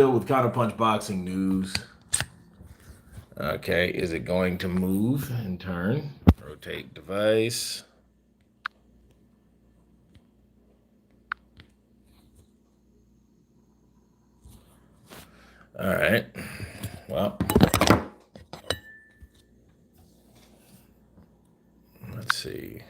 With Counterpunch Boxing News. Okay, is it going to move and turn? Rotate device. All right. Well, let's see.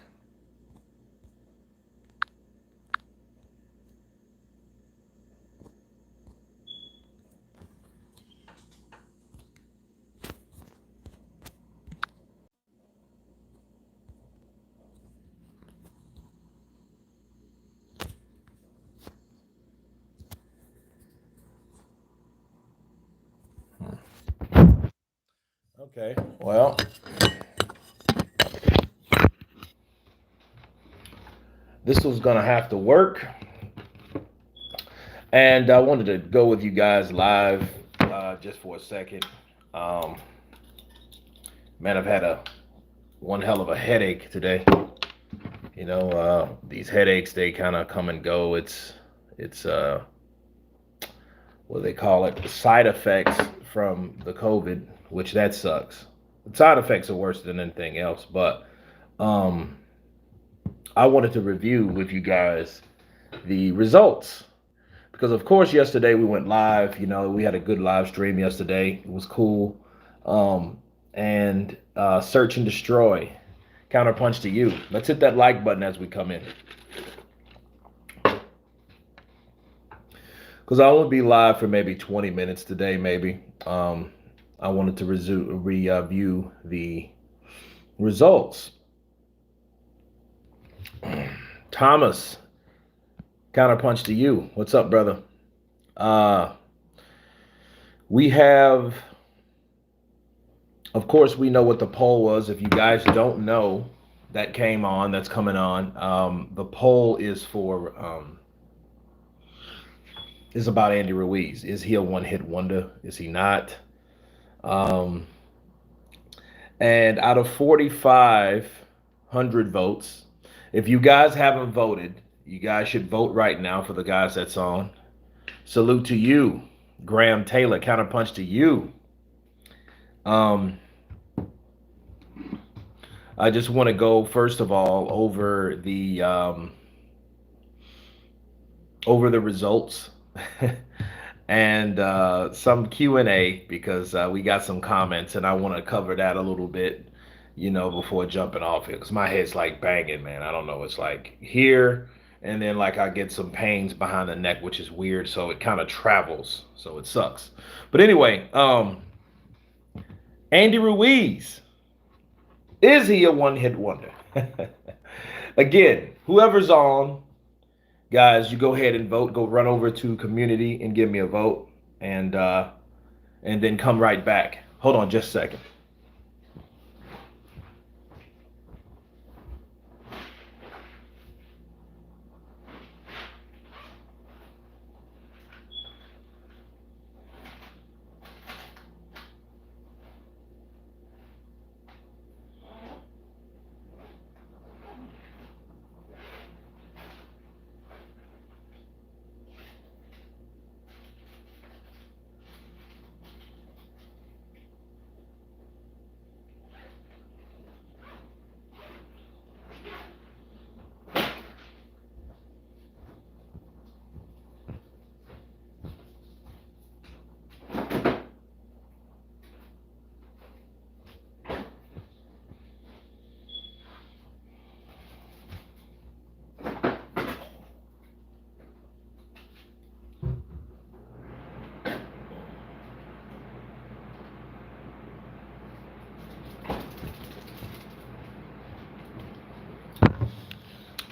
Okay, well, this was going to have to work. And I wanted to go with you guys live just for a second. Um, man, I've had one hell of a headache today. These headaches, they kind of come and go. It's what do they call it? Side effects from the COVID, which that sucks. The side effects are worse than anything else. But um, I wanted to review with you guys the results because, of course, yesterday we went live. We had a good live stream yesterday. It was cool. And Search and Destroy, Counterpunch to you. Let's hit that like button as we come in. Because I will be live for maybe 20 minutes today, maybe. I wanted to review the results. Thomas, Counterpunch to you. What's up, brother? We have, of course, we know what the poll was. If you guys don't know, that's coming on. The poll is is about Andy Ruiz. Is he a one-hit wonder? Is he not? Um, and out of 4,500 votes, if you guys haven't voted, you guys should vote right now for the guys that's on. Salute to you, Graham Taylor. Counterpunch to you. I just want to go first of all over the results and some Q&A because we got some comments and I want to cover that a little bit, before jumping off here because my head's like banging, man. I don't know. It's like here and then like I get some pains behind the neck, which is weird. So it kind of travels. So it sucks. But anyway, Andy Ruiz, is he a one-hit wonder? Again, whoever's on, guys, you go ahead and vote. Go run over to community and give me a vote, and then come right back. Hold on just a second.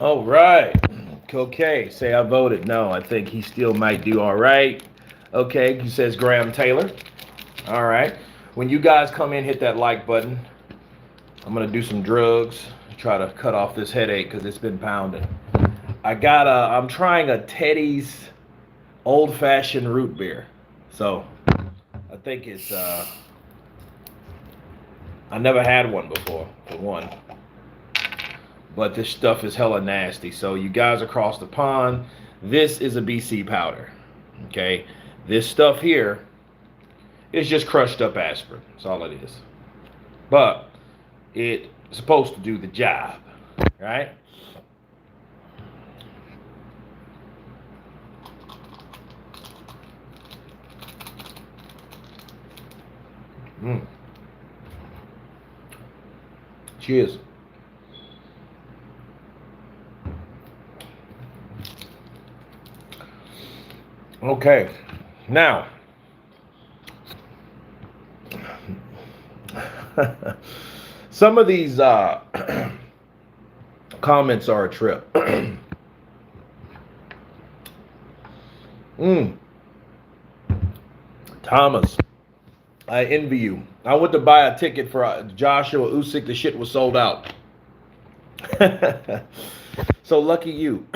All right. Okay. Say I voted. No, I think he still might do all right. Okay. He says Graham Taylor. All right. When you guys come in, hit that like button. I'm going to do some drugs. Try to cut off this headache because it's been pounding. I'm trying a Teddy's old fashioned root beer. So I think I never had one before, for one. But this stuff is hella nasty. So you guys across the pond, this is a BC powder. Okay. This stuff here is just crushed up aspirin. That's all it is. But it's supposed to do the job, right? Cheers. Okay, now some of these comments are a trip. Thomas, I envy you. I went to buy a ticket for Joshua Usyk. The shit was sold out. So lucky you.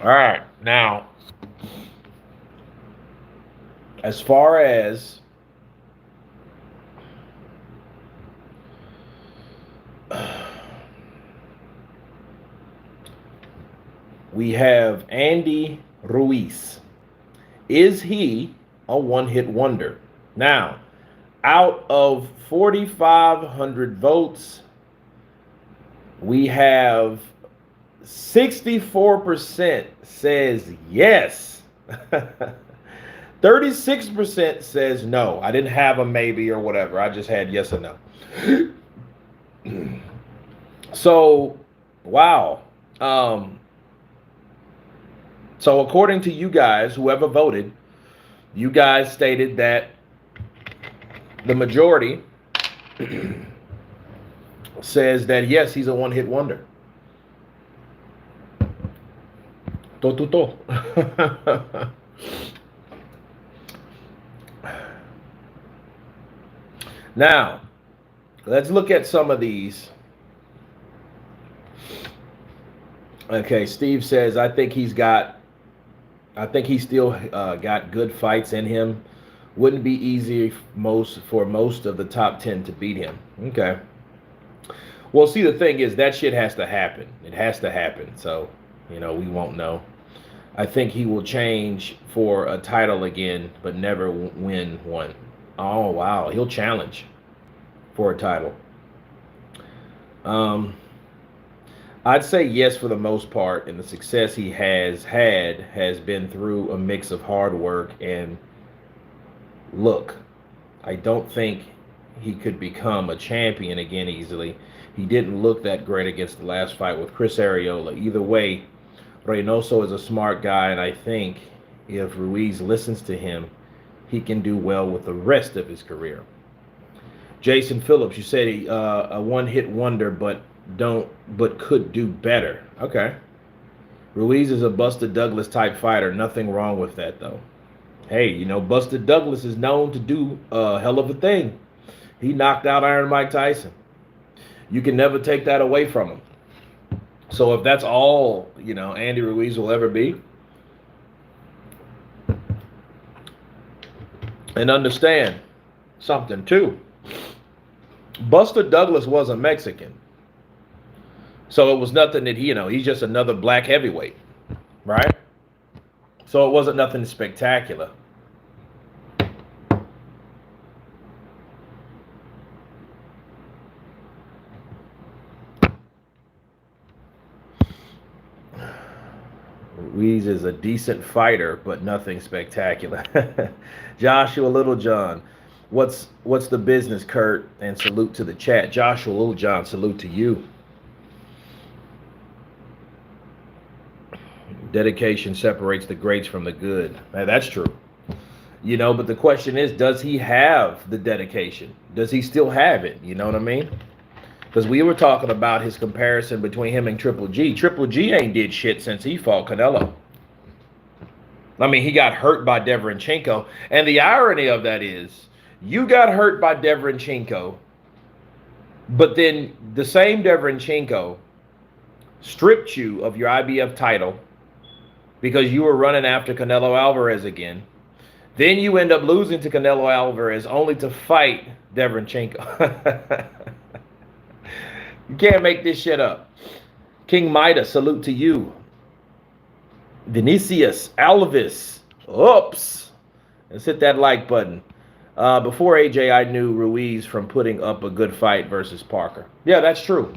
All right, now, as far as we have Andy Ruiz. Is he a one-hit wonder? Now, out of 4,500 votes, we have 64% says yes. 36% says no. I didn't have a maybe or whatever. I just had yes or no. So, wow. So according to you guys, whoever voted, you guys stated that the majority says that yes, he's a one-hit wonder. Now, let's look at some of these. Okay, Steve says, I think he's still got good fights in him. Wouldn't be easy for most of the top 10 to beat him. Okay. Well, see, the thing is, that shit has to happen. It has to happen. So, we won't know. I think he will change for a title again, but never win one. Oh, wow. He'll challenge for a title. I'd say yes for the most part, and the success he has had has been through a mix of hard work and look. I don't think he could become a champion again easily. He didn't look that great against the last fight with Chris Arreola. Either way, Reynoso is a smart guy, and I think if Ruiz listens to him, he can do well with the rest of his career. Jason Phillips, you said a one-hit wonder, but could do better. Okay. Ruiz is a Buster Douglas type fighter. Nothing wrong with that, though. Hey, Buster Douglas is known to do a hell of a thing. He knocked out Iron Mike Tyson. You can never take that away from him. So if that's all, Andy Ruiz will ever be, and understand something too. Buster Douglas was a Mexican. So it was nothing that he's just another black heavyweight, right? So it wasn't nothing spectacular. Ruiz is a decent fighter, but nothing spectacular. Joshua Littlejohn, what's the business, Kurt? And salute to the chat. Joshua Littlejohn, salute to you. Dedication separates the greats from the good. Now, that's true. But the question is, does he have the dedication? Does he still have it? You know what I mean? Because we were talking about his comparison between him and Triple G. Triple G ain't did shit since he fought Canelo. I mean, he got hurt by Deverenchenko. And the irony of that is, you got hurt by Deverenchenko, but then the same Deverenchenko stripped you of your IBF title because you were running after Canelo Alvarez again. Then you end up losing to Canelo Alvarez only to fight Deverenchenko. You can't make this shit up. King Mida, salute to you. Vinicius Alvarez. Oops. Let's hit that like button. Before AJ, I knew Ruiz from putting up a good fight versus Parker. Yeah, that's true.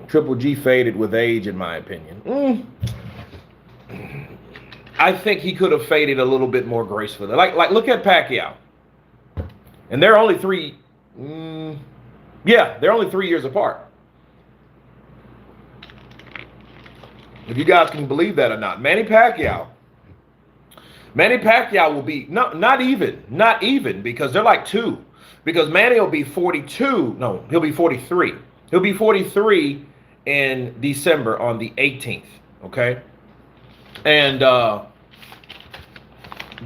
Triple G faded with age, in my opinion. I think he could have faded a little bit more gracefully. Like look at Pacquiao. And they're only three. They're only 3 years apart. If you guys can believe that or not, Manny Pacquiao will be not even because they're like 2. Because Manny will be 42. No, he'll be 43. He'll be 43 in December on the 18th. Okay, and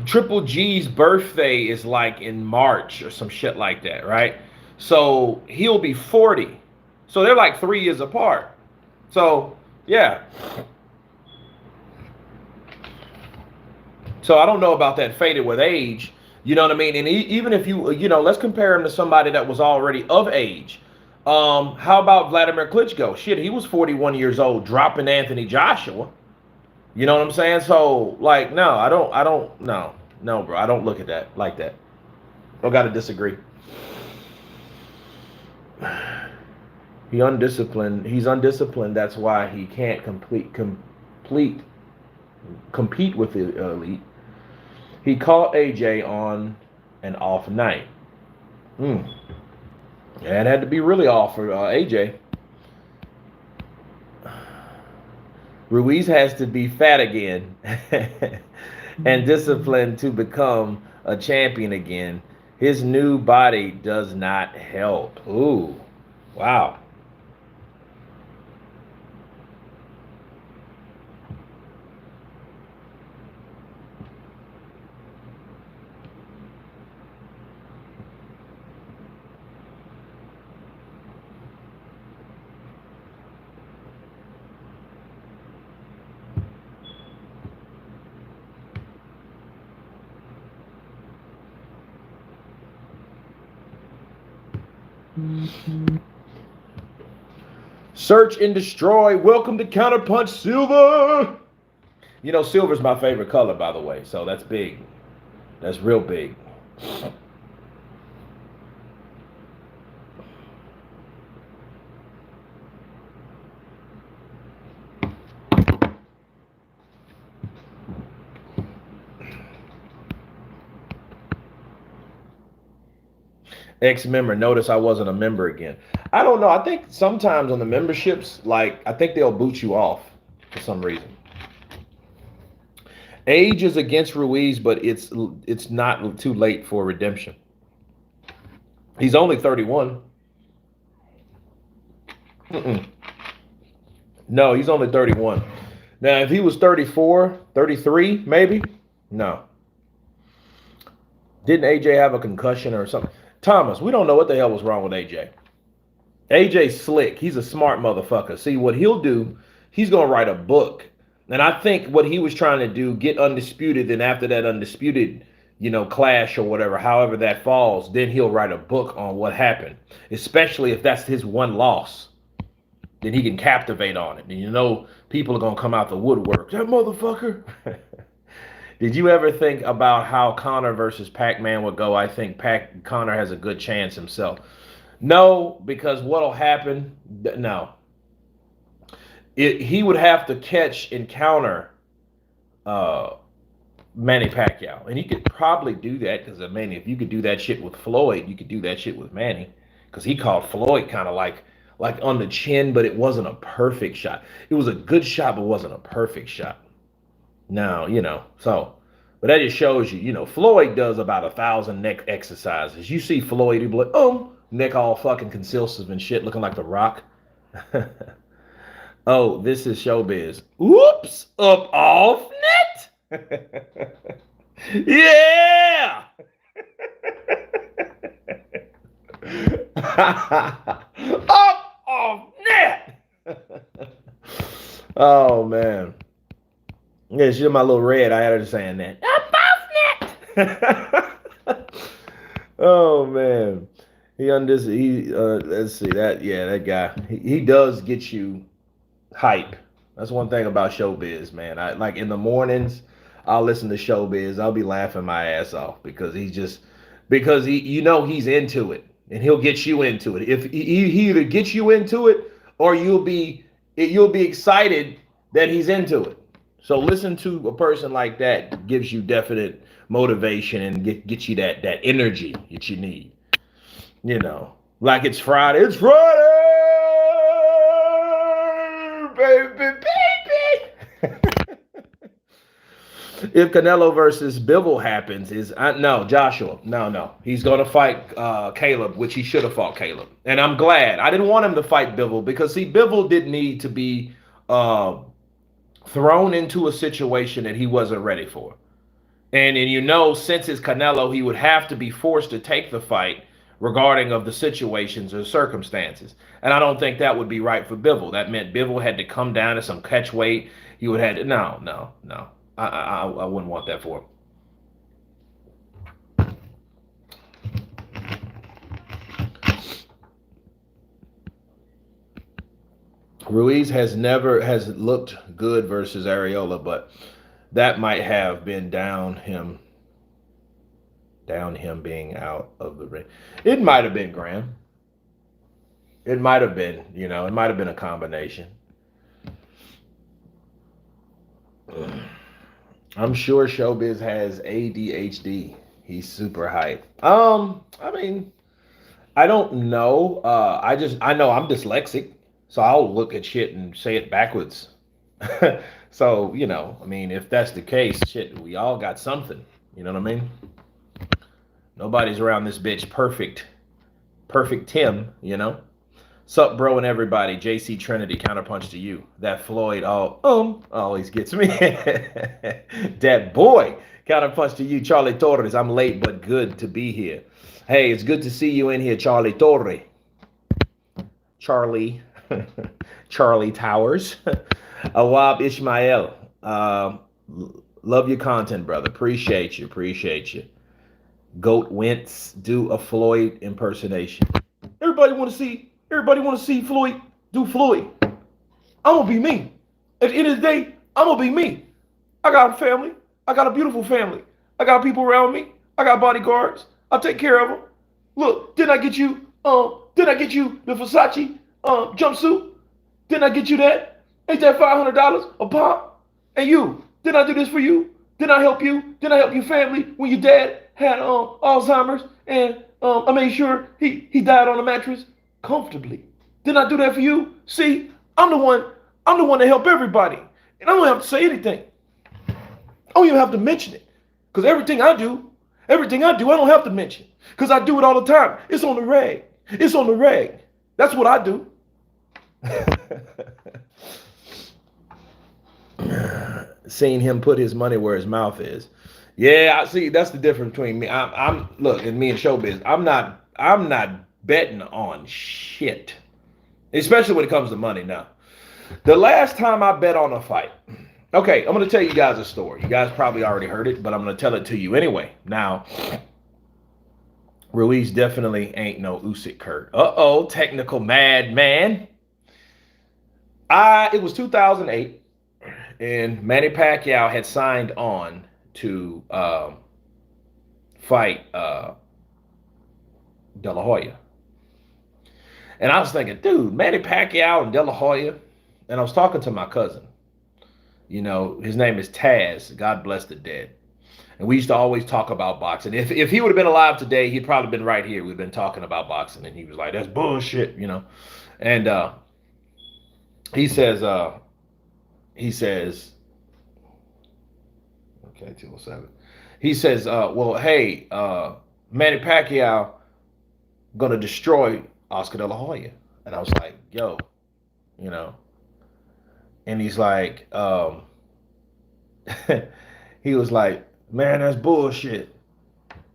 Triple G's birthday is like in March or some shit like that, right? So he'll be 40. So they're like 3 years apart. So yeah. So I don't know about that faded with age. You know what I mean? And even if let's compare him to somebody that was already of age. How about Vladimir Klitschko? Shit, he was 41 years old, dropping Anthony Joshua. You know what I'm saying? So, like, no, no, bro. I don't look at that like that. I gotta disagree. He's undisciplined. That's why he can't compete with the elite. He caught AJ on an off night. Yeah, it had to be really off for AJ. Ruiz has to be fat again and disciplined to become a champion again. His new body does not help. Ooh, wow. Search and destroy. Welcome to Counterpunch Silver. You know, silver's my favorite color, by the way. So that's big. That's real big. Exmember. Notice I wasn't a member again. I don't know. I think sometimes on the memberships, like, I think they'll boot you off for some reason. Age is against Ruiz, but it's not too late for redemption. He's only 31. No, he's only 31. Now, if he was 34, 33, maybe? No. Didn't AJ have a concussion or something? Thomas, we don't know what the hell was wrong with AJ. AJ's slick. He's a smart motherfucker. See, what he'll do, he's going to write a book. And I think what he was trying to do, get undisputed, then after that undisputed, clash or whatever, however that falls, then he'll write a book on what happened, especially if that's his one loss. Then he can captivate on it. And people are going to come out the woodwork. That motherfucker. Did you ever think about how Conor versus Pac-Man would go? I think Conor has a good chance himself. No, because what'll happen, no. He would have to catch and counter Manny Pacquiao. And he could probably do that because, if you could do that shit with Floyd, you could do that shit with Manny. Because he called Floyd kind of like on the chin, but it wasn't a perfect shot. It was a good shot, but it wasn't a perfect shot. Now, but that just shows you, Floyd does about 1,000 neck exercises. You see Floyd, he'd be like, oh, neck all fucking convulsive and shit, looking like The Rock. Oh, this is showbiz. Oops, up off net. Yeah. Up off net. Oh, man. Yeah, she's my little red. I had her saying that. Up off net. Oh, man. Let's see that. Yeah, that guy. He does get you hype. That's one thing about showbiz, man. I like in the mornings, I'll listen to showbiz. I'll be laughing my ass off because he's into it and he'll get you into it. If he either gets you into it or you'll be excited that he's into it. So listen to a person like that gives you definite motivation and get you that energy that you need. Like it's Friday. It's Friday, baby, baby. If Canelo versus Bivol happens, no Joshua, no, he's gonna fight Caleb, which he should have fought Caleb, and I'm glad. I didn't want him to fight Bivol because see, Bivol didn't need to be uh, thrown into a situation that he wasn't ready for. And since it's Canelo, he would have to be forced to take the fight regarding of the situations or circumstances. And I don't think that would be right for Bivol. That meant Bivol had to come down to some catch weight. He would have to, no. I wouldn't want that for him. Ruiz has looked good versus Areola, but that might have been down him being out of the ring. It might have been Graham. It might have been, it might have been a combination. I'm sure Showbiz has ADHD. He's super hype. I mean, I don't know. I know I'm dyslexic, so I'll look at shit and say it backwards. So, I mean, if that's the case, shit, we all got something. You know what I mean? Nobody's around this bitch perfect. Perfect Tim, Sup, bro, and everybody. JC Trinity, counterpunch to you. That Floyd always gets me. That boy, counterpunch to you. Charlie Torres, I'm late, but good to be here. Hey, it's good to see you in here, Charlie Torre. Charlie Towers. Awab Ishmael. Love your content, brother. Appreciate you. Goat Wentz, do a Floyd impersonation. Everybody want to see Floyd do Floyd. I'm gonna be me. At the end of the day, I'm gonna be me. I got a family. I got a beautiful family. I got people around me. I got bodyguards. I'll take care of them. Look, didn't I get you the Versace jumpsuit? Didn't I get you that? Ain't that $500 a pop? And you, didn't I do this for you? Didn't I help you? Didn't I help your family when your dad had Alzheimer's and I made sure he died on a mattress comfortably? Didn't I do that for you? See, I'm the one that help everybody. And I don't have to say anything. I don't even have to mention it. Because everything I do, I don't have to mention. Because I do it all the time. It's on the rag. That's what I do. Seeing him put his money where his mouth is. Yeah, I see. That's the difference between me. Look, and me and Showbiz. I'm not betting on shit, especially when it comes to money. Now, the last time I bet on a fight. Okay, I'm gonna tell you guys a story. You guys probably already heard it, but I'm gonna tell it to you anyway. Now, Ruiz definitely ain't no Usyk Kurt. Technical madman. It was 2008, and Manny Pacquiao had signed on to fight De La Hoya. And I was thinking, dude, Manny Pacquiao and De La Hoya. And I was talking to my cousin. His name is Taz. God bless the dead. And we used to always talk about boxing. If he would have been alive today, he'd probably been right here. We've been talking about boxing. And he was like, that's bullshit, And he says, okay, 207. He says, well, hey, Manny Pacquiao gonna destroy Oscar De La Hoya. And I was like, yo, and he's like, he was like, man, that's bullshit.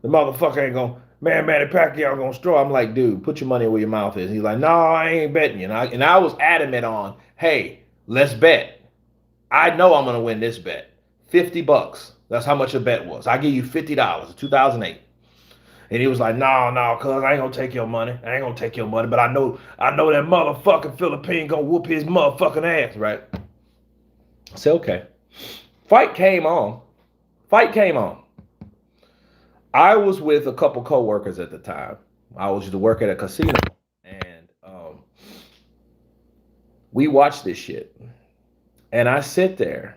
The motherfucker ain't gonna, Manny Pacquiao gonna destroy. I'm like, dude, put your money where your mouth is. He's like, no, I ain't betting you. And I was adamant on, hey, let's bet. I know I'm gonna win this bet. $50. That's how much the bet was. I give you $50. 2008. And he was like, no, cuz I ain't gonna take your money. I ain't gonna take your money, but I know that motherfucking Philippine gonna whoop his motherfucking ass, right? I said, okay. Fight came on. Fight came on. I was with a couple coworkers at the time. I was to work at a casino, and we watched this shit. And I sit there,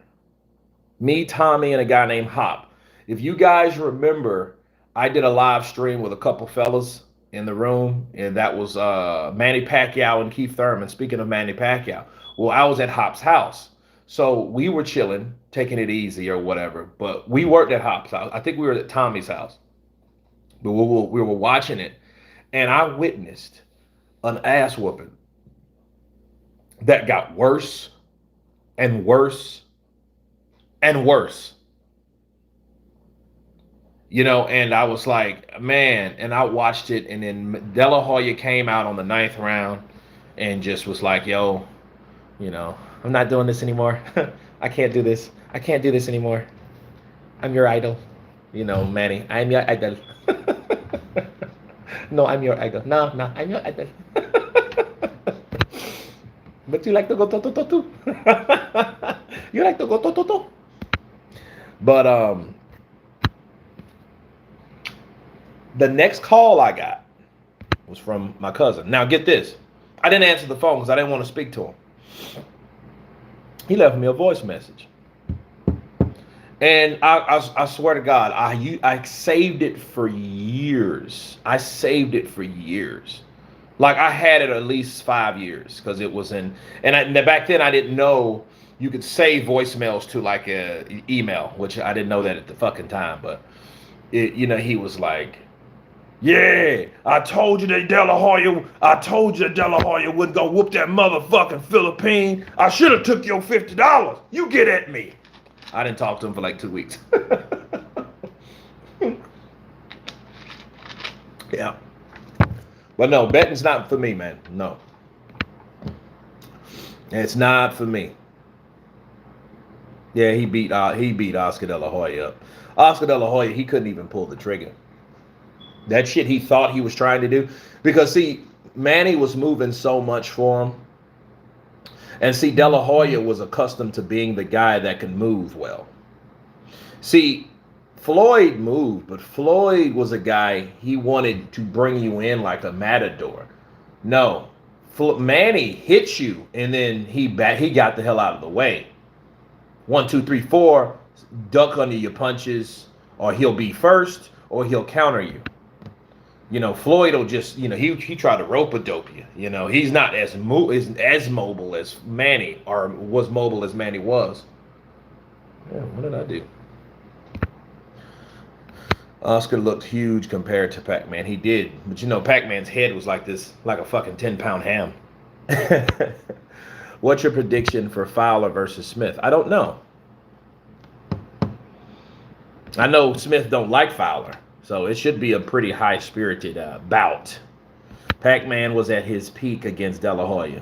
me, Tommy, and a guy named Hop. If you guys remember, I did a live stream with a couple fellas in the room, and that was Manny Pacquiao and Keith Thurman. Speaking of Manny Pacquiao, well, I was at Hop's house. So we were chilling, taking it easy or whatever. But we worked at Hop's house. I think we were at Tommy's house. But we were watching it, and I witnessed an ass whooping that got worse and worse and worse. And I was like, man, and I watched it, and then De La Hoya came out on the ninth round and just was like, yo, I'm not doing this anymore. I can't do this. I can't do this anymore. I'm your idol. Manny, I'm your idol. No, I'm your idol. No, I'm your idol. But you like to go to too. You like to go to. But the next call I got was from my cousin. Now get this. I didn't answer the phone because I didn't want to speak to him. He left me a voice message. And I swear to God, I saved it for years. I saved it for years. Like I had it at least 5 years because it was back then I didn't know you could save voicemails to like a email, which I didn't know that at the fucking time. But he was like, yeah, I told you that De La Hoya wouldn't go whoop that motherfucking Philippine. I should have took your $50. You get at me. I didn't talk to him for like 2 weeks. Yeah. But no, betting's not for me, man. No. It's not for me. Yeah, he beat Oscar De La Hoya up. Oscar De La Hoya, he couldn't even pull the trigger. That shit he thought he was trying to do. Because, see, Manny was moving so much for him. And, see, De La Hoya was accustomed to being the guy that can move well. See, Floyd moved, but Floyd was a guy, he wanted to bring you in like a matador. No. Manny hits you, and then he got the hell out of the way. 1, 2, 3, 4, duck under your punches, or he'll be first, or he'll counter you. Floyd will just, he tried to rope-a-dope you. He's not as mobile as Manny, or was mobile as Manny was. Yeah, what did I do? Oscar looked huge compared to Pac-Man. He did. But Pac-Man's head was like this, like a fucking 10-pound ham. What's your prediction for Fowler versus Smith? I don't know. I know Smith don't like Fowler. So it should be a pretty high-spirited bout. Pac-Man was at his peak against De La Hoya.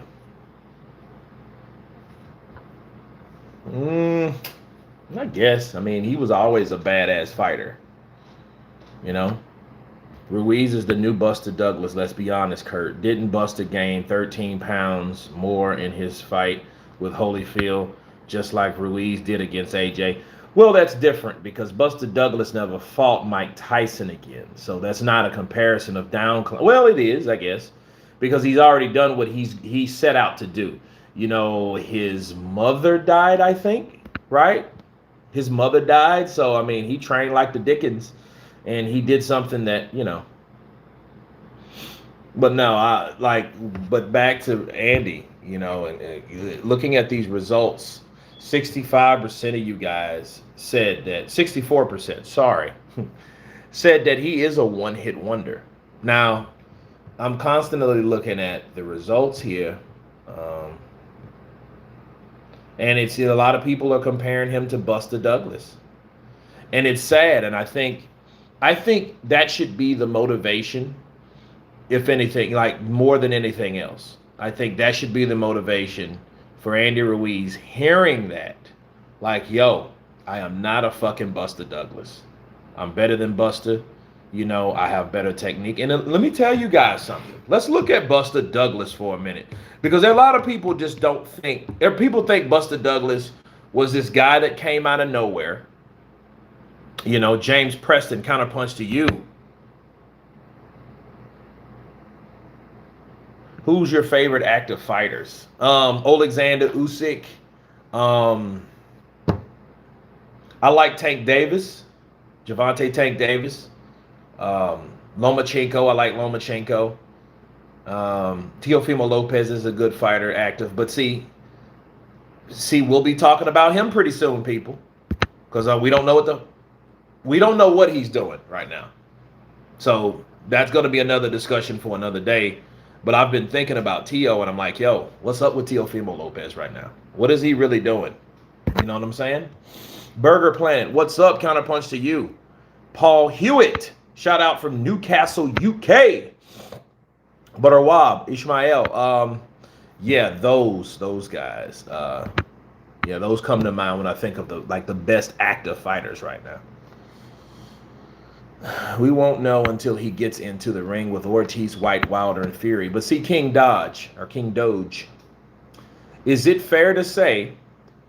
I guess. I mean, he was always a badass fighter. Ruiz is the new Buster Douglas, let's be honest, Kurt. Didn't Buster gain 13 pounds more in his fight with Holyfield, just like Ruiz did against AJ? Well, that's different because Buster Douglas never fought Mike Tyson again. So that's not a comparison of well, it is, I guess, because he's already done what he set out to do. His mother died, I think, right? His mother died. So, I mean, he trained like the Dickens, and he did something that, But no, but back to Andy, and looking at these results, 65% of you guys said that, 64%, sorry, said that he is a one-hit wonder. Now, I'm constantly looking at the results here, and it's a lot of people are comparing him to Buster Douglas, and it's sad. And I think that should be the motivation, if anything, like more than anything else. I think that should be the motivation for Andy Ruiz, hearing that, like, yo, I am not a fucking Buster Douglas. I'm better than Buster. I have better technique. And let me tell you guys something. Let's look at Buster Douglas for a minute. Because a lot of people just don't think, people think Buster Douglas was this guy that came out of nowhere. James Preston counterpunch to you. Who's your favorite active fighters? Alexander Usyk. I like Tank Davis. Javante Tank Davis. Lomachenko. I like Lomachenko. Teofimo Lopez is a good fighter, active. But see, we'll be talking about him pretty soon, people. Because we don't know what he's doing right now. So that's going to be another discussion for another day. But I've been thinking about Teo, and I'm like, yo, what's up with Teofimo Lopez right now? What is he really doing? You know what I'm saying? Burger Planet, what's up? Counterpunch to you. Paul Hewitt, shout out from Newcastle, UK. Butterwab, Ishmael. Yeah, those guys. Those come to mind when I think of the best active fighters right now. We won't know until he gets into the ring with Ortiz, White, Wilder, and Fury. But see, King Doge, is it fair to say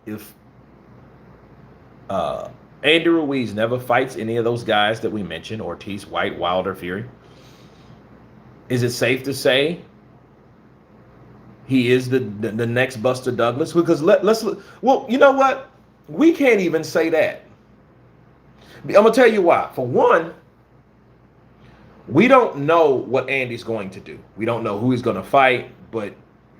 if Andy Ruiz never fights any of those guys that we mentioned, Ortiz, White, Wilder, Fury, is it safe to say he is the next Buster Douglas? Because well, you know what? We can't even say that. I'm going to tell you why. For one, we don't know what Andy's going to do. We don't know who he's going to fight. But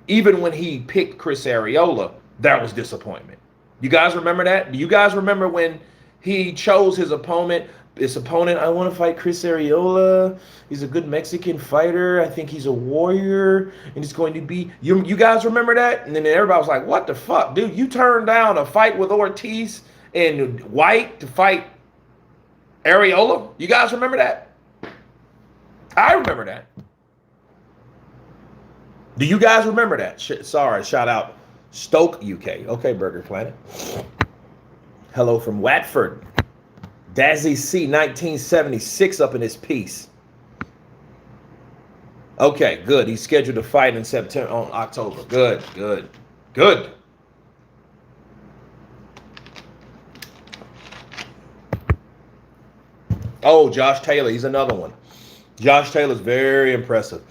even when he picked Chris Arreola, that was disappointment. You guys remember that? Do you guys remember when he chose his opponent? I want to fight Chris Arreola. He's a good Mexican fighter. I think he's a warrior. And he's going to be... You guys remember that? And then everybody was like, what the fuck, dude? You turned down a fight with Ortiz and White to fight Arreola? You guys remember that? I remember that. Do you guys remember that? Sorry, shout out Stoke, UK. Okay, Burger Planet. Hello from Watford. Dazzy C, 1976 up in his piece. Okay, good. He's scheduled to fight in October. Good. Oh, Josh Taylor. He's another one. Josh Taylor's very impressive.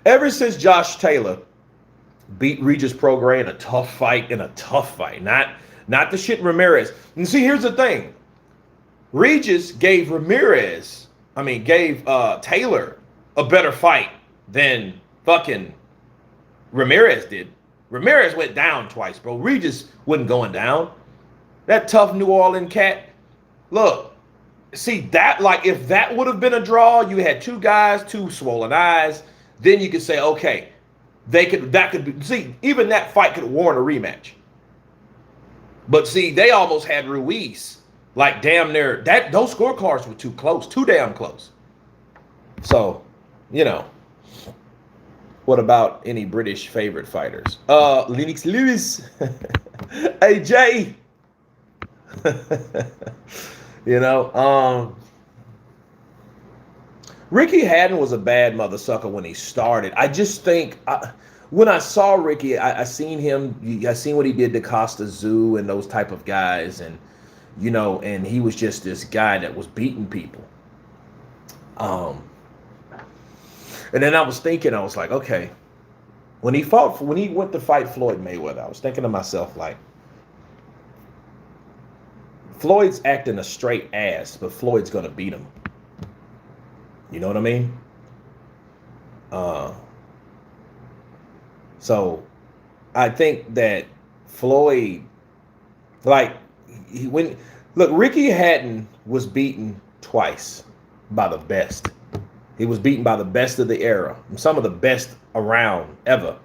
Ever since Josh Taylor beat Regis Prograis in a tough fight, not the shit Ramirez. And see, here's the thing. Regis gave Taylor a better fight than fucking Ramirez did. Ramirez went down twice, bro. Regis wasn't going down. That tough New Orleans cat. Look. See, that, if that would have been a draw, you had two guys, two swollen eyes, then you could say, okay, even that fight could warrant a rematch. But see, they almost had Ruiz, damn near, those scorecards were too damn close. So, what about any British favorite fighters? Lennox Lewis, AJ. Ricky Hatton was a bad mother sucker when he started. I just think when I saw Ricky, I seen what he did to Costa Zoo and those type of guys, and and he was just this guy that was beating people. And then I was thinking, I was like, okay, when he went to fight Floyd Mayweather, I was thinking to myself, Floyd's acting a straight ass, but Floyd's gonna beat him. You know what I mean? So I think that Floyd, Ricky Hatton was beaten twice by the best. He was beaten by the best of the era, some of the best around ever.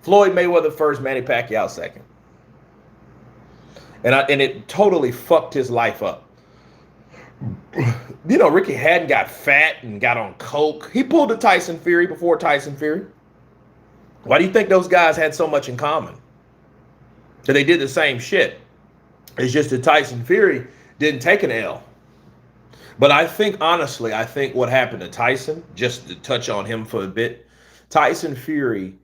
Floyd Mayweather first, Manny Pacquiao second. And it totally fucked his life up. Ricky Hatton got fat and got on coke. He pulled a Tyson Fury before Tyson Fury. Why do you think those guys had so much in common? So they did the same shit. It's just that Tyson Fury didn't take an L. But I think honestly, I think what happened to Tyson, just to touch on him for a bit, Tyson Fury,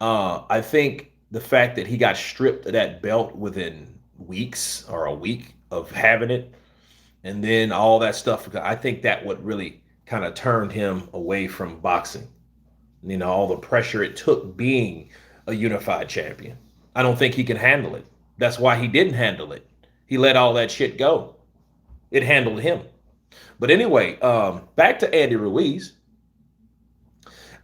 I think the fact that he got stripped of that belt within weeks or a week of having it, and then all that stuff, I think that what really kind of turned him away from boxing. You know, all the pressure it took being a unified champion. I don't think he can handle it. That's why he didn't handle it. He let all that shit go. It handled him. But anyway, back to Andy Ruiz.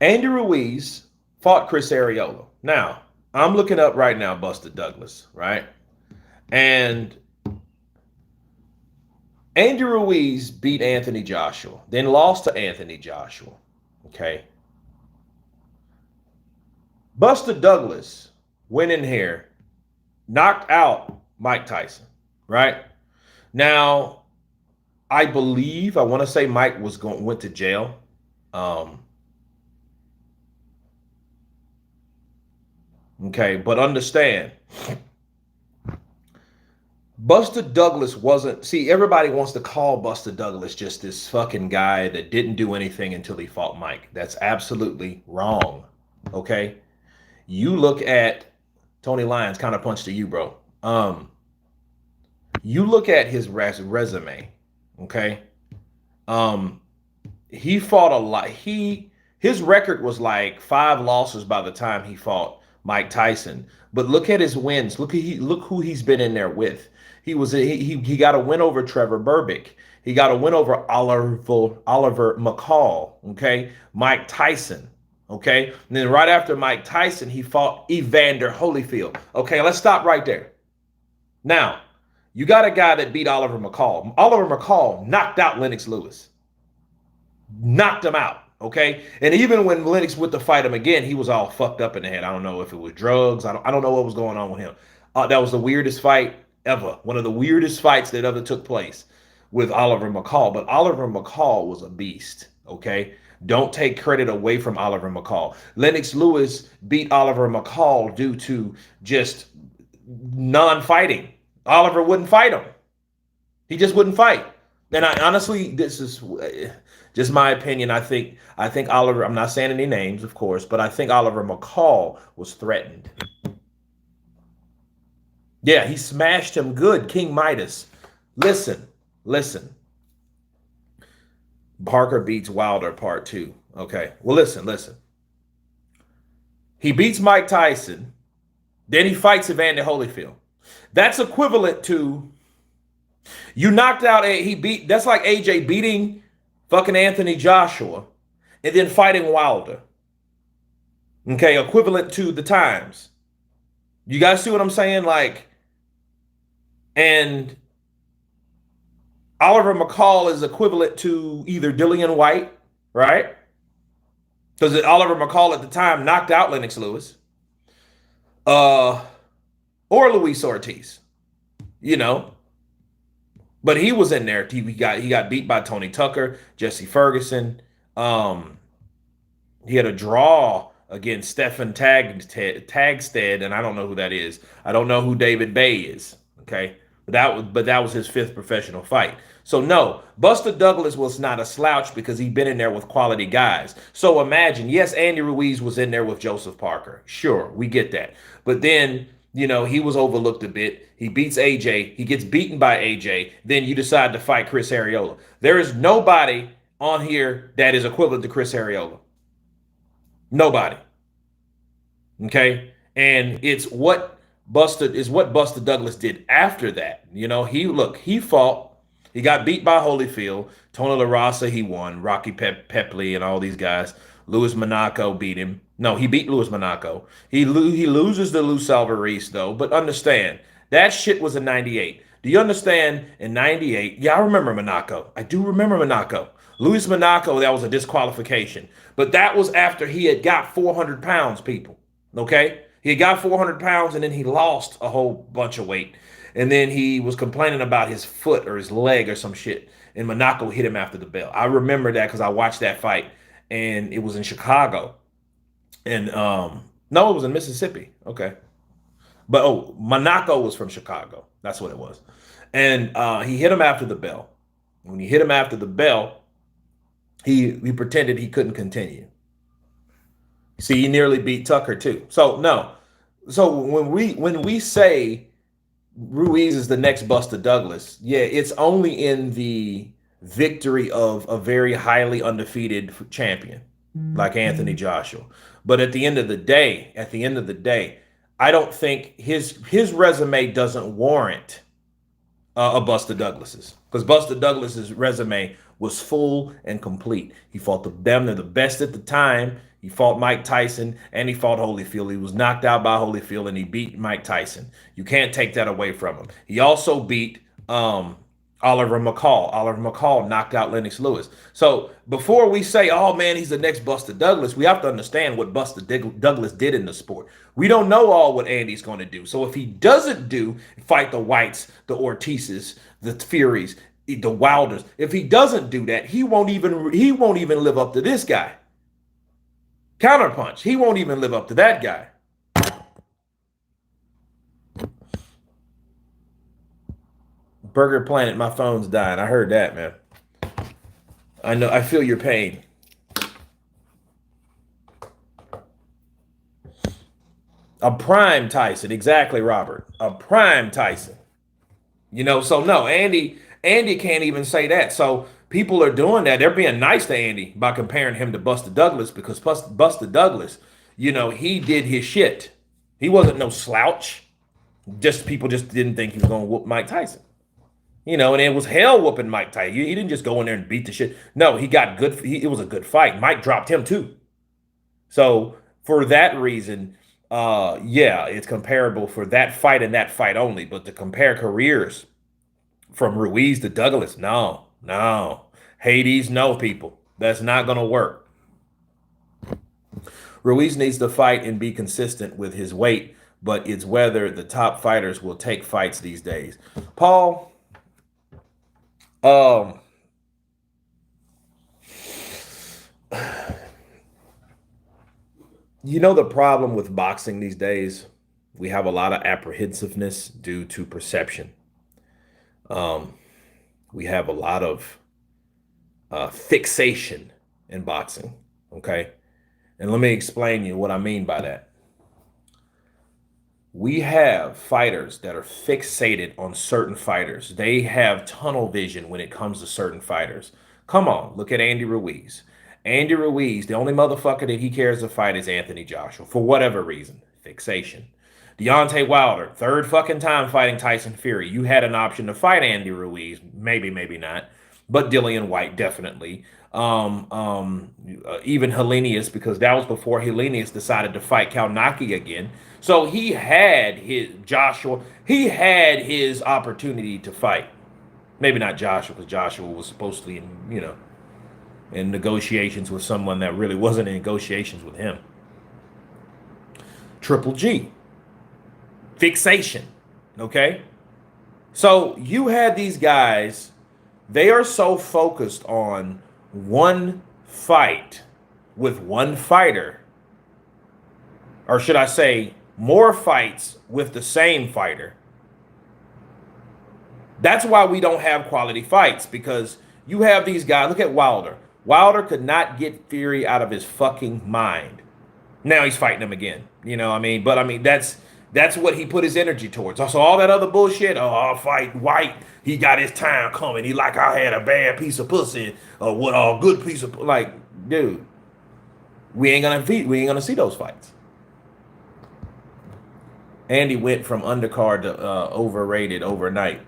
Andy Ruiz fought Chris Arreola. Now, I'm looking up right now Buster Douglas, right? And Andy Ruiz beat Anthony Joshua, then lost to Anthony Joshua. Okay. Buster Douglas went in here, knocked out Mike Tyson, right? Now, I believe, I want to say Mike went to jail. Okay, but understand, Buster Douglas wasn't. See, everybody wants to call Buster Douglas just this fucking guy that didn't do anything until he fought Mike. That's absolutely wrong. Okay, you look at Tony Lyons, kind of punch to you, bro. You look at his resume. Okay, he fought a lot. His record was like 5 losses by the time he fought Mike Tyson. But look at his wins. Look who he's been in there with. He got a win over Trevor Berbick. He got a win over Oliver McCall. Okay, Mike Tyson. Okay, and then right after Mike Tyson, he fought Evander Holyfield. Okay, let's stop right there. Now, you got a guy that beat Oliver McCall. Oliver McCall knocked out Lennox Lewis. Knocked him out. Okay. And even when Lennox went to fight him again, he was all fucked up in the head. I don't know if it was drugs. I don't know what was going on with him. That was the weirdest fight ever. One of the weirdest fights that ever took place with Oliver McCall. But Oliver McCall was a beast. Okay. Don't take credit away from Oliver McCall. Lennox Lewis beat Oliver McCall due to just non-fighting. Oliver wouldn't fight him. He just wouldn't fight. And I honestly, this is just my opinion. I think Oliver, I'm not saying any names, of course, but I think Oliver McCall was threatened. Yeah, he smashed him good. King Midas. Listen. Parker beats Wilder part 2. Okay. Well, listen. He beats Mike Tyson. Then he fights Evander Holyfield. That's equivalent to you knocked out that's like AJ beating fucking Anthony Joshua and then fighting Wilder. Okay, equivalent to the times. You guys see what I'm saying? Like, and Oliver McCall is equivalent to either Dillian White, right? Because Oliver McCall at the time knocked out Lennox Lewis. Or Luis Ortiz. You know. But he was in there. He got beat by Tony Tucker, Jesse Ferguson. He had a draw against Stefan Tagstead, and I don't know who that is. I don't know who David Bay is. Okay, but that was his 5th professional fight. So no, Buster Douglas was not a slouch because he'd been in there with quality guys. So imagine, yes, Andy Ruiz was in there with Joseph Parker. Sure, we get that. But then, you know, he was overlooked a bit. He beats AJ. He gets beaten by AJ. Then you decide to fight Chris Arreola. There is nobody on here that is equivalent to Chris Arreola. Nobody. Okay? And it's what Buster Douglas did after that. You know, he fought. He got beat by Holyfield. Tony La Raza, he won. Rocky Pepley and all these guys. Luis Monaco beat him. No, he beat Luis Monaco. He loses to Luis Alvarez, though. But understand, that shit was in 98. Do you understand? In 98, yeah, I remember Monaco. I do remember Monaco. Luis Monaco, that was a disqualification. But that was after he had got 400 pounds, people. Okay? He had got 400 pounds, and then he lost a whole bunch of weight. And then he was complaining about his foot or his leg or some shit. And Monaco hit him after the bell. I remember that because I watched that fight. And it was in Chicago. And no, it was in Mississippi. Okay. But Monaco was from Chicago. That's what it was. And he hit him after the bell. When he hit him after the bell, he pretended he couldn't continue. See, he nearly beat Tucker too. So no. So when we say Ruiz is the next Buster Douglas, yeah, it's only in the victory of a very highly undefeated champion like Anthony Joshua. But at the end of the day, I don't think his resume doesn't warrant a Buster Douglas's, because Buster Douglas's resume was full and complete. He fought them; they're the best at the time. He fought Mike Tyson and he fought Holyfield. He was knocked out by Holyfield and he beat Mike Tyson. You can't take that away from him. He also beat Oliver McCall. Oliver McCall knocked out Lennox Lewis. So before we say, oh man, he's the next Buster Douglas, we have to understand what Buster Douglas did in the sport. We don't know all what Andy's going to do. So if he doesn't fight the Whites, the Ortizes, the Furies, the Wilders, if he doesn't do that, he won't even live up to this guy. Counterpunch. He won't even live up to that guy. Burger Planet, my phone's dying. I heard that, man. I know. I feel your pain. A prime Tyson. Exactly, Robert. A prime Tyson. So no, Andy can't even say that. So people are doing that. They're being nice to Andy by comparing him to Buster Douglas, because Buster Douglas, he did his shit. He wasn't no slouch. People just didn't think he was going to whoop Mike Tyson. And it was hell whooping Mike Tyson. He didn't just go in there and beat the shit. No, he got good. It was a good fight. Mike dropped him too. So for that reason, yeah, it's comparable for that fight and that fight only. But to compare careers from Ruiz to Douglas, no. Hades, no, people. That's not going to work. Ruiz needs to fight and be consistent with his weight, but it's whether the top fighters will take fights these days. Paul, the problem with boxing these days, we have a lot of apprehensiveness due to perception. We have a lot of fixation in boxing, okay? And let me explain you what I mean by that. We have fighters that are fixated on certain fighters. They have tunnel vision when it comes to certain fighters. Come on, look at Andy Ruiz. Andy Ruiz, the only motherfucker that he cares to fight is Anthony Joshua, for whatever reason. Fixation. Deontay Wilder, third fucking time fighting Tyson Fury. You had an option to fight Andy Ruiz, maybe not, but Dillian White definitely. Even Helenius, because that was before Helenius decided to fight Kalnaki again. So he had his opportunity to fight. Maybe not Joshua, because Joshua was supposed to be in negotiations with someone that really wasn't in negotiations with him. Triple G. Fixation. Okay? So you had these guys, they are so focused on one fight with one fighter, or should I say more fights with the same fighter. That's why we don't have quality fights, because you have these guys. Look at Wilder. Wilder could not get Fury out of his fucking mind. Now he's fighting him again. But that's what he put his energy towards. Also, all that other bullshit. Oh, I'll fight White. He got his time coming. He like I had a bad piece of pussy or what a good piece of dude. We ain't gonna see those fights. Andy went from undercard to overrated overnight.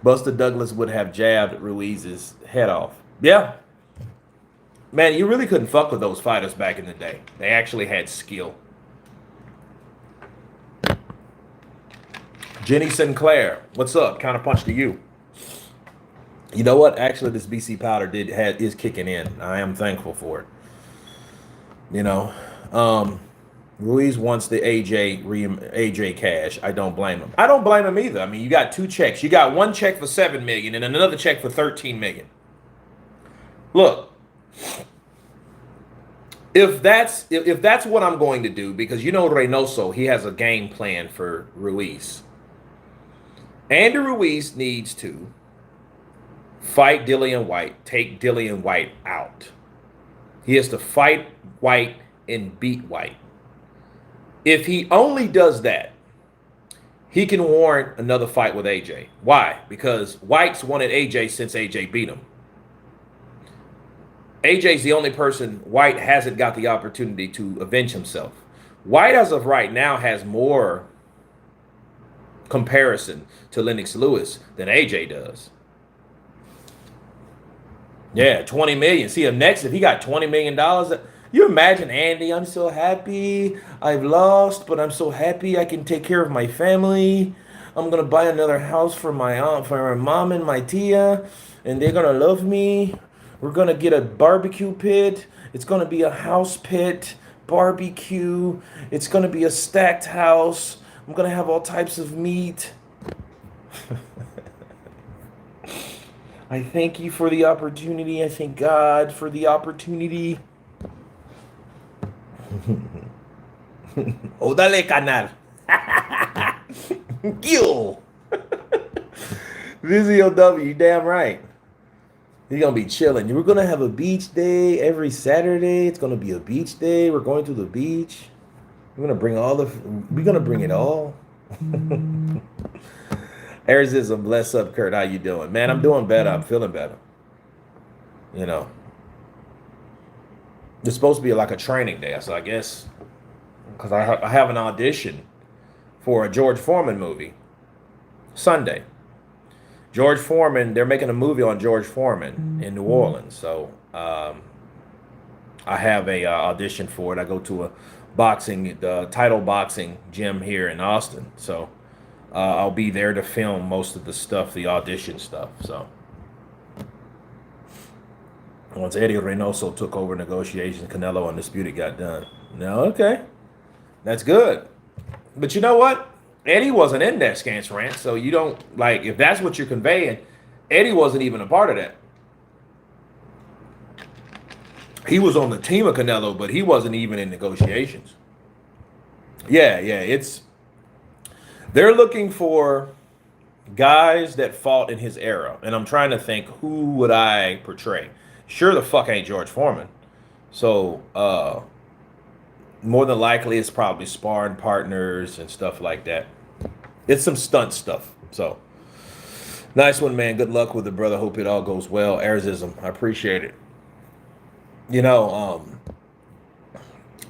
Buster Douglas would have jabbed Ruiz's head off. Yeah. Man, you really couldn't fuck with those fighters back in the day. They actually had skill. Jenny Sinclair, what's up? Counterpunch to you. You know what? Actually, this BC powder is kicking in. I am thankful for it. Ruiz wants the AJ cash. I don't blame him. I don't blame him either. I mean, you got two checks. You got one check for $7 million and another check for $13 million. Look, if that's what I'm going to do, because Reynoso, he has a game plan for Ruiz. Andy Ruiz needs to fight Dillian White, take Dillian White out. He has to fight White and beat White. If he only does that, he can warrant another fight with AJ. Why? Because White's wanted AJ since AJ beat him. AJ's the only person White hasn't got the opportunity to avenge himself. White, as of right now, has more comparison to Lennox Lewis than AJ does. Yeah, 20 million. See him next. If he got $20 million, you imagine Andy, I'm so happy. I've lost, but I'm so happy I can take care of my family. I'm gonna buy another house for my aunt, for my mom and my tia, and they're gonna love me. We're gonna get a barbecue pit. It's gonna be a house pit, barbecue. It's gonna be a stacked house. I'm gonna have all types of meat. I thank you for the opportunity. I thank God for the opportunity. Oh, dale, canal. Yo. Vizio W, damn right. He's going to be chilling. We're going to have a beach day every Saturday. It's going to be a beach day. We're going to the beach. We're going to bring we're going to bring it all. Arizism, bless up, Kurt. How you doing? Man, I'm doing better. I'm feeling better. You know. It's supposed to be like a training day. So I guess, because I have an audition for a George Foreman movie Sunday. George Foreman, they're making a movie on George Foreman in New Orleans. So I have a audition for it. I go to the title boxing gym here in Austin. So I'll be there to film most of the stuff, the audition stuff. So once Eddie Reynoso took over negotiations, Canelo Undisputed got done. No, okay. That's good. But you know what? Eddie wasn't in that Scance rant, so you don't, like, if that's what you're conveying, Eddie wasn't even a part of that. He was on the team of Canelo, but he wasn't even in negotiations. Yeah, they're looking for guys that fought in his era, and I'm trying to think, who would I portray? Sure the fuck ain't George Foreman. So, more than likely, it's probably sparring partners and stuff like that. It's some stunt stuff. So, nice one, man. Good luck with it, brother. Hope it all goes well. Arizism, I appreciate it. You know,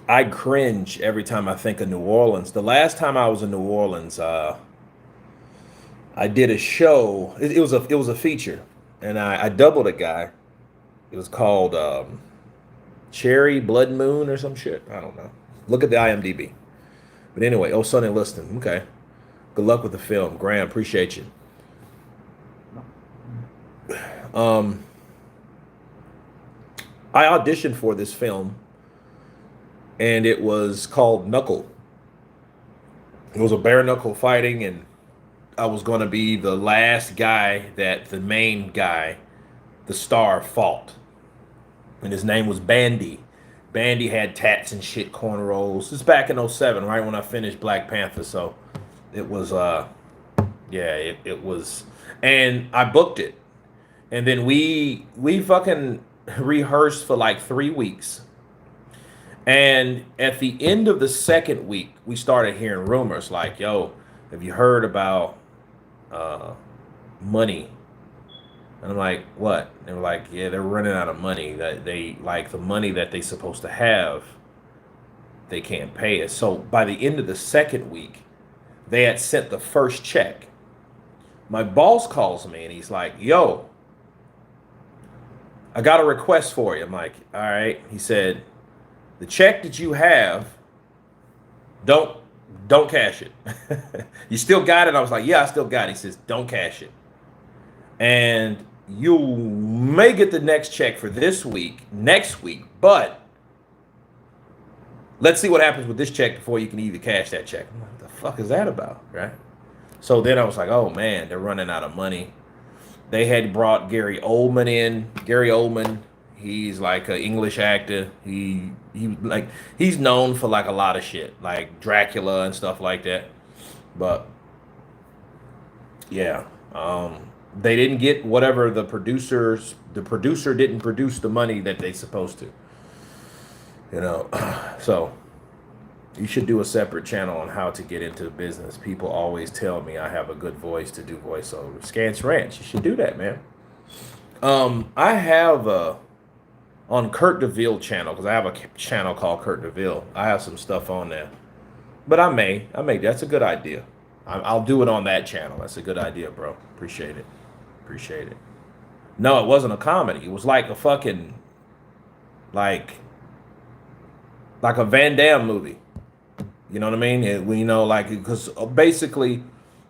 I cringe every time I think of New Orleans. The last time I was in New Orleans, I did a show. It was a feature, and I doubled a guy. It was called Cherry Blood Moon or some shit. I don't know. Look at the IMDb. But anyway, oh, Sonny Liston. Okay. Good luck with the film. Graham, appreciate you. I auditioned for this film, and it was called Knuckle. It was a bare knuckle fighting, and I was going to be the last guy that the main guy, the star, fought. And his name was Bandy. Bandy had tats and shit, cornrows. This is back in 07, right when I finished Black Panther. So it was, it was. And I booked it. And then we fucking rehearsed for like 3 weeks. And at the end of the second week, we started hearing rumors like, yo, have you heard about money? And I'm like, what? And they're like, yeah, they're running out of money. That they like the money that they supposed to have, they can't pay us. So by the end of the second week, they had sent the first check. My boss calls me and he's like, yo, I got a request for you. I'm like, all right. He said, the check that you have, don't cash it. You still got it? I was like, yeah, I still got it. He says, don't cash it. And you may get the next check for this week, next week, but let's see what happens with this check before you can even cash that check. I'm like, what the fuck is that about, right? So then I was like, oh man, they're running out of money. They had brought Gary Oldman in. Gary Oldman, he's like an English actor. He's known for like a lot of shit, like Dracula and stuff like that. But yeah, They didn't get whatever the producer didn't produce the money that they supposed to. You know, so you should do a separate channel on how to get into business. People always tell me I have a good voice to do voiceover. Scance Ranch, you should do that, man. I have on Kurt Deville channel because I have a channel called Kurt Deville. I have some stuff on there, but I may. That's a good idea. I'll do it on that channel. That's a good idea, bro. Appreciate it. Appreciate it. No, it wasn't a comedy. It was like a fucking like like a Van Damme movie. You know what I mean? You know, like because basically,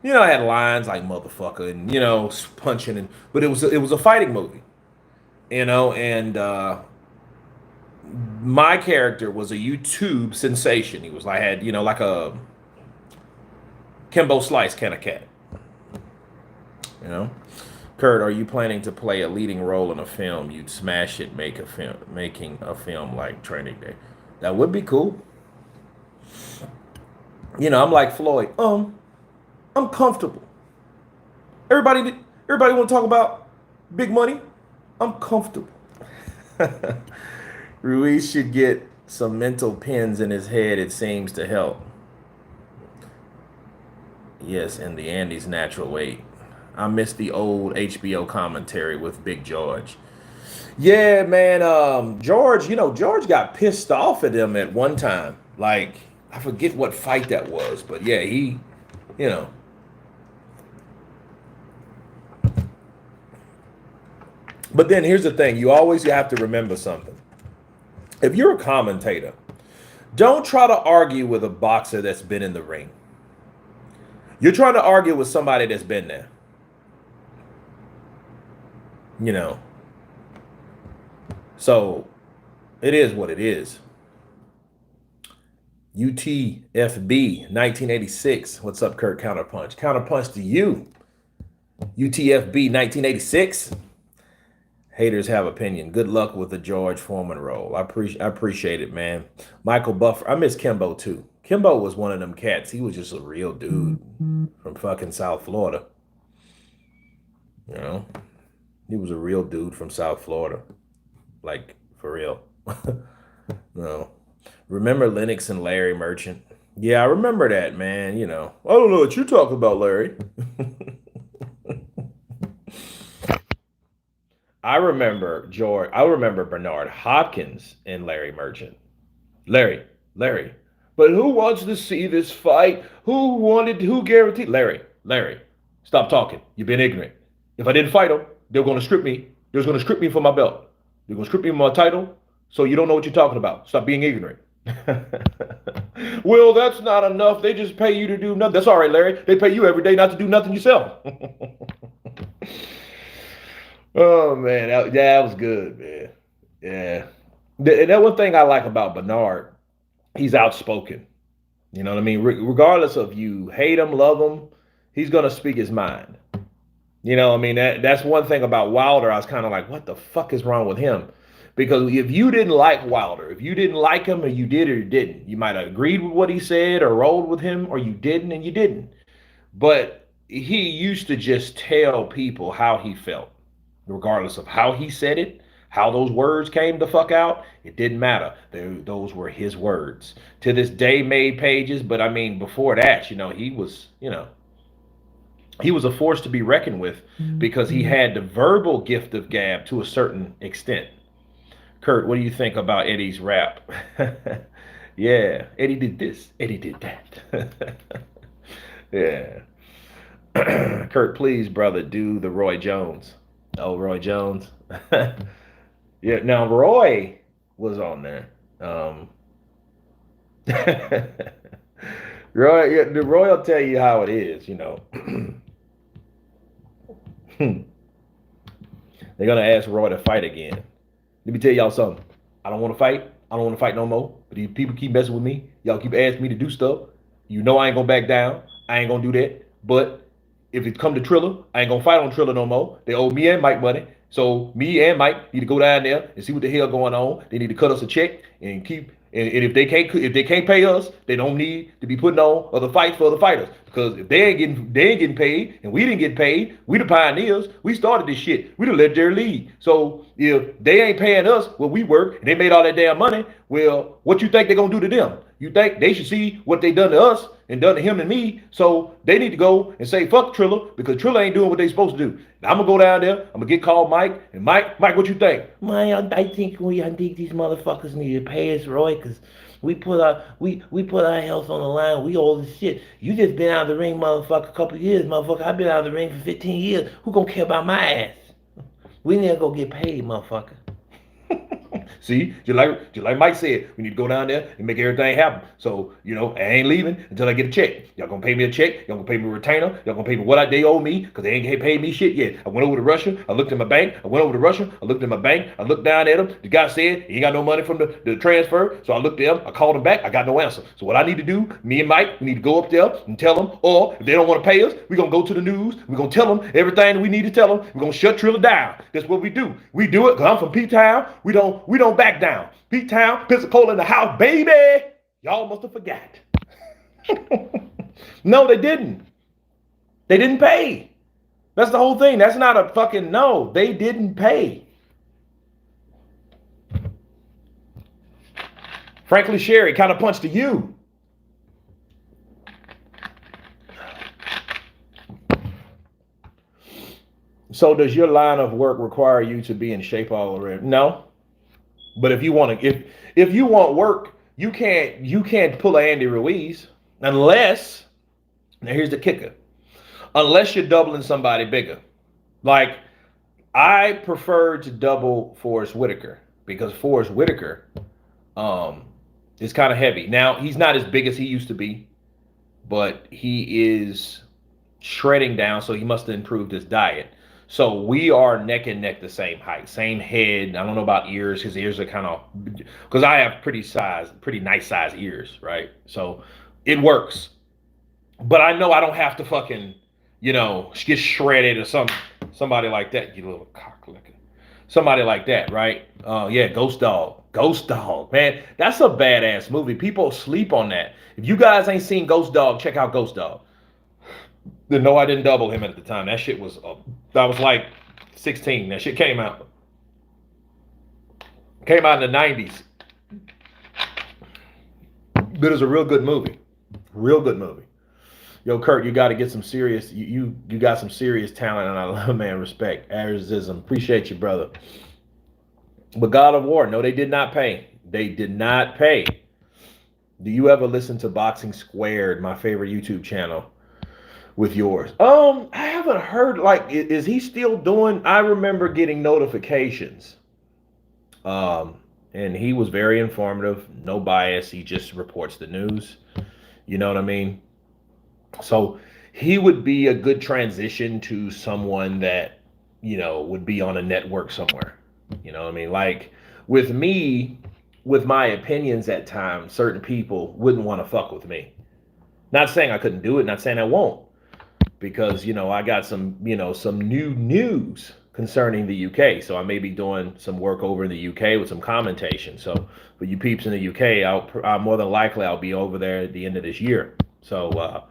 you know, I had lines like motherfucker and you know punching and but it was a fighting movie. You know, and my character was a YouTube sensation. He was like had you know like a Kimbo Slice kind of cat. You know, Kurt, are you planning to play a leading role in a film? You'd smash it, making a film like Training Day. That would be cool. You know, I'm like Floyd. I'm comfortable. Everybody, everybody want to talk about big money. I'm comfortable. Ruiz should get some mental pins in his head. It seems to help. Yes, and the Andy's natural weight. I miss the old HBO commentary with Big George. Yeah, man. George, you know, George got pissed off at him at one time. Like, I forget what fight that was, but yeah, you know. But then here's the thing: you always have to remember something. If you're a commentator, don't try to argue with a boxer that's been in the ring. You're trying to argue with somebody that's been there. You know. So it is what it is. UTFB 1986. What's up, Kurt? Counterpunch. Counterpunch to you. UTFB 1986. Haters have opinion. Good luck with the George Foreman role. I appreciate it, man. Michael Buffer. I miss Kimbo too. Kimbo was one of them cats. He was just a real dude from fucking South Florida. You know, he was a real dude from South Florida. Like, for real. No. Remember Lennox and Larry Merchant? Yeah, I remember that, man. You know, I don't know what you're talking about, Larry. I remember George. I remember Bernard Hopkins and Larry Merchant. Larry. But who wants to see this fight? Who guaranteed? Larry, stop talking. You've been ignorant. If I didn't fight them, they're going to strip me. They're going to strip me for my belt. They're going to strip me for my title. So you don't know what you're talking about. Stop being ignorant. Well, that's not enough. They just pay you to do nothing. That's all right, Larry. They pay you every day not to do nothing yourself. Oh man, that was good, man. Yeah, and that one thing I like about Bernard, he's outspoken. You know what I mean? Regardless of you hate him, love him, he's gonna speak his mind. You know, I mean that's one thing about Wilder. I was kind of like, what the fuck is wrong with him? Because if you didn't like Wilder, if you didn't like him, or you did or you didn't, you might have agreed with what he said or rolled with him, or you didn't and you didn't. But he used to just tell people how he felt, regardless of how he said it, how those words came the fuck out. It didn't matter. Those were his words. To this day, made pages. But I mean, before that, you know, he was a force to be reckoned with because he had the verbal gift of gab to a certain extent. Kurt, what do you think about Eddie's rap? Yeah, Eddie did this, Eddie did that. Yeah. Kurt, please, brother, do the Roy Jones. Oh, Roy Jones. Yeah, now Roy was on there. Roy will tell you how it is, you know. They're gonna ask Roy to fight again. Let me tell y'all something. I don't want to fight. I don't want to fight no more. But these people keep messing with me. Y'all keep asking me to do stuff. You know I ain't gonna back down. I ain't gonna do that. But if it come to Triller, I ain't gonna fight on Triller no more. They owe me and Mike money. So me and Mike need to go down there and see what the hell going on. They need to cut us a check and keep And if they can't pay us, they don't need to be putting on other fights for other fighters. Because if they ain't getting paid, and we didn't get paid, we the pioneers. We started this shit. We the legendary league. So if they ain't paying us what we work, and they made all that damn money, well, what you think they're gonna do to them? You think they should see what they done to us and done to him and me? So they need to go and say fuck Triller, because Triller ain't doing what they supposed to do. Now I'm gonna go down there. I'm gonna get called Mike, and Mike, what you think? Man, I think these motherfuckers need to pay us, Roy, because we put our health on the line. We old as shit. You just been out of the ring, motherfucker, a couple of years, motherfucker. I've been out of the ring for 15 years. Who gonna care about my ass? We need to go get paid, motherfucker. See, just like Mike said, we need to go down there and make everything happen. So, I ain't leaving until I get a check. Y'all gonna pay me a check. Y'all gonna pay me a retainer. Y'all gonna pay me what they owe me, because they ain't paid me shit yet. I went over to Russia. I looked at my bank. I went over to Russia. I looked at my bank. I looked down at him. The guy said he ain't got no money from the transfer. So I looked at him. I called him back. I got no answer. So what I need to do, me and Mike, we need to go up there and tell them, or if they don't want to pay us, we're gonna go to the news. We're gonna tell them everything that we need to tell them. We're gonna shut Triller down. That's what we do. We do it because I'm from P-Town. We don't back down. P-Town, Pensacola in the house, baby. Y'all must have forgot. No, they didn't. They didn't pay. That's the whole thing. That's not a fucking no. They didn't pay. Frankly, Sherry kind of punched to you. So does your line of work require you to be in shape all around? No. But if you want to, if you want work, you can't pull a Andy Ruiz unless, now here's the kicker, unless you're doubling somebody bigger. Like, I prefer to double Forrest Whitaker, because Forrest Whitaker is kind of heavy. Now, he's not as big as he used to be, but he is shredding down, so he must have improved his diet. So we are neck and neck the same height, same head. I don't know about ears. His ears are kind of, because I have pretty nice size ears, right? So it works. But I know I don't have to fucking, get shredded or somebody like that. You little cocklicker. Somebody like that, right? Yeah, Ghost Dog. Ghost Dog, man. That's a badass movie. People sleep on that. If you guys ain't seen Ghost Dog, check out Ghost Dog. No, I didn't double him at the time. That shit was, I was like 16. That shit came out. Came out in the 90s. But it's a real good movie. Real good movie. Yo, Kurt, you got to get some serious, you got some serious talent, and I love, man, respect. Arizism. Appreciate you, brother. But God of War, no, they did not pay. They did not pay. Do you ever listen to Boxing Squared, my favorite YouTube channel, with yours? I haven't heard, like, is he still doing? I remember getting notifications. And he was very informative, no bias. He just reports the news. You know what I mean? So he would be a good transition to someone that, would be on a network somewhere. You know what I mean? Like, with me, with my opinions at times, certain people wouldn't want to fuck with me. Not saying I couldn't do it, not saying I won't. Because, I got some new news concerning the UK. So I may be doing some work over in the UK with some commentation. So for you peeps in the UK, I'll more than likely I'll be over there at the end of this year. So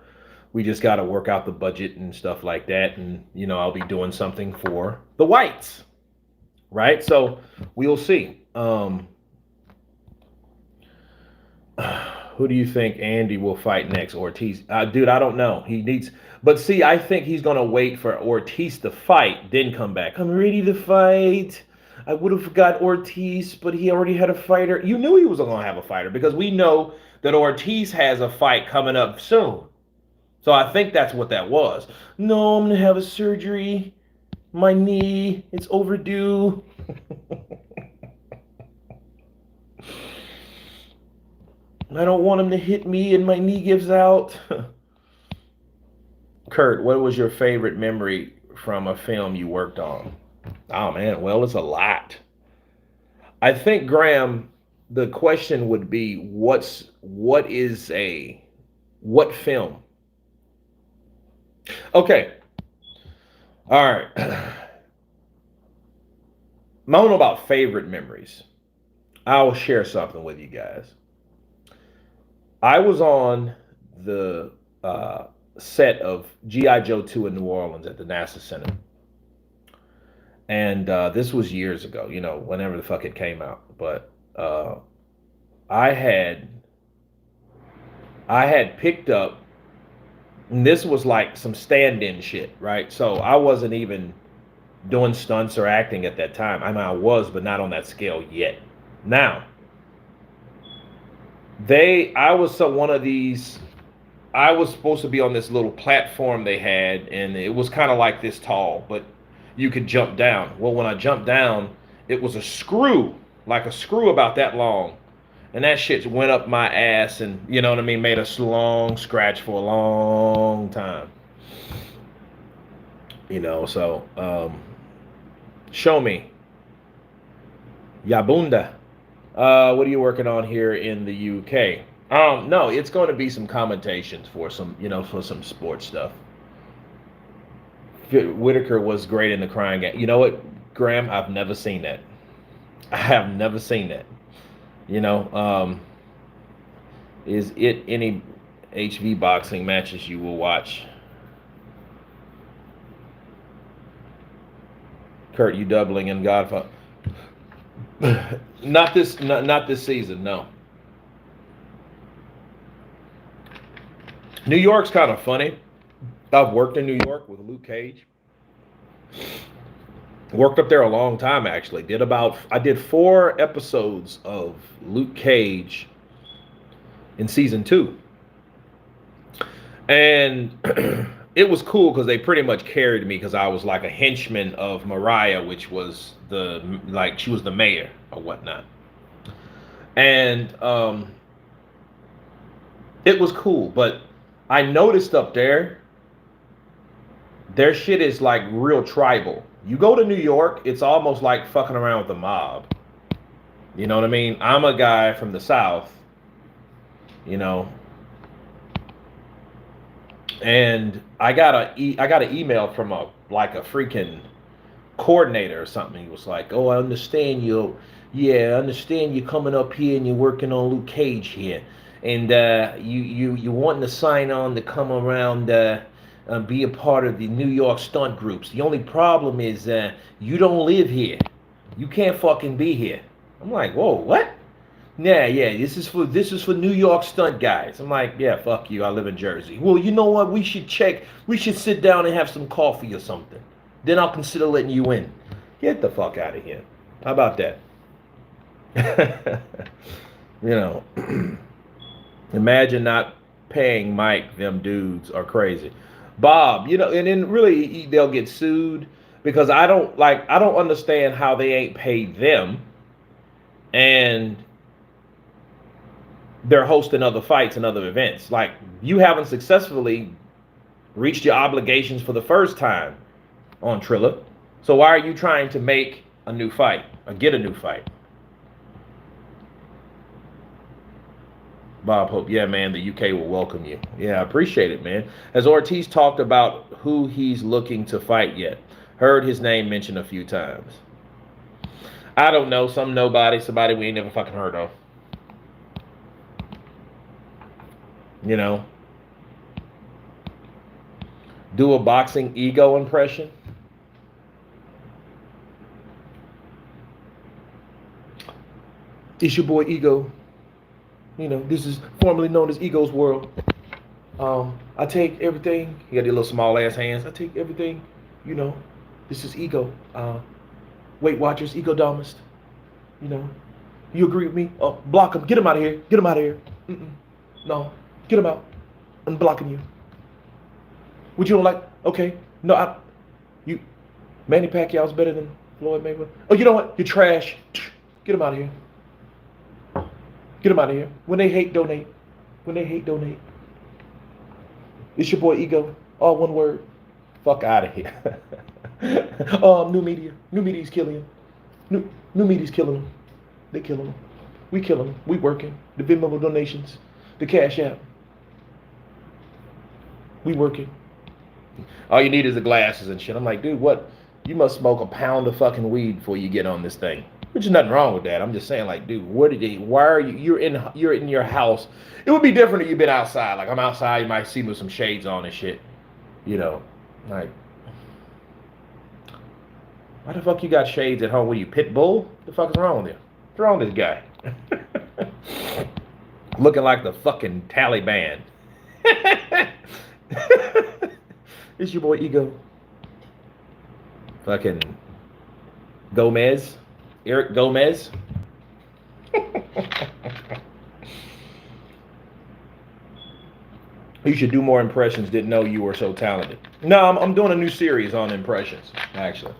we just got to work out the budget and stuff like that. And, I'll be doing something for the whites. Right? So we'll see. Who do you think Andy will fight next? Ortiz? Dude, I don't know. But see, I think he's going to wait for Ortiz to fight, then come back. I'm ready to fight. I would have got Ortiz, but he already had a fighter. You knew he was going to have a fighter, because we know that Ortiz has a fight coming up soon. So I think that's what that was. No, I'm going to have a surgery. My knee, it's overdue. I don't want him to hit me and my knee gives out. Kurt, what was your favorite memory from a film you worked on? Oh, man, well, it's a lot. I think, Graham, the question would be, what film? Okay. All right. I don't know about favorite memories. I'll share something with you guys. I was on the uh, set of GI Joe 2 in New Orleans at the NASA Center, and this was years ago. You know, whenever the fuck it came out, but I had I had picked up. And this was like some stand-in shit, right? So I wasn't even doing stunts or acting at that time. I mean, I was, but not on that scale yet. Now, I was one of these. I was supposed to be on this little platform they had, and it was kind of like this tall, but you could jump down. Well, when I jumped down, it was a screw, like a screw about that long, and that shit went up my ass, and you know what I mean, made a long scratch for a long time. You know, so show me, Yabunda. What are you working on here in the UK? No, it's going to be some commentations for some, you know, for some sports stuff. Whitaker was great in the crying game. You know what, Graham? I've never seen that. I have never seen that. You know, is it any HV boxing matches you will watch? Kurt, you doubling in Godfather? Not this season. No. New York's kind of funny. I've worked in New York with Luke Cage. Worked up there a long time actually. I did 4 episodes of Luke Cage in season 2. And it was cool because they pretty much carried me because I was like a henchman of Mariah, which was she was the mayor or whatnot. And it was cool, but I noticed up there, their shit is like real tribal. You go to New York, it's almost like fucking around with the mob. You know what I mean? I'm a guy from the South, you know, and I got an email from a freaking coordinator or something. He was like, "Oh, I understand you. Yeah, I understand you coming up here and you're working on Luke Cage here, and you wanting to sign on to come around be a part of the New York stunt groups. The only problem is you don't live here. You can't fucking be here." I'm like, "Whoa, what?" Yeah, this is for New York stunt guys. I'm like, "Yeah, fuck you. I live in Jersey." "Well, you know what? We should sit down and have some coffee or something. Then I'll consider letting you in." Get the fuck out of here. How about that? You know, imagine not paying Mike. Them dudes are crazy. Bob, you know, and then really they'll get sued because I don't understand how they ain't paid them, and they're hosting other fights and other events. Like, you haven't successfully reached your obligations for the first time on Triller. So why are you trying to make a new fight or get a new fight? Bob Hope, yeah, man, the UK will welcome you. Yeah, I appreciate it, man. Has Ortiz talked about who he's looking to fight yet? Heard his name mentioned a few times. I don't know, some nobody, somebody we ain't never fucking heard of. You know? Do a boxing ego impression? It's your boy Ego. You know, this is formerly known as Ego's World. I take everything. You got your little small ass hands. I take everything. You know, this is Ego. Weight Watchers, Ego Domist. You know, you agree with me? Oh, block him. Get him out of here. Get him out of here. No, get him out. I'm blocking you. Would you don't like? Okay. No, Manny Pacquiao's better than Floyd Mayweather. Oh, you know what? You're trash. Get him out of here. Get them out of here. When they hate, donate. When they hate, donate. It's your boy Ego. All one word. Fuck out of here. New media. New media's killing him. New media's killing him. They killing him. We killing him. We working. The Venmo donations. The Cash App. We working. All you need is the glasses and shit. I'm like, dude, what? You must smoke a pound of fucking weed before you get on this thing. Which is nothing wrong with that. I'm just saying, like, dude, why are you? You're in your house. It would be different if you've been outside. Like, I'm outside, you might see me with some shades on and shit. You know, like, why the fuck you got shades at home? What are you, pit bull? What the fuck is wrong with you? What's wrong with this guy? Looking like the fucking Taliban. It's your boy Ego. Fucking Gomez. Eric Gomez. You should do more impressions. Didn't know you were so talented. No, I'm doing a new series on impressions, actually.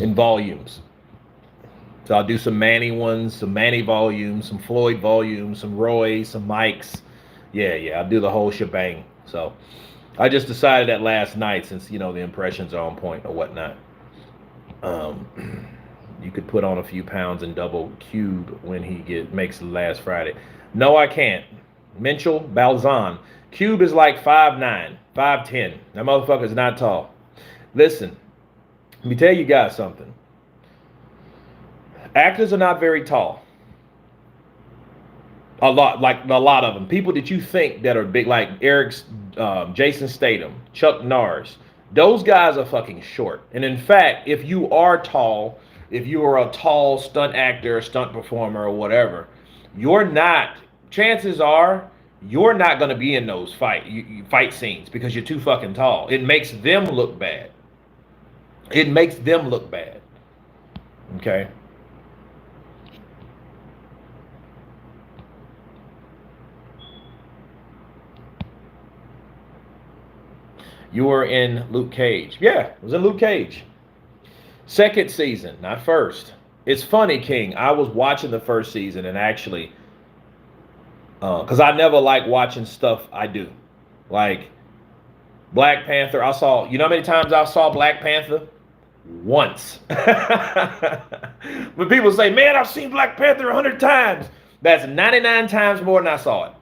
In volumes. So I'll do some Manny ones, some Manny volumes, some Floyd volumes, some Roy, some Mike's. Yeah, I'll do the whole shebang. So I just decided that last night, since, you know, the impressions are on point or whatnot. You could put on a few pounds and double Cube when he makes the last Friday. No, I can't. Mitchell Balzan. Cube is like 5'9", 5'10". That motherfucker's not tall. Listen, let me tell you guys something. Actors are not very tall. A lot of them. People that you think that are big, like Jason Statham, Chuck Norris. Those guys are fucking short. And in fact, if you are tall, if you are a tall stunt actor, stunt performer, or whatever, chances are, you're not going to be in those fight scenes because you're too fucking tall. It makes them look bad. It makes them look bad. Okay? You were in Luke Cage. Yeah, it was in Luke Cage. Second season, not first. It's funny, King. I was watching the first season and actually, because I never like watching stuff I do. Like Black Panther, you know how many times I saw Black Panther? Once. When people say, man, I've seen Black Panther 100 times. That's 99 times more than I saw it.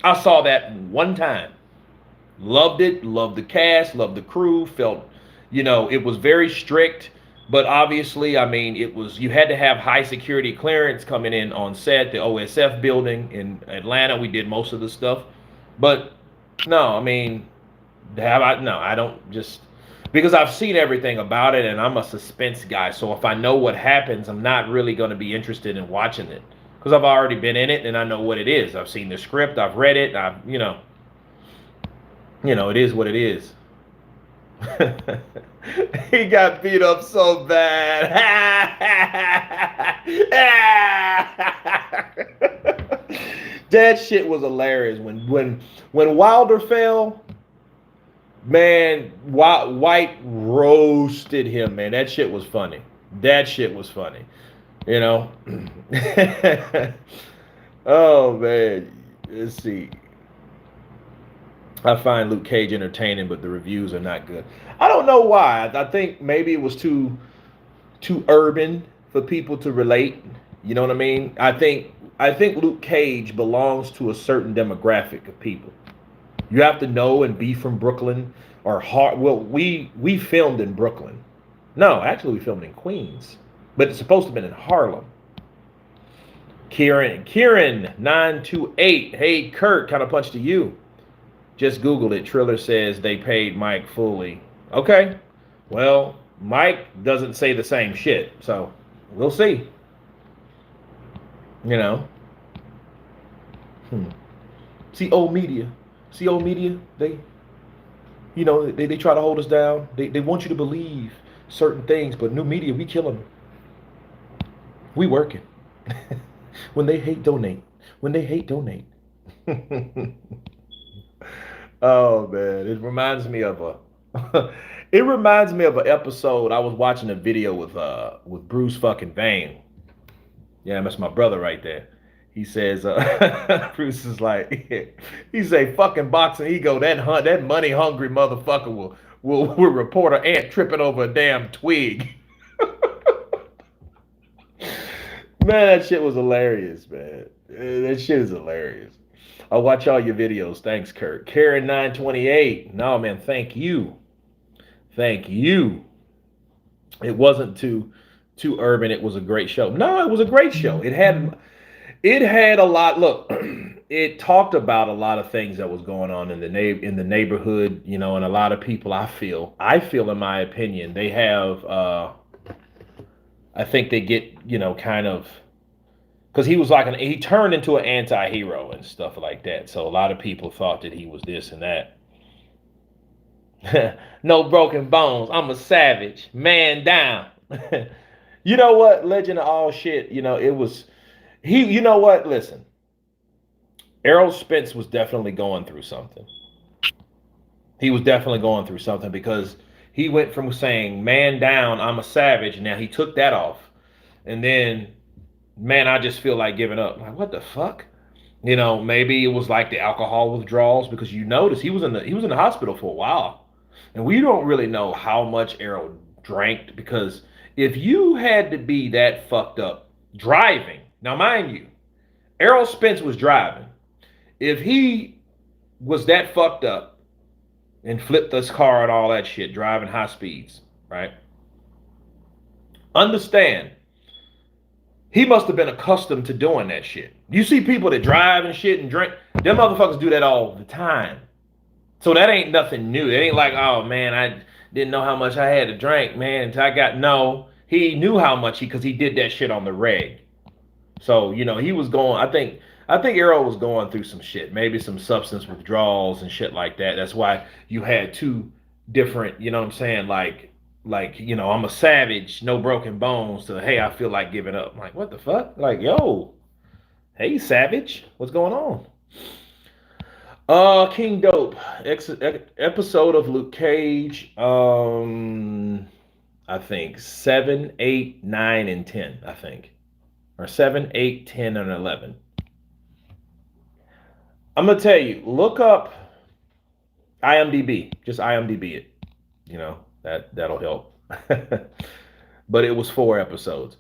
I saw that one time. Loved it, loved the cast, loved the crew, felt, you know, it was very strict, but obviously, I mean, you had to have high security clearance coming in on set, the OSF building in Atlanta. We did most of the stuff, but no, I mean, I don't just, because I've seen everything about it and I'm a suspense guy. So if I know what happens, I'm not really going to be interested in watching it because I've already been in it and I know what it is. I've seen the script, I've read it, it is what it is. He got beat up so bad. That shit was hilarious. When Wilder fell, man, White roasted him, man. That shit was funny. You know? Oh, man. Let's see. I find Luke Cage entertaining, but the reviews are not good. I don't know why. I think maybe it was too urban for people to relate. You know what I mean? I think Luke Cage belongs to a certain demographic of people. You have to know and be from Brooklyn or well, we filmed in Brooklyn. No, actually we filmed in Queens, but it's supposed to have been in Harlem. Kieran 928. Hey Kurt, kind of punch to you. Just Googled it. Triller says they paid Mike fully. Okay. Well, Mike doesn't say the same shit. So we'll see. You know. See old media. They try to hold us down. They want you to believe certain things, but new media, we kill them. We working. When they hate, donate. Oh man, it reminds me of an episode. I was watching a video with Bruce fucking Vane. Yeah, that's my brother right there. He says, Bruce is like, he say, fucking boxing ego, that money hungry motherfucker will report an ant tripping over a damn twig. Man, that shit was hilarious, man. That shit is hilarious. I'll watch all your videos. Thanks, Kurt. Karen 928. No, man, thank you. Thank you. It wasn't too urban. It was a great show. No, it was a great show. It had a lot. Look, it talked about a lot of things that was going on in the neighborhood, and a lot of people. I feel, in my opinion, they have. I think they get, kind of, because he was like he turned into an anti-hero and stuff like that. So a lot of people thought that he was this and that. No broken bones. I'm a savage. Man down. You know what? Legend of all shit. It was he. You know what? Listen, Errol Spence was definitely going through something. He was definitely going through something because he went from saying "man down, I'm a savage." Now he took that off, and then, man, I just feel like giving up. Like, what the fuck? Maybe it was like the alcohol withdrawals, because you notice he was in the hospital for a while, and we don't really know how much Errol drank, because if you had to be that fucked up driving, now mind you, Errol Spence was driving. If he was that fucked up and flipped this car and all that shit, driving high speeds, right? Understand, he must have been accustomed to doing that shit. You see people that drive and shit and drink, them motherfuckers do that all the time. So that ain't nothing new. It ain't like, oh man, I didn't know how much I had to drink, man, until I got, no. He knew how much, because he did that shit on the reg. So, he was going, I think Arrow was going through some shit, maybe some substance withdrawals and shit like that. That's why you had two different, you know what I'm saying, like, I'm a savage, no broken bones, to, hey, I feel like giving up. I'm like, what the fuck? Like, yo, hey, savage, what's going on? King Dope, episode of Luke Cage. I think 7, 8, 9, and 10. I think, or 7, 8, 10, and 11. I'm gonna tell you, look up IMDb. Just IMDb it. That'll help. But it was 4 episodes.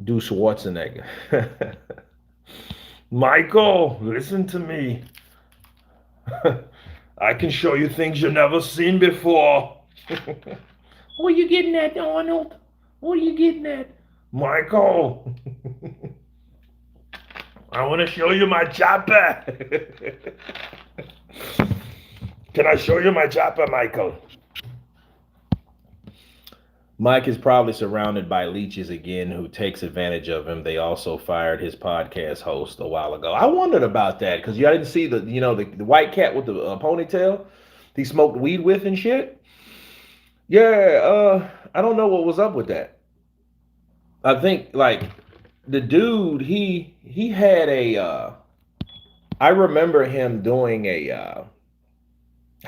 Do Schwarzenegger. Michael, listen to me. I can show you things you've never seen before. What are you getting at, Arnold? What are you getting at? Michael. I want to show you my chopper. Can I show you my chopper, Michael? Mike is probably surrounded by leeches again who takes advantage of him. They also fired his podcast host a while ago. I wondered about that, because I didn't see the white cat with the ponytail he smoked weed with and shit. Yeah, I don't know what was up with that. I think, like, the dude, he had I remember him doing I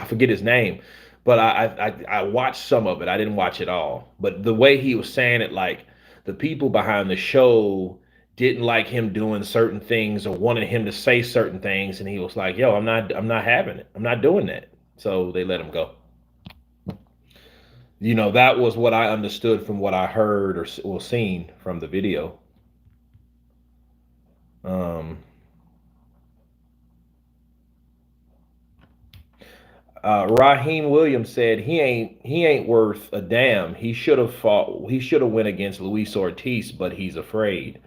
forget his name, but I watched some of it. I didn't watch it all. But the way he was saying it, like, the people behind the show didn't like him doing certain things or wanted him to say certain things, and he was like, "Yo, I'm not having it. I'm not doing that." So they let him go. That was what I understood from what I heard or seen from the video. Um, Raheem Williams said he ain't worth a damn. He should have fought. He should have went against Luis Ortiz, but he's afraid.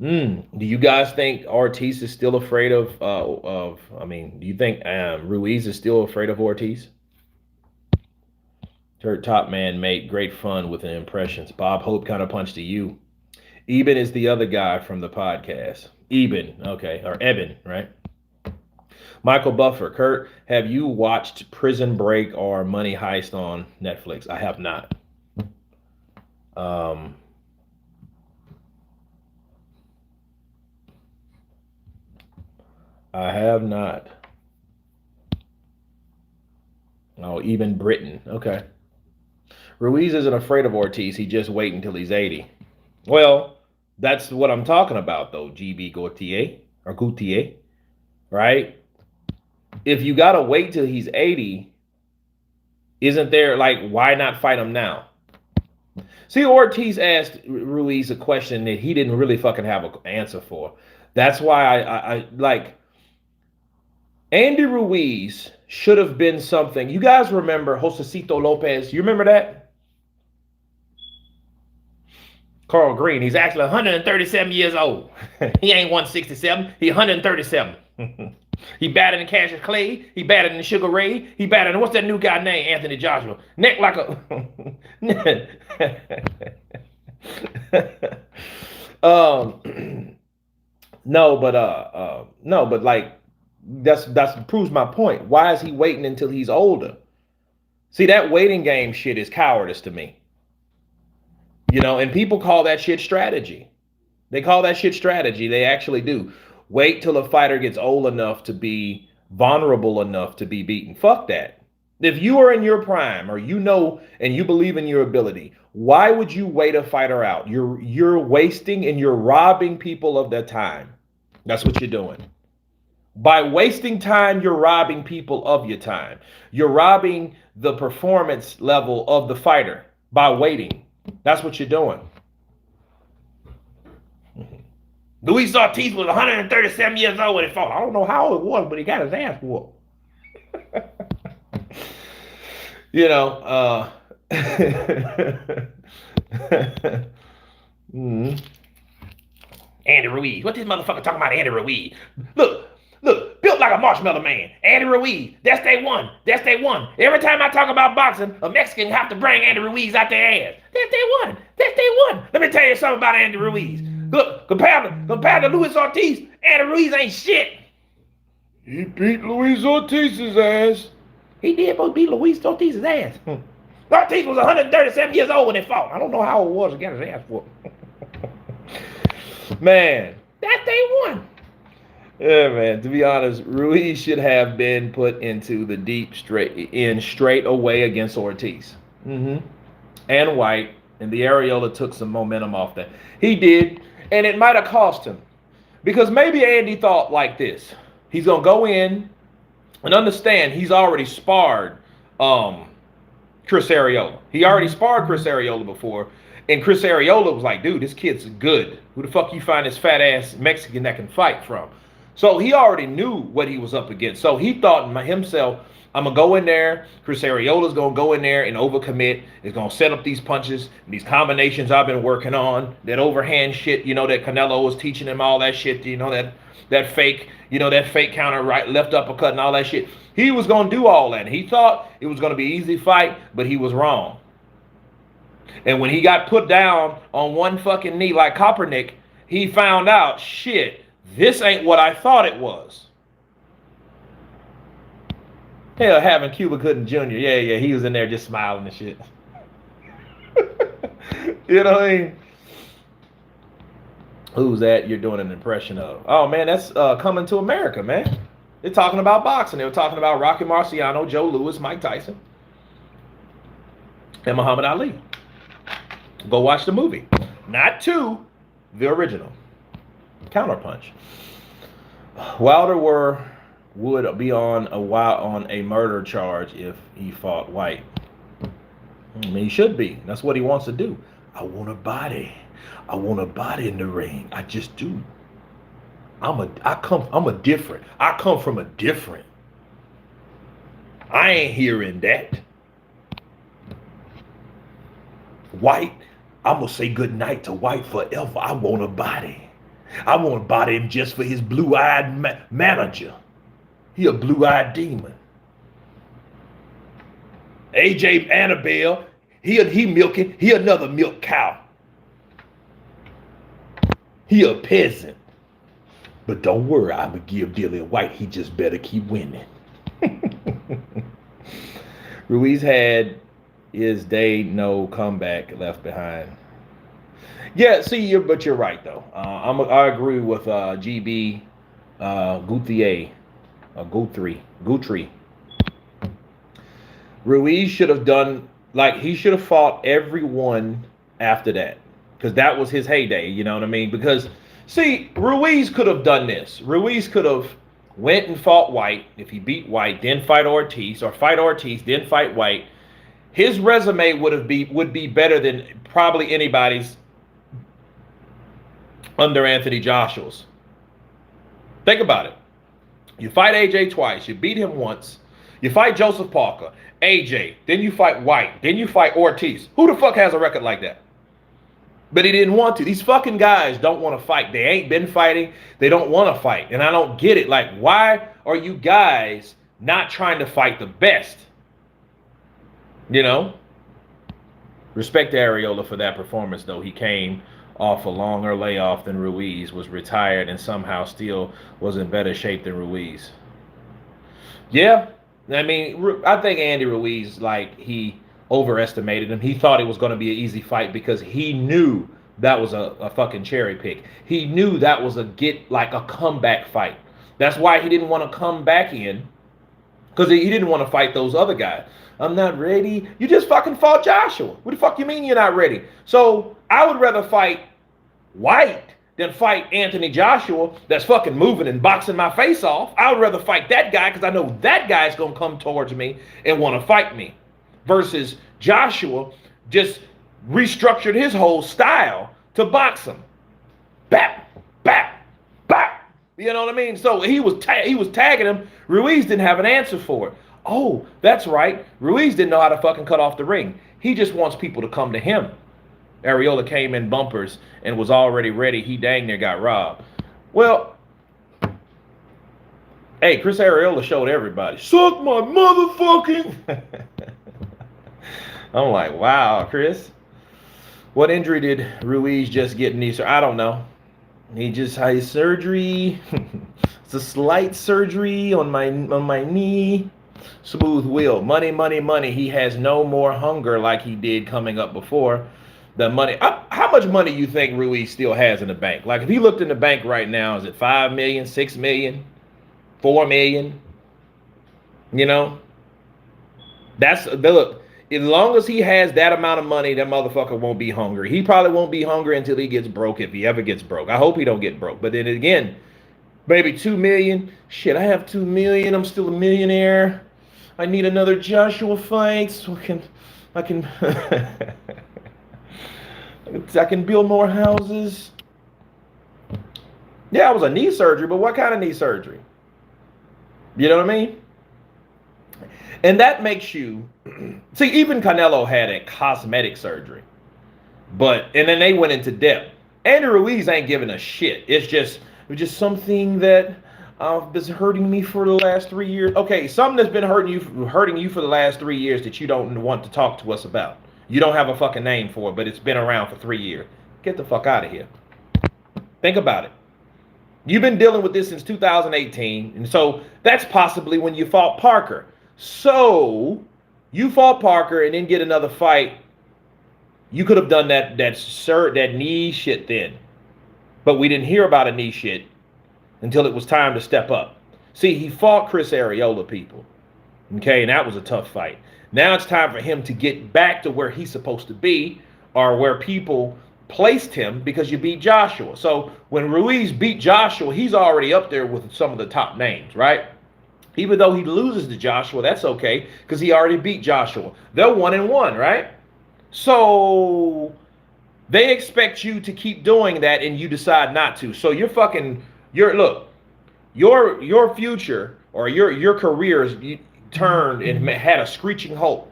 Do you guys think Ortiz is still afraid of? I mean, do you think Ruiz is still afraid of Ortiz? Her top man made great fun with the impressions. Bob Hope kind of punched to you. Eben is the other guy from the podcast. Eben, okay, or Eben, right? Michael Buffer, Kurt, have you watched Prison Break or Money Heist on Netflix? I have not. I have not. Oh, even Britain. Okay. Ruiz isn't afraid of Ortiz. He just wait until he's 80. Well, that's what I'm talking about, though, GB Gautier, right? If you got to wait till he's 80, isn't there, like, why not fight him now? See, Ortiz asked Ruiz a question that he didn't really fucking have an answer for. That's why I like, Andy Ruiz should have been something. You guys remember Josecito Lopez? You remember that? Carl Green. He's actually 137 years old. He ain't 167. He's 137. He batted in Cassius Clay. He batted in Sugar Ray. He batted in, what's that new guy named? Anthony Joshua. Neck like a. No, but like that's proves my point. Why is he waiting until he's older? See, that waiting game shit is cowardice to me. You know, and people call that shit strategy. They call that shit strategy. They actually do. Wait till a fighter gets old enough to be vulnerable enough to be beaten. Fuck that. If you are in your prime or you know and you believe in your ability, why would you wait a fighter out? You're wasting and you're robbing people of their time. That's what you're doing. By wasting time, you're robbing people of your time. You're robbing the performance level of the fighter by waiting. That's what you're doing. Luis Ortiz was 137 years old when he fought. I don't know how it was, but he got his ass whooped. You know, Andy Ruiz. What this motherfucker talking about, Andy Ruiz? Look, built like a marshmallow man. Andy Ruiz. That's they one. That's they one. Every time I talk about boxing, a Mexican have to bring Andy Ruiz out their ass. That's they one. That's they one. Let me tell you something about Andy Ruiz. Look, compared to Luis Ortiz, Andy Ruiz ain't shit. He beat Luis Ortiz's ass. He did beat Luis Ortiz's ass. Ortiz was 137 years old when he fought. I don't know how old it was to get his ass whooped. Man, that's day one. Yeah, man. To be honest, Ruiz should have been put into the deep straight away against Ortiz. And White, and the areola took some momentum off that. He did, and it might have cost him. Because maybe Andy thought like this. He's going to go in and understand he's already sparred Chris Arreola. He already sparred Chris Arreola before. And Chris Arreola was like, dude, this kid's good. Who the fuck you find this fat ass Mexican that can fight from? So he already knew what he was up against. So he thought himself, I'm going to go in there. Chris Arreola's going to go in there and overcommit. He's going to set up these punches, these combinations I've been working on, that overhand shit, you know, that Canelo was teaching him, all that shit, you know, that fake, you know, that fake counter, right, left uppercut and all that shit. He was going to do all that. And he thought it was going to be an easy fight, but he was wrong. And when he got put down on one fucking knee like Kaepernick, he found out, shit, this ain't what I thought it was. Hell, having Cuba Gooding Jr., yeah, he was in there just smiling and shit. You know what I mean? Who's that you're doing an impression of? Oh, man, that's Coming to America, man. They're talking about boxing. They were talking about Rocky Marciano, Joe Louis, Mike Tyson, and Muhammad Ali. Go watch the movie. Not two, the original. Counterpunch. Wilder would be on a murder charge if he fought White. I mean, he should be. That's what he wants to do. I want a body. I want a body in the ring. I just do. I come from a different. I ain't hearing that. White, I'm going to say good night to White forever. I want a body. I want to body him just for his blue-eyed manager. He a blue-eyed demon. AJ Annabelle, he milking, he another milk cow. He a peasant. But don't worry, I'm going to give Dillian White, he just better keep winning. Ruiz had his day, no comeback left behind. Yeah, see, but you're right, though. I agree with GB Guthrie. Ruiz should have done, he should have fought everyone after that. Because that was his heyday, you know what I mean? Because, see, Ruiz could have done this. Ruiz could have went and fought White. If he beat White, then fight Ortiz. Or fight Ortiz, then fight White. His resume would be better than probably anybody's under Anthony Joshua's. Think about it. You fight AJ twice. You beat him once. You fight Joseph Parker, AJ. Then you fight White. Then you fight Ortiz. Who the fuck has a record like that? But he didn't want to. These fucking guys don't want to fight. They ain't been fighting. They don't want to fight. And I don't get it. Like, why are you guys not trying to fight the best? You know? Respect to Areola for that performance, though. He came off a longer layoff than Ruiz, was retired, and somehow still was in better shape than Ruiz. Yeah. I mean, I think Andy Ruiz, like, he overestimated him. He thought it was going to be an easy fight because he knew that was a fucking cherry pick. He knew that was a comeback fight. That's why he didn't want to come back in, because he didn't want to fight those other guys. I'm not ready. You just fucking fought Joshua. What the fuck you mean you're not ready? So I would rather fight White than fight Anthony Joshua that's fucking moving and boxing my face off. I would rather fight that guy because I know that guy's going to come towards me and want to fight me. Versus Joshua just restructured his whole style to box him. Bap, bap, bap. You know what I mean? So he was tagging him. Ruiz didn't have an answer for it. Oh, that's right. Ruiz didn't know how to fucking cut off the ring. He just wants people to come to him. Areola came in bumpers and was already ready. He dang near got robbed. Well, hey, Chris Areola showed everybody. Suck my motherfucking... I'm like, wow, Chris. What injury did Ruiz just get knee surgery? I don't know. He just had surgery. It's a slight surgery on my knee. Smooth wheel. Money, money, money. He has no more hunger like he did coming up before. The money. How much money you think Ruiz still has in the bank? Like, if he looked in the bank right now, is it 5 million, 6 million, 4 million? You know? Look. As long as he has that amount of money, that motherfucker won't be hungry. He probably won't be hungry until he gets broke, if he ever gets broke. I hope he don't get broke. But then again, maybe 2 million. Shit, I have 2 million. I'm still a millionaire. I need another Joshua fight so I can I can build more houses. Yeah, it was a knee surgery, but what kind of knee surgery? You know what I mean? And that makes you see, even Canelo had a cosmetic surgery, and then they went into depth. Andy Ruiz ain't giving a shit. It's just something that been hurting me for the last 3 years. Okay, something that's been hurting you for the last 3 years that you don't want to talk to us about. You don't have a fucking name for it, but it's been around for 3 years. Get the fuck out of here. Think about it. You've been dealing with this since 2018, and so that's possibly when you fought Parker. So you fought Parker and then get another fight. You could have done that knee shit then, but we didn't hear about a knee shit until it was time to step up. See, he fought Chris Areola, people. Okay, and that was a tough fight. Now it's time for him to get back to where he's supposed to be, or where people placed him, because you beat Joshua. So when Ruiz beat Joshua, he's already up there with some of the top names, right? Even though he loses to Joshua, that's okay, because he already beat Joshua. They're 1-1, right? So they expect you to keep doing that, and you decide not to. So your future or your career is turned and had a screeching halt.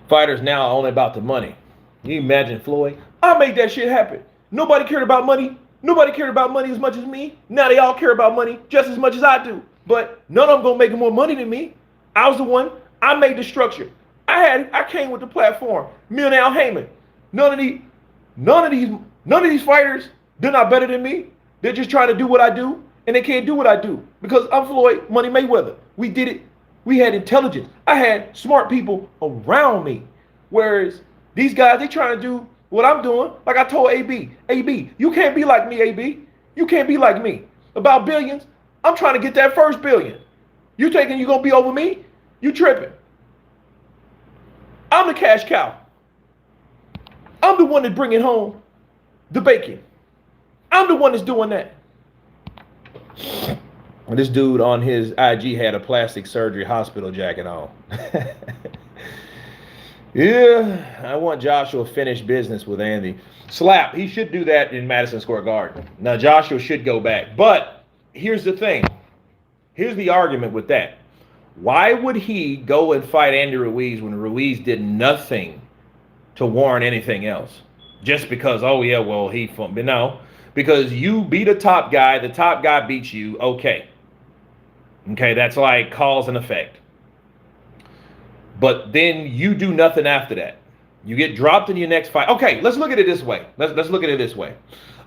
Fighters now are only about the money. You imagine Floyd? I made that shit happen. Nobody cared about money. Nobody cared about money as much as me. Now they all care about money just as much as I do. But none of them gonna make more money than me. I was the one. I made the structure. I came with the platform. Me and Al Heyman. None of these fighters, they're not better than me. They're just trying to do what I do, and they can't do what I do because I'm Floyd Money Mayweather. We did it. We had intelligence. I had smart people around me. Whereas these guys, they trying to do what I'm doing. Like I told AB, you can't be like me, AB. You can't be like me. About billions, I'm trying to get that first billion. You thinking you gonna be over me? You tripping. I'm the cash cow. I'm the one that's bringing home the bacon. I'm the one that's doing that. This dude on his IG had a plastic surgery hospital jacket on. Yeah, I want Joshua to finish business with Andy. Slap. He should do that in Madison Square Garden. Now Joshua should go back. But here's the thing. Here's the argument with that. Why would he go and fight Andy Ruiz when Ruiz did nothing to warrant anything else? Just because, oh yeah, well he fought. But no, because you beat a top guy, the top guy beats you. Okay, okay, that's like cause and effect. But then you do nothing after that. You get dropped in your next fight. Okay, let's look at it this way. Let's look at it this way.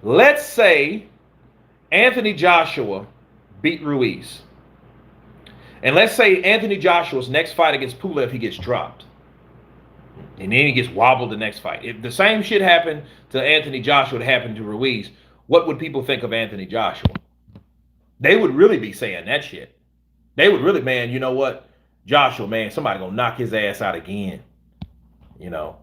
Let's say Anthony Joshua beat Ruiz. And let's say Anthony Joshua's next fight against Pulev, he gets dropped. And then he gets wobbled the next fight. If the same shit happened to Anthony Joshua that happened to Ruiz, what would people think of Anthony Joshua? They would really be saying that shit. They would really, man, you know what? Joshua, man, somebody gonna knock his ass out again. You know.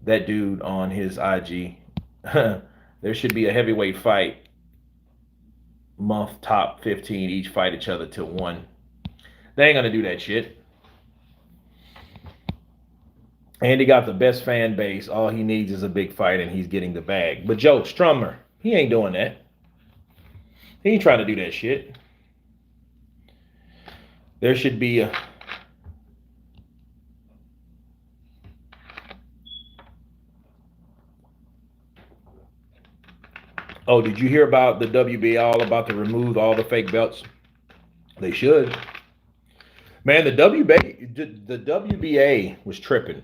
That dude on his IG. There should be a heavyweight fight. Month top 15, each fight each other till one. They ain't gonna do that shit. Andy got the best fan base. All he needs is a big fight and he's getting the bag. But Joe Strummer, he ain't doing that. He ain't trying to do that shit. There should be a... Oh, did you hear about the WBA all about to remove all the fake belts? They should. Man, the WBA was tripping.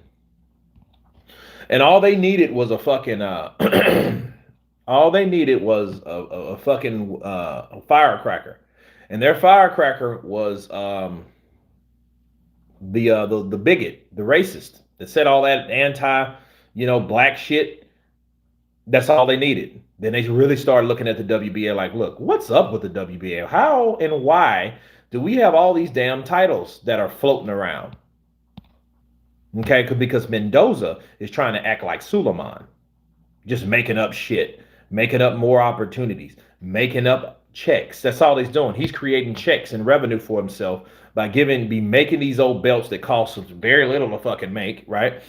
And all they needed was a fucking all they needed was a fucking firecracker. And their firecracker was the bigot, the racist that said all that anti, black shit. That's all they needed. Then they really started looking at the WBA like, look, what's up with the WBA? How and why do we have all these damn titles that are floating around? Okay, because Mendoza is trying to act like Suleiman, just making up shit, making up more opportunities, making up checks. That's all he's doing. He's creating checks and revenue for himself by making these old belts that cost very little to fucking make, right?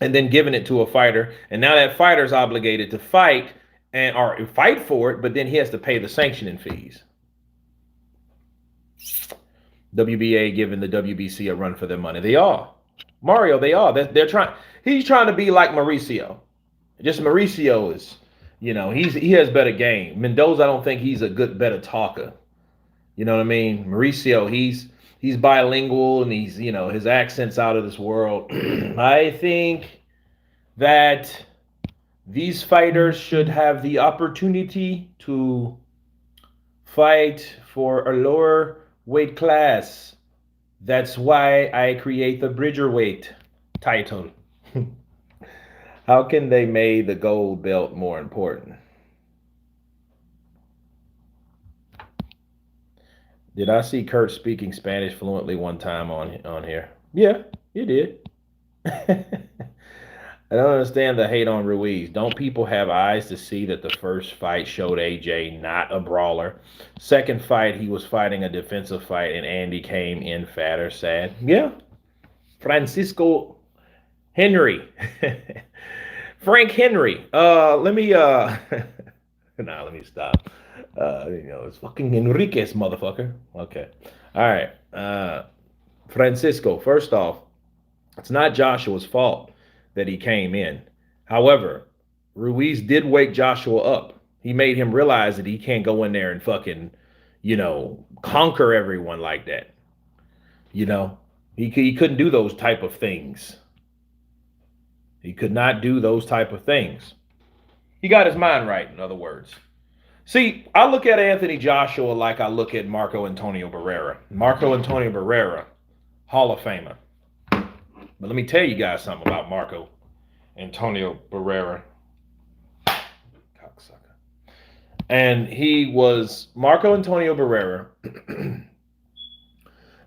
And then giving it to a fighter, and now that fighter's obligated to fight or fight for it, but then he has to pay the sanctioning fees. WBA giving the WBC a run for their money. They are. Mario, they are. They're trying. He's trying to be like Mauricio. Just Mauricio is, he has better game. Mendoza, I don't think he's better talker. You know what I mean? Mauricio, he's bilingual and he's, his accent's out of this world. I think that these fighters should have the opportunity to fight for a lower weight class. That's why I create the Bridgerweight title. How can they make the gold belt more important? Did I see Kurt speaking Spanish fluently one time on here? Yeah, you did. I don't understand the hate on Ruiz. Don't people have eyes to see that the first fight showed AJ not a brawler? Second fight, he was fighting a defensive fight, and Andy came in fatter, sad. Yeah. Francisco Henry. Frank Henry. Let me let me stop. It's fucking Enriquez, motherfucker. Okay. All right. Francisco, first off, it's not Joshua's fault that he came in. However, Ruiz did wake Joshua up. He made him realize that he can't go in there and fucking, conquer everyone like that. He couldn't do those type of things. He could not do those type of things. He got his mind right, in other words. See, I look at Anthony Joshua like I look at Marco Antonio Barrera. Marco Antonio Barrera, Hall of Famer. But let me tell you guys something about Marco Antonio Barrera. Cocksucker. And Marco Antonio Barrera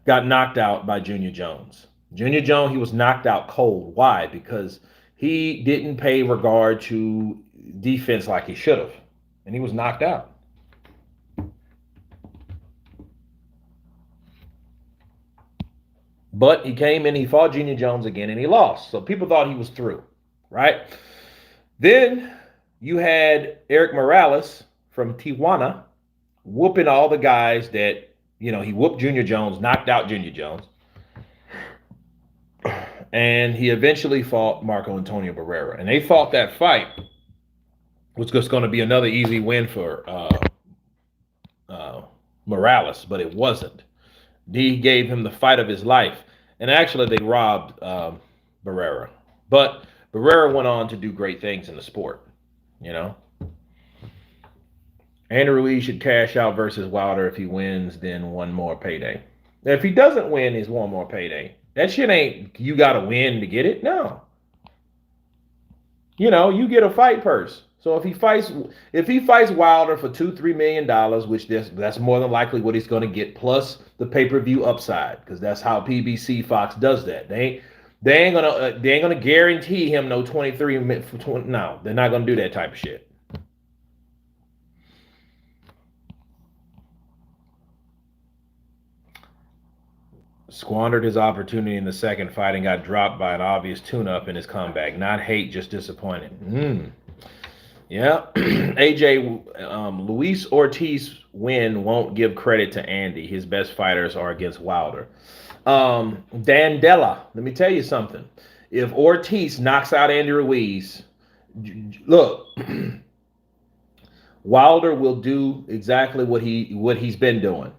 got knocked out by Junior Jones. Junior Jones, he was knocked out cold. Why? Because he didn't pay regard to defense like he should have. And he was knocked out. But he came in, he fought Junior Jones again, and he lost. So people thought he was through, right? Then you had Eric Morales from Tijuana whooping all the guys that, he whooped Junior Jones, knocked out Junior Jones. And he eventually fought Marco Antonio Barrera. And they fought that fight, which was going to be another easy win for Morales, but it wasn't. He gave him the fight of his life. And actually, they robbed Barrera. But Barrera went on to do great things in the sport, you know. Andy Ruiz should cash out versus Wilder. If he wins, then one more payday. If he doesn't win, it's one more payday. That shit ain't you got to win to get it. No. You get a fight purse. So if he fights Wilder for $2-3 million, which that's more than likely what he's going to get, plus the pay-per-view upside, because that's how PBC Fox does that. They ain't gonna guarantee him no 23 for 20. No, they're not gonna do that type of shit. Squandered his opportunity in the second fight and got dropped by an obvious tune-up in his comeback. Not hate, just disappointed. Yeah. AJ, Luis Ortiz win won't give credit to Andy. His best fighters are against Wilder. Dandela, let me tell you something. If Ortiz knocks out Andy Ruiz, look, Wilder will do exactly what he's been doing.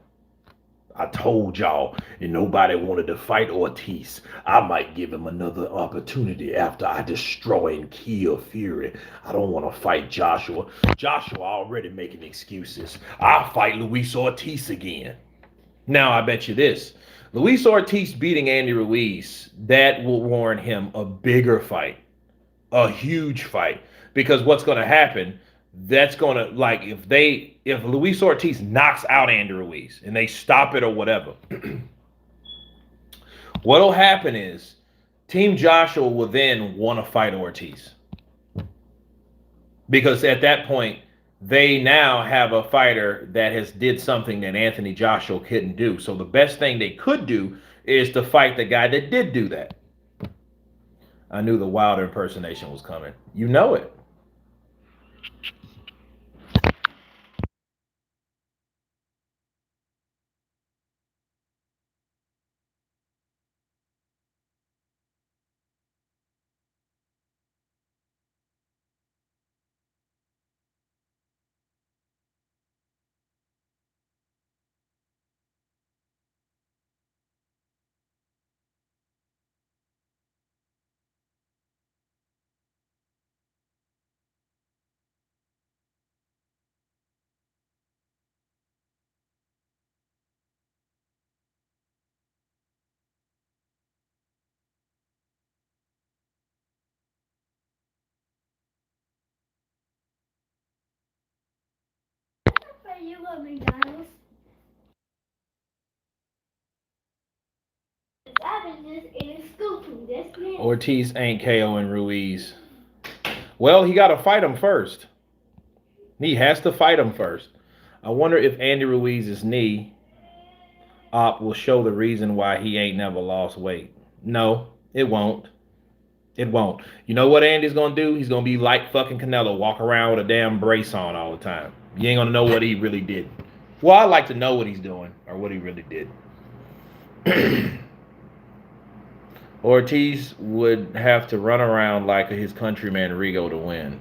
I told y'all, and nobody wanted to fight Ortiz. I might give him another opportunity after I destroy and kill Fury. I don't want to fight Joshua. Joshua already making excuses. I'll fight Luis Ortiz again. Now, I bet you this. Luis Ortiz beating Andy Ruiz, that will warrant him a bigger fight. A huge fight. Because what's going to happen, that's going to, like, if Luis Ortiz knocks out Andy Ruiz and they stop it or whatever, what'll happen is Team Joshua will then want to fight Ortiz. Because at that point, they now have a fighter that has did something that Anthony Joshua couldn't do. So the best thing they could do is to fight the guy that did do that. I knew the Wilder impersonation was coming. You know it. You love McDonald's. Ortiz ain't KOing Ruiz. Well, he got to fight him first. He has to fight him first. I wonder if Andy Ruiz's knee op will show the reason why he ain't never lost weight. No, it won't. It won't. You know what Andy's gonna do? He's gonna be like fucking Canelo, walk around with a damn brace on all the time. You ain't gonna know what he really did. Well, I like to know what he's doing or what he really did. Ortiz would have to run around like his countryman Rigo to win.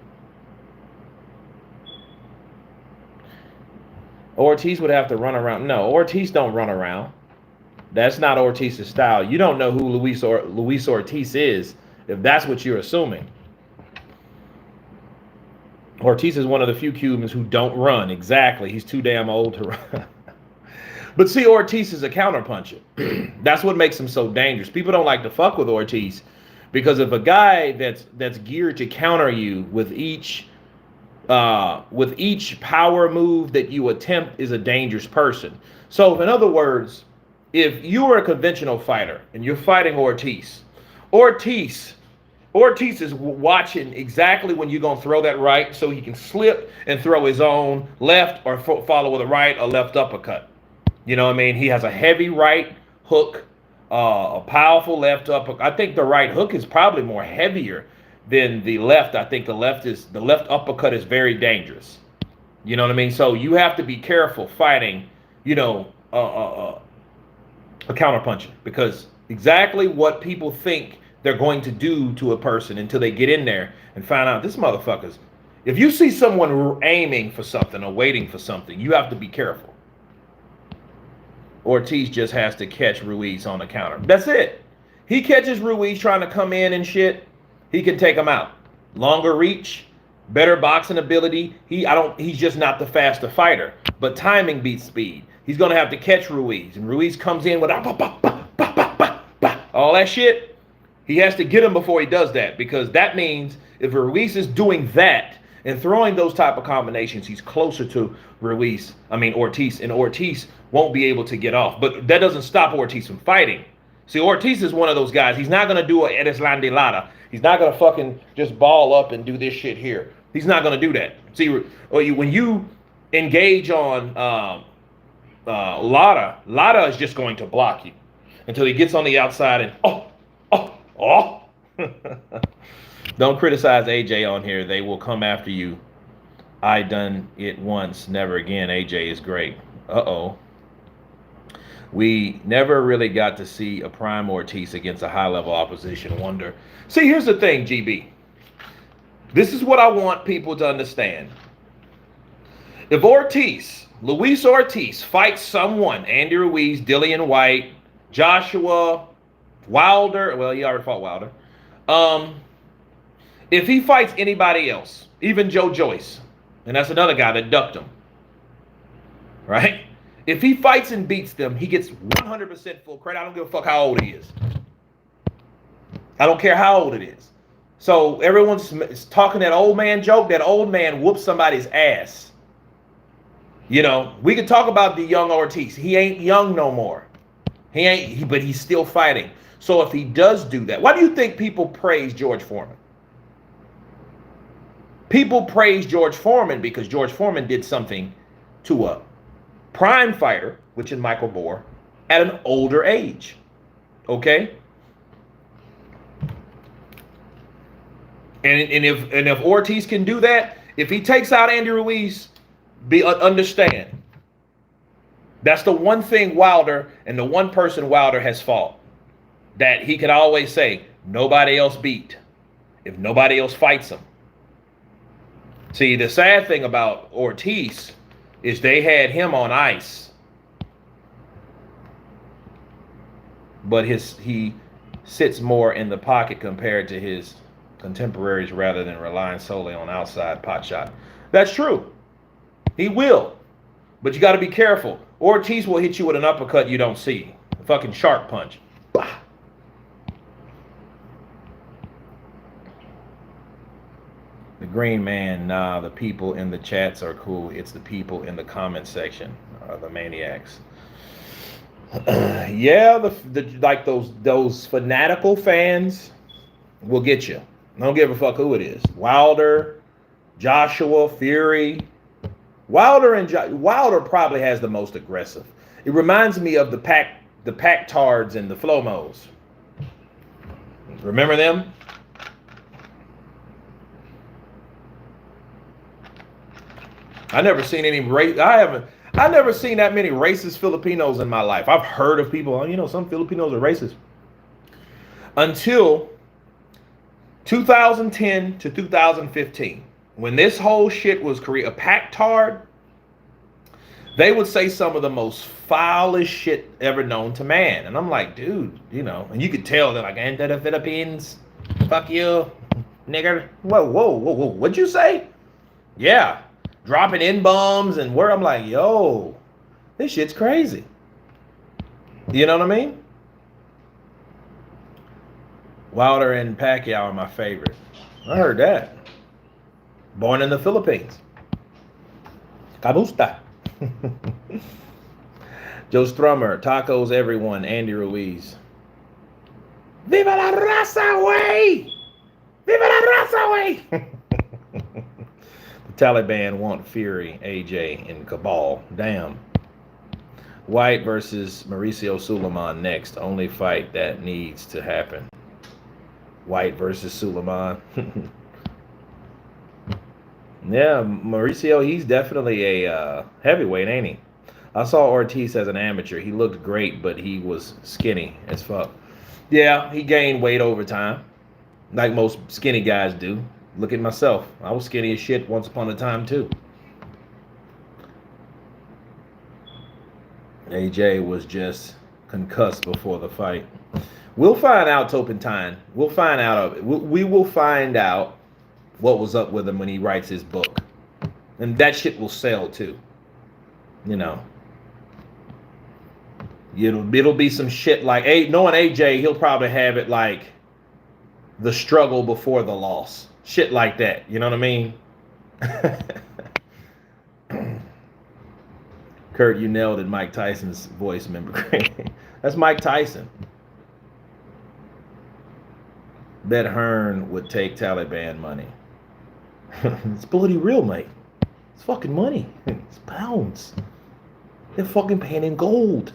Ortiz would have to run around. No, Ortiz don't run around. That's not Ortiz's style. You don't know who Luis Ortiz is if that's what you're assuming. Ortiz is one of the few Cubans who don't run. Exactly. He's too damn old to run. But see, Ortiz is a counterpuncher. That's what makes him so dangerous. People don't like to fuck with Ortiz because if a guy that's geared to counter you with each power move that you attempt is a dangerous person. So, in other words, if you are a conventional fighter and you're fighting Ortiz is watching exactly when you're going to throw that right so he can slip and throw his own left or follow with a right or left uppercut. You know what I mean? He has a heavy right hook a powerful left uppercut. I think the right hook is probably more heavier than the left. I think the left uppercut is very dangerous. You know what I mean? So you have to be careful fighting, you know, a counterpuncher, because exactly what people think they're going to do to a person until they get in there and find out this motherfucker's. If you see someone aiming for something or waiting for something, you have to be careful. Ortiz just has to catch Ruiz on the counter. That's it. He catches Ruiz trying to come in and shit, he can take him out. Longer reach, better boxing ability. He's just not the faster fighter. But timing beats speed. He's gonna have to catch Ruiz, and Ruiz comes in with all that shit. He has to get him before he does that, because that means if Ruiz is doing that and throwing those type of combinations, he's closer to Ortiz, and Ortiz won't be able to get off. But that doesn't stop Ortiz from fighting. See, Ortiz is one of those guys. He's not gonna do a Erislandelada. He's not gonna fucking just ball up and do this shit here. He's not gonna do that. See, when you engage on Lara is just going to block you until he gets on the outside and Don't criticize AJ on here. They will come after you. I done it once, never again. AJ is great. We never really got to see a prime Ortiz against a high-level opposition. Wonder. See, here's the thing, GB. This is what I want people to understand. If Luis Ortiz fights someone, Andy Ruiz, Dillian White, Joshua, Wilder, well, he already fought Wilder. If he fights anybody else, even Joe Joyce, and that's another guy that ducked him, right? If he fights and beats them, he gets 100% full credit. I don't give a fuck how old he is. I don't care how old it is. So everyone's talking that old man joke. That old man whoops somebody's ass. You know, we could talk about the young Ortiz. He ain't young no more. But he's still fighting. So if he does do that, why do you think people praise George Foreman? People praise George Foreman because George Foreman did something to a prime fighter, which is Michael Moore, at an older age. Okay? And if Ortiz can do that, if he takes out Andy Ruiz, understand. That's the one thing Wilder, and the one person Wilder has fought, that he could always say, nobody else beat if nobody else fights him. See, the sad thing about Ortiz is they had him on ice. But he sits more in the pocket compared to his contemporaries rather than relying solely on outside pot shot. That's true. He will. But you got to be careful. Ortiz will hit you with an uppercut you don't see. A fucking shark punch. Bah. The green man, nah, the people in the chats are cool. It's the people in the comment section, the maniacs. Yeah, like those fanatical fans will get you. I don't give a fuck who it is. Wilder, Joshua, Fury. Wilder probably has the most aggressive. It reminds me of the pack tards and the Flomos. Remember them? I never seen any race. I never seen that many racist Filipinos in my life. I've heard of people, some Filipinos are racist. Until 2010 to 2015, when this whole shit was created, a pack tard, they would say some of the most foulest shit ever known to man. And I'm like, dude, and you could tell they're like, enter the Philippines, fuck you, nigger. Whoa, what'd you say? Yeah. Dropping N-bombs and where I'm like, yo, this shit's crazy. You know what I mean? Wilder and Pacquiao are my favorite. I heard that. Born in the Philippines. Kamusta. Joe Strummer, tacos everyone, Andy Ruiz. Viva la raza, way! Viva la raza, way! The Taliban want Fury, AJ, and Cabal. Damn. White versus Mauricio Suleiman next. Only fight that needs to happen. White versus Suleiman. Yeah, Mauricio, he's definitely a heavyweight, ain't he? I saw Ortiz as an amateur. He looked great, but he was skinny as fuck. Yeah, he gained weight over time, like most skinny guys do. Look at myself. I was skinny as shit once upon a time, too. AJ was just concussed before the fight. We'll find out, Topentine. We'll find out. We will find out what was up with him when he writes his book. And that shit will sell, too. You know. It'll be some shit like, knowing AJ, he'll probably have it like the struggle before the loss. Shit like that. You know what I mean? Kurt, you nailed it. Mike Tyson's voice member. That's Mike Tyson. Bet Hearn would take Taliban money. It's bloody real, mate. It's fucking money. It's pounds. They're fucking paying in gold.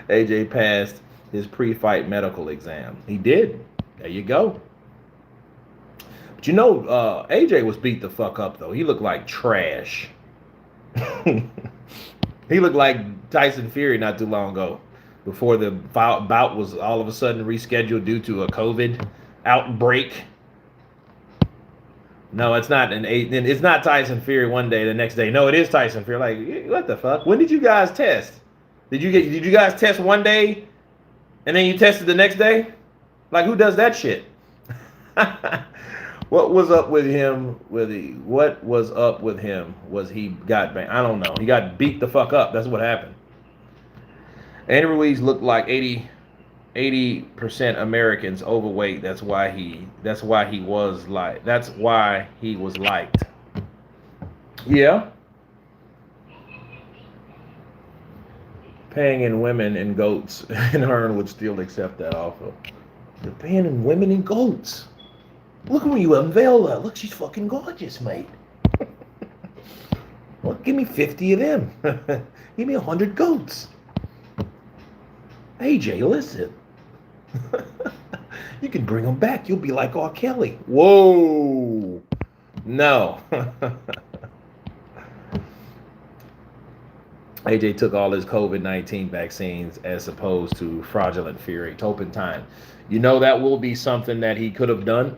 AJ passed his pre-fight medical exam. He did. There you go. But you know, AJ was beat the fuck up, though. He looked like trash. He looked like Tyson Fury not too long ago, before the bout was all of a sudden rescheduled due to a COVID outbreak. No, it's not it's not Tyson Fury one day, the next day. No, it is Tyson Fury. Like, what the fuck? When did you guys test? Did you guys test one day and then you tested the next day? Like, who does that shit? What was up with him? What was up with him? Was he got banned? I don't know. He got beat the fuck up. That's what happened. Andy Ruiz looked like 80% Americans overweight. That's why he was liked. Yeah. Paying in women and goats, and Hearn would still accept that offer. They're paying in women and goats. Look when you unveil her. Look, she's fucking gorgeous, mate. Well, give me 50 of them. Give me 100 goats. AJ, listen. You can bring them back. You'll be like R. Kelly. Whoa. No. AJ took all his COVID-19 vaccines as opposed to fraudulent Fury. Topentine. You know, that will be something that he could have done.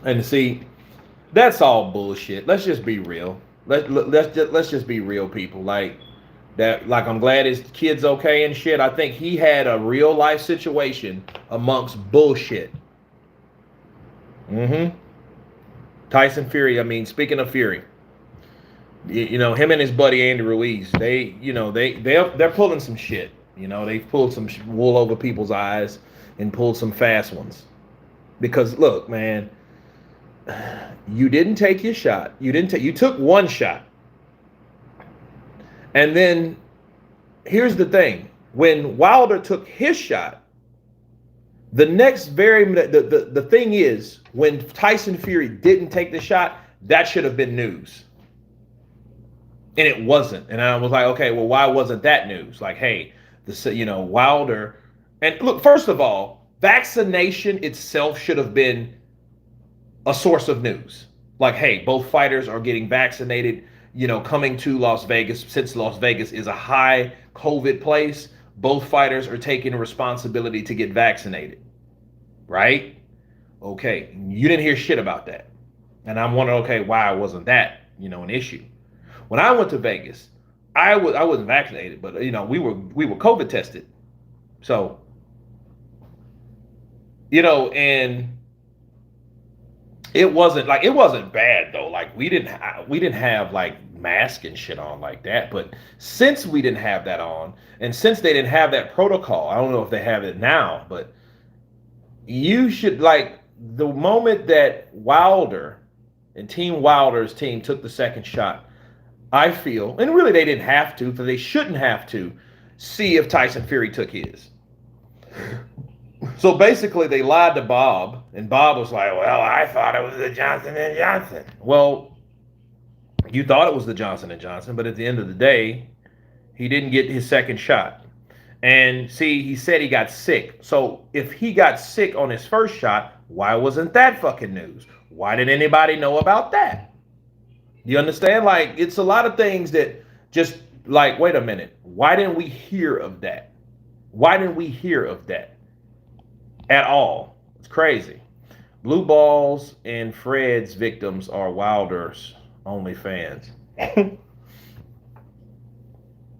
And see, that's all bullshit. Let's just be real. Let's just be real, people. Like that. Like, I'm glad his kid's okay and shit. I think he had a real life situation amongst bullshit. Tyson Fury. I mean, speaking of Fury, you know, him and his buddy Andy Ruiz. They're pulling some shit. You know, they've pulled some wool over people's eyes and pulled some fast ones. Because look, man, you didn't take your shot. You took one shot. And then here's the thing. When Wilder took his shot, the thing is, when Tyson Fury didn't take the shot, that should have been news. And it wasn't. And I was like, okay, well, why wasn't that news? Like, hey, Wilder. And look, first of all, vaccination itself should have been a source of news. Like, hey, both fighters are getting vaccinated, coming to Las Vegas. Since Las Vegas is a high COVID place, both fighters are taking responsibility to get vaccinated. Right? Okay. You didn't hear shit about that. And I'm wondering, okay, why wasn't that, an issue? When I went to Vegas, I wasn't vaccinated, but we were COVID tested. So, and it wasn't bad though. Like we didn't have like masks and shit on like that. But since we didn't have that on, and since they didn't have that protocol, I don't know if they have it now, but you should, like, the moment that Wilder and Team Wilder's team took the second shot, I feel, and really they didn't have to, but they shouldn't have to, see if Tyson Fury took his. So basically they lied to Bob, and Bob was like, well, I thought it was the Johnson & Johnson. Well, You thought it was the Johnson & Johnson, but at the end of the day, he didn't get his second shot. And see, he said he got sick. So if he got sick on his first shot, why wasn't that fucking news? Why didn't anybody know about that? You understand? Like, it's a lot of things that just like, wait a minute. Why didn't we hear of that? Why didn't we hear of that at all? It's crazy. Blue Balls and Fred's victims are Wilder's only fans.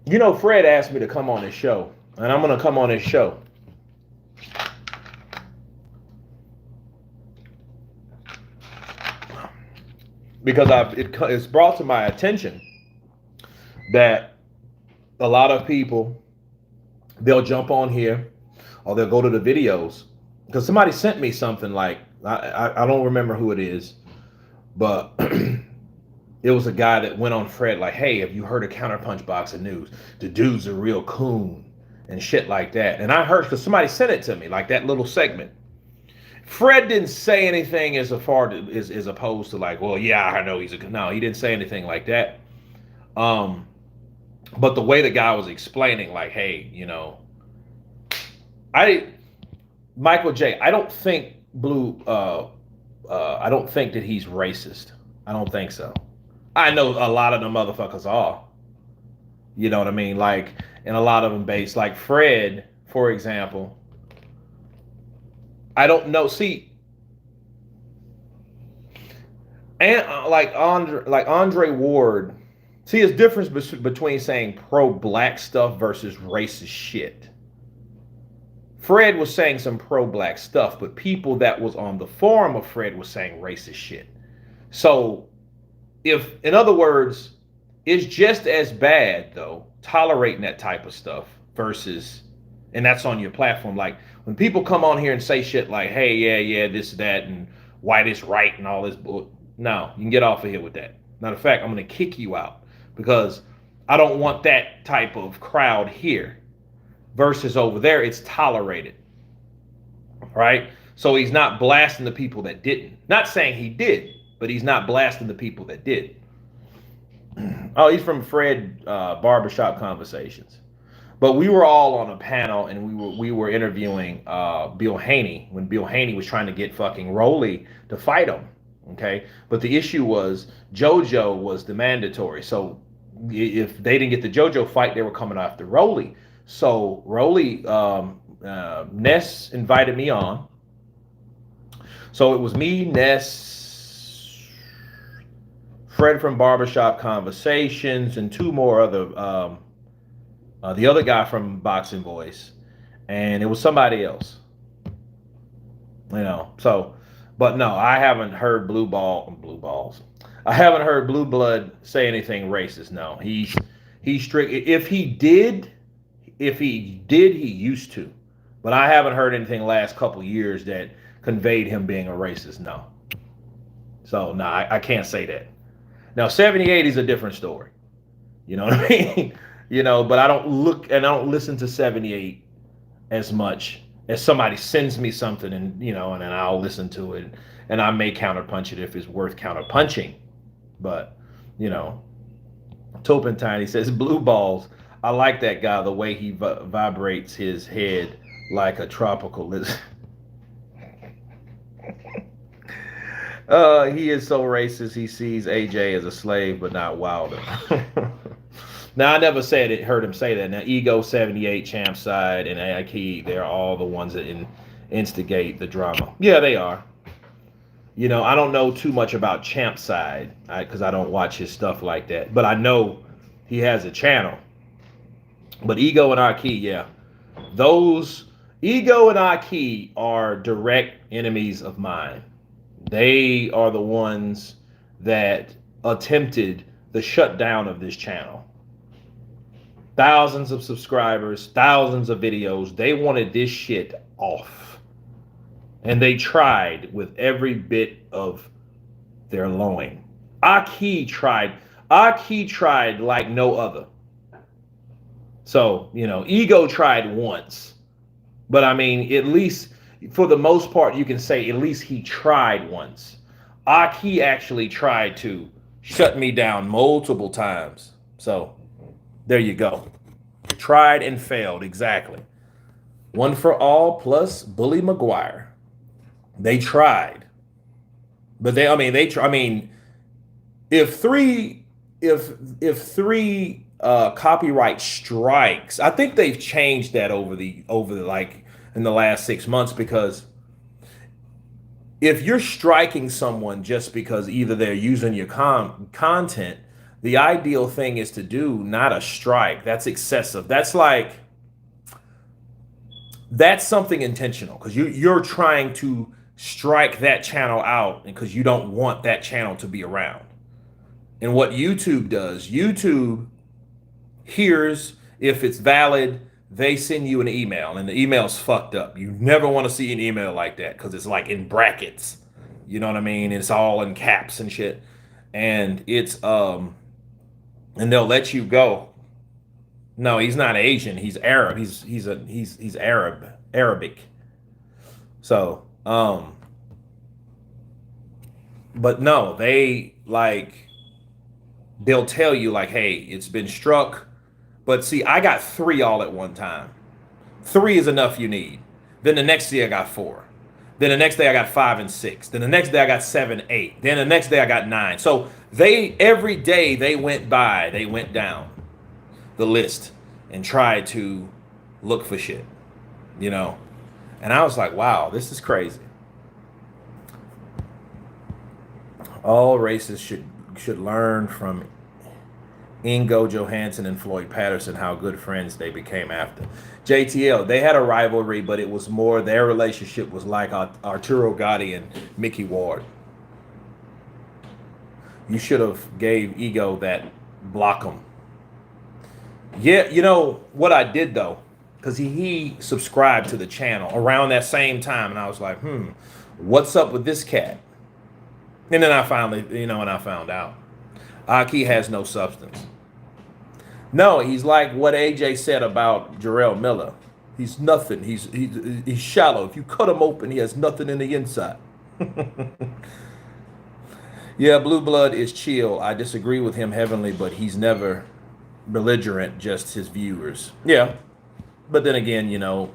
You know, Fred asked me to come on his show, and I'm going to come on his show. Because it's brought to my attention that a lot of people, they'll jump on here or they'll go to the videos. Because somebody sent me something like, I don't remember who it is, but it was a guy that went on Fred like, hey, have you heard of Counterpunch Boxing News? The dude's a real coon and shit like that. And I heard, because somebody sent it to me, like that little segment. Fred didn't say anything as opposed to like, well, yeah, I know he's a, no, he didn't say anything like that. But the way the guy was explaining, like, hey, you know, Michael J, I don't think I don't think that he's racist. I don't think so. I know a lot of the motherfuckers are. You know what I mean? Like, and a lot of them based, like Fred, for example. I don't know. See, and like Andre Ward. See, there's difference between saying pro-black stuff versus racist shit. Fred was saying some pro-black stuff, but people that was on the forum of Fred was saying racist shit. So, if, in other words, it's just as bad though tolerating that type of stuff versus, and that's on your platform. Like when people come on here and say shit like, hey, yeah, this, that, and white is right and all this bull. No, you can get off of here with that. Matter of fact, I'm going to kick you out because I don't want that type of crowd here. Versus over there, it's tolerated. Right? So he's not blasting the people that didn't. Not saying he did, but he's not blasting the people that did. Oh, he's from Fred Barbershop Conversations. But we were all on a panel and we were interviewing Bill Haney when Bill Haney was trying to get fucking Rolly to fight him. Okay? But the issue was JoJo was the mandatory. So if they didn't get the JoJo fight, they were coming after Rolly. So Rolly, Ness invited me on. So it was me, Ness, Fred from Barbershop Conversations, and two more other, the other guy from Boxing Voice, and it was somebody else. You know, so, but no, I haven't heard Blue Balls. I haven't heard Blue Blood say anything racist. No, he's strict. If he did, he used to. But I haven't heard anything the last couple years that conveyed him being a racist. No. So, no, I can't say that. Now, 78 is a different story. You know what I mean? You know, but I don't look and I don't listen to 78 as much as somebody sends me something and, you know, and then I'll listen to it and I may counterpunch it if it's worth counterpunching. But, you know, Topentine says, Blue Balls. I like that guy, the way he vibrates his head like a tropical lizard. He is so racist, he sees AJ as a slave, but not Wilder. Now, I never heard him say that. Now, Ego, 78, Champ Side, and Aki, they're all the ones that instigate the drama. Yeah, they are. You know, I don't know too much about Champ Side, because I don't watch his stuff like that. But I know he has a channel. But Ego and Aki, yeah. Those, Ego and Aki are direct enemies of mine. They are the ones that attempted the shutdown of this channel. Thousands of subscribers, thousands of videos. They wanted this shit off. And they tried with every bit of their loin. Aki tried like no other. So, you know, Ego tried once. But I mean, at least for the most part, you can say at least he tried once. Aki actually tried to shut me down multiple times. So there you go. Tried and failed, exactly. One for all plus Bully McGuire. They tried, but I mean, if three, if three copyright strikes, I think they've changed that over the like in the last 6 months, because if you're striking someone just because either they're using your content, the ideal thing is to do not a strike. That's excessive. That's something intentional, because you're trying to strike that channel out because you don't want that channel to be around. And what YouTube does, YouTube hears if it's valid, they send you an email, and the email's fucked up. You never want to see an email like that because it's like in brackets. You know what I mean? It's all in caps and shit. And it's and they'll let you go. No, he's not Asian. He's Arab. He's Arabic. So, but no, they'll tell you like, hey, it's been struck. But see, I got 3 all at one time. 3 is enough you need. Then the next day I got 4. Then the next day I got 5 and 6. Then the next day I got 7, 8. Then the next day I got 9. So every day they went down the list and tried to look for shit, you know. And I was like, wow, this is crazy. All races should learn from Ingo Johansson and Floyd Patterson, how good friends they became after. JTL, they had a rivalry, but it was more, their relationship was like Arturo Gatti and Mickey Ward. You should have gave Ego that block him. Yeah, you know what I did though, because he subscribed to the channel around that same time, and I was like, what's up with this cat? And then I finally, and I found out. Aki has no substance. No, he's like what AJ said about Jarrell Miller. He's nothing. He's shallow. If you cut him open, he has nothing in the inside. Yeah, Blue Blood is chill. I disagree with him heavily, but he's never belligerent, just his viewers. Yeah, but then again, a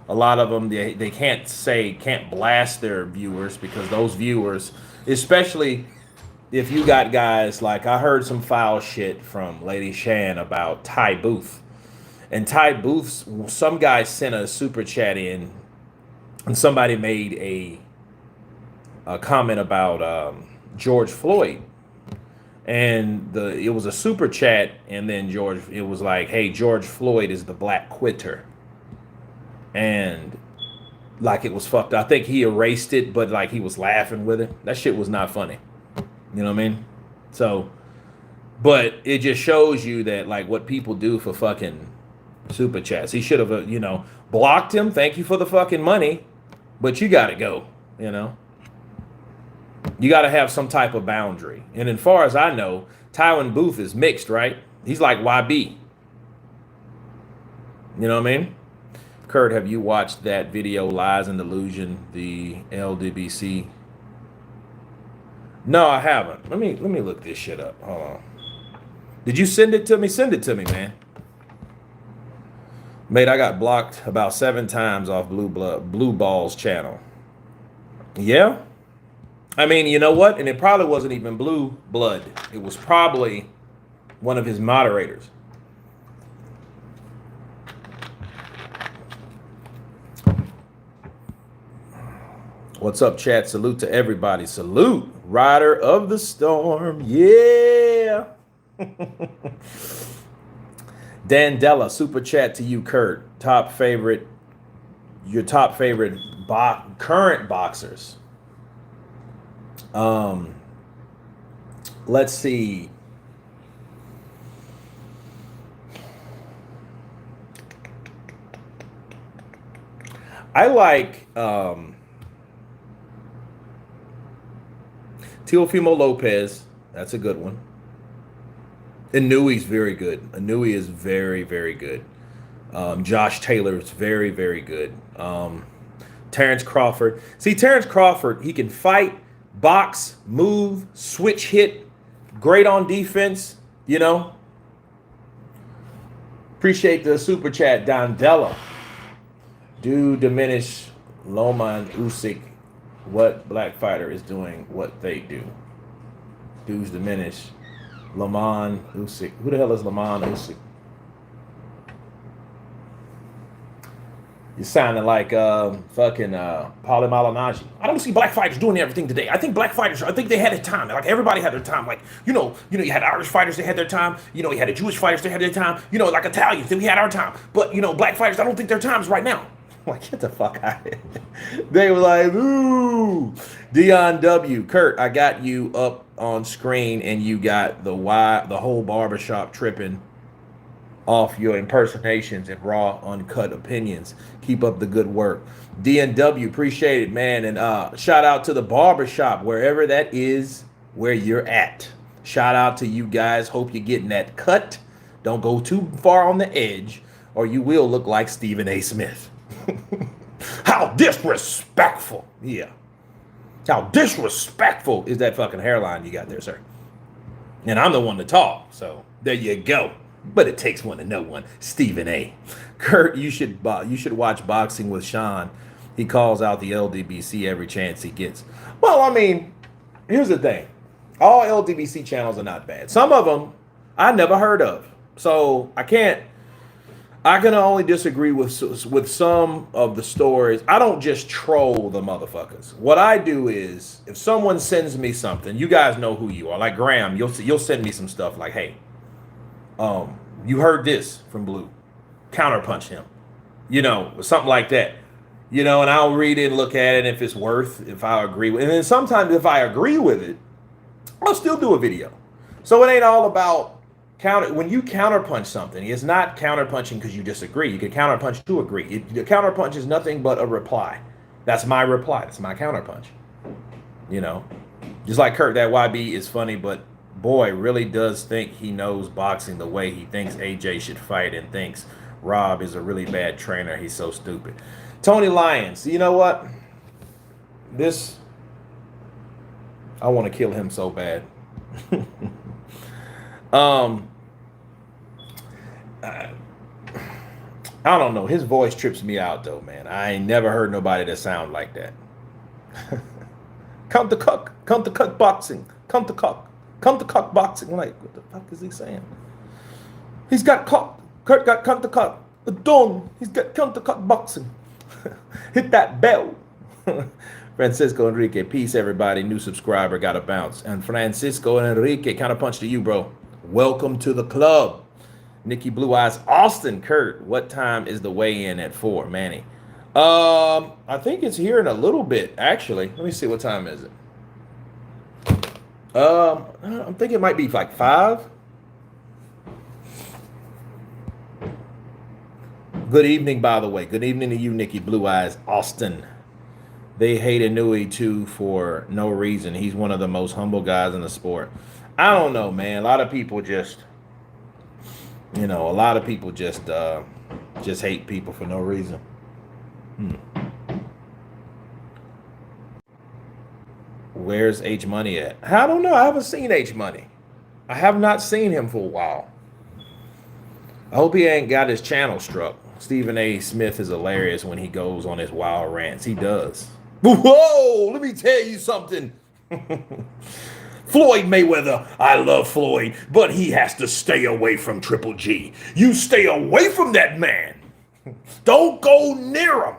lot of them, they can't blast their viewers, because those viewers, especially if you got guys like, I heard some foul shit from Lady Shan about Ty Booth. And Ty Booth's, some guy sent a super chat in, and somebody made a comment about George Floyd. And it was a super chat, and then it was like, hey, George Floyd is the black quitter. And like, it was fucked up. I think he erased it, but like he was laughing with it. That shit was not funny. You know what I mean? So, but it just shows you that like what people do for fucking super chats. He should have, blocked him. Thank you for the fucking money, but you got to go, You got to have some type of boundary. And as far as I know, Tywin Booth is mixed, right? He's like YB. You know what I mean? Kurt, have you watched that video, Lies and Delusion, the LDBC? No, I haven't. Let me look this shit up. Hold on. Did you send it to me? Send it to me, man. Mate, I got blocked about 7 times off Blue Ball's channel. Yeah? I mean, you know what? And it probably wasn't even Blue Blood. It was probably one of his moderators. What's up, chat? Salute to everybody. Salute. Rider of the Storm. Yeah. Dandela, super chat to you, Kurt. Your top favorite current boxers. Let's see. I like Teofimo Lopez. That's a good one. Inui's very good. Inui is very, very good. Josh Taylor is very, very good. Terrence Crawford. See, Terrence Crawford, he can fight, box, move, switch hit, Great on defense, you know. Appreciate the super chat, Dondella. Do diminish Loman Usyk what black fighter is doing what they do. Dudes diminish Loman Usyk. Who the hell is Loman Usyk? You sounding like fucking Paulie Malignaggi. I don't see black fighters doing everything today. I think black fighters, I think they had their time. Like everybody had their time. Like, you know, you had Irish fighters, they had their time. You know, you had the Jewish fighters, they had their time. You know, like Italians, we had our time. But, you know, black fighters, I don't think their time's right now. Like, get the fuck out of here. They were like, ooh. Dion W. Kurt, I got you up on screen and you got the whole barbershop tripping off your impersonations and raw, uncut opinions. Keep up the good work. DNW, appreciate it, man. And shout out to the barbershop, wherever that is where you're at. Shout out to you guys. Hope you're getting that cut. Don't go too far on the edge, or you will look like Stephen A. Smith. How disrespectful. Yeah. How disrespectful is that fucking hairline you got there, sir? And I'm the one to talk, so there you go. But it takes one to know one. Stephen A. Kurt, you should watch Boxing with Sean. He calls out the LDBC every chance he gets. Well, I mean, here's the thing. All LDBC channels are not bad. Some of them I never heard of. So I can only disagree with some of the stories. I don't just troll the motherfuckers. What I do is, if someone sends me something, you guys know who you are. Like Graham, you'll send me some stuff like, hey, you heard this from Blue. Counterpunch him. You know, something like that. You know, and I'll read it and look at it if it's if I agree with it. And then sometimes if I agree with it, I'll still do a video. So it ain't all about when you counterpunch something, it's not counterpunching because you disagree. You can counterpunch to agree. The counterpunch is nothing but a reply. That's my reply. That's my counterpunch. You know, just like Kurt, that YB is funny, but boy really does think he knows boxing the way he thinks AJ should fight and thinks Rob is a really bad trainer. He's so stupid. Tony Lyons, you know what? I want to kill him so bad. I don't know. His voice trips me out though, man. I ain't never heard nobody that sound like that. Come to cuck boxing. Come to cuck boxing. Like, what the fuck is he saying? He's got cuck. Kurt got come to cuck. Don, he's got come to cuck boxing. Hit that bell. Francisco Enrique, peace everybody. New subscriber got a bounce. And Francisco Enrique, counterpunch to you, bro. Welcome to the club. Nikki Blue Eyes, Austin, Kurt, what time is the weigh-in at 4, Manny? I think it's here in a little bit, actually. Let me see, what time is it? I'm thinking it might be like 5. Good evening, by the way. Good evening to you, Nikki Blue Eyes, Austin. They hate Inui too for no reason. He's one of the most humble guys in the sport. I don't know, man. A lot of people just hate people for no reason. Where's H Money at? I don't know. I haven't seen H Money. I have not seen him for a while. I hope he ain't got his channel struck. Stephen A. Smith is hilarious when he goes on his wild rants. He does. Whoa, let me tell you something. Floyd Mayweather, I love Floyd, but he has to stay away from Triple G. You stay away from that man. Don't go near him.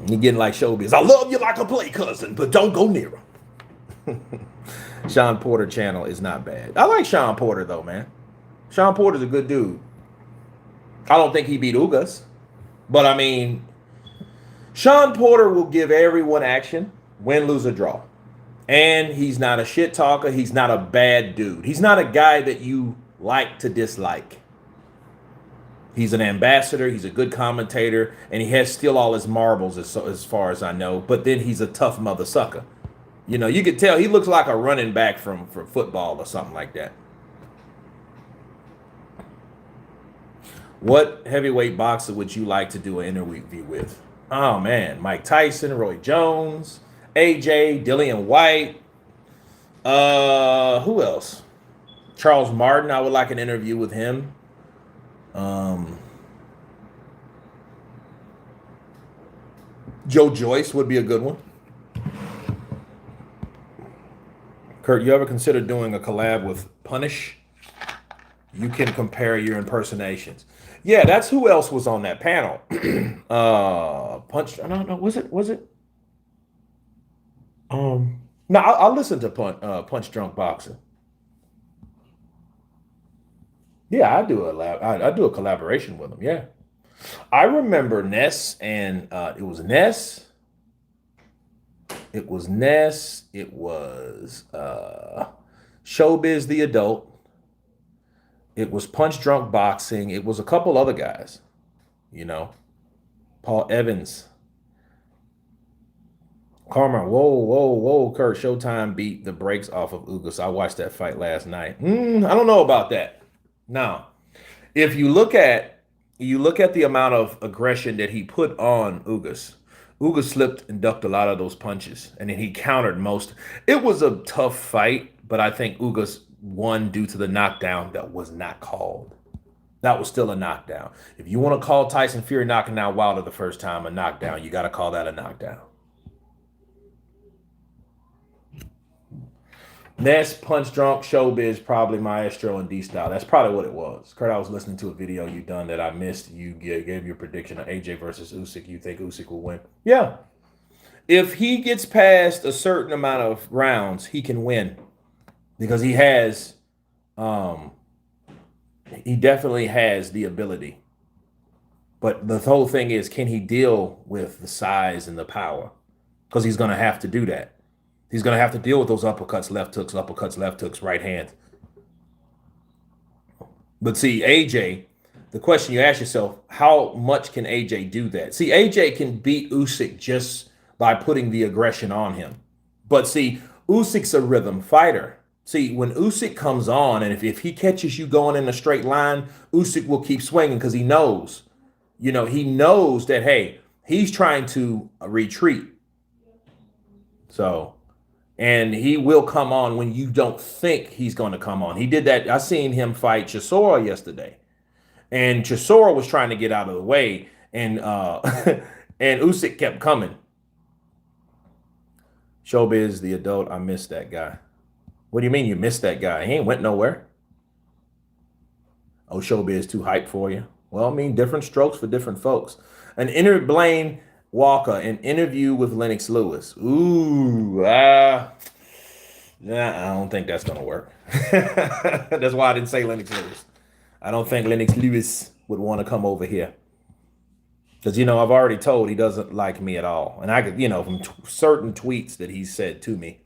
You're getting like showbiz. I love you like a play cousin, but don't go near him. Sean Porter channel is not bad. I like Sean Porter though, man. Sean Porter's a good dude. I don't think he beat Ugas, but I mean, Sean Porter will give everyone action, win, lose, or draw. And he's not a shit talker. He's not a bad dude. He's not a guy that you like to dislike. He's an ambassador. He's a good commentator. And he has still all his marbles as far as I know. But then he's a tough mother sucker. You know, you could tell he looks like a running back from football or something like that. What heavyweight boxer would you like to do an interview with? Oh, man. Mike Tyson, Roy Jones, AJ, Dillian White. Who else? Charles Martin. I would like an interview with him. Joe Joyce would be a good one. Kurt, you ever consider doing a collab with Punish? You can compare your impersonations. Yeah, that's who else was on that panel. Punch. I don't know. Was it? No, I'll listen to Punch Drunk Boxing. Yeah, I do a collaboration with him. Yeah, I remember Ness and it was Ness. It was Ness. It was Showbiz the Adult. It was Punch Drunk Boxing. It was a couple other guys. You know, Paul Evans. Karma, whoa, Kurt. Showtime beat the brakes off of Ugas. I watched that fight last night. I don't know about that. Now, if you look at the amount of aggression that he put on Ugas, Ugas slipped and ducked a lot of those punches, and then he countered most. It was a tough fight, but I think Ugas won due to the knockdown that was not called. That was still a knockdown. If you want to call Tyson Fury knocking out Wilder the first time a knockdown, you got to call that a knockdown. Ness, Punch Drunk, Showbiz, probably Maestro, and D-Style. That's probably what it was. Kurt, I was listening to a video you done that I missed. You gave your prediction of AJ versus Usyk. You think Usyk will win? Yeah. If he gets past a certain amount of rounds, he can win because he definitely has the ability. But the whole thing is, can he deal with the size and the power? Because he's going to have to do that. He's going to have to deal with those uppercuts, left hooks, right hand. But see, AJ, the question you ask yourself, how much can AJ do that? See, AJ can beat Usyk just by putting the aggression on him. But see, Usyk's a rhythm fighter. See, when Usyk comes on, and if he catches you going in a straight line, Usyk will keep swinging because he knows that, hey, he's trying to retreat. So, and he will come on when you don't think he's going to come on. He did that. I seen him fight Chisora yesterday. And Chisora was trying to get out of the way. And and Usyk kept coming. Showbiz, the Adult, I missed that guy. What do you mean you missed that guy? He ain't went nowhere. Oh, Showbiz too hype for you. Well, I mean, different strokes for different folks. Blaine Walker, an interview with Lennox Lewis. I don't think that's going to work. That's why I didn't say Lennox Lewis. I don't think Lennox Lewis would want to come over here. Because, I've already told he doesn't like me at all. And I could, from certain tweets that he said to me.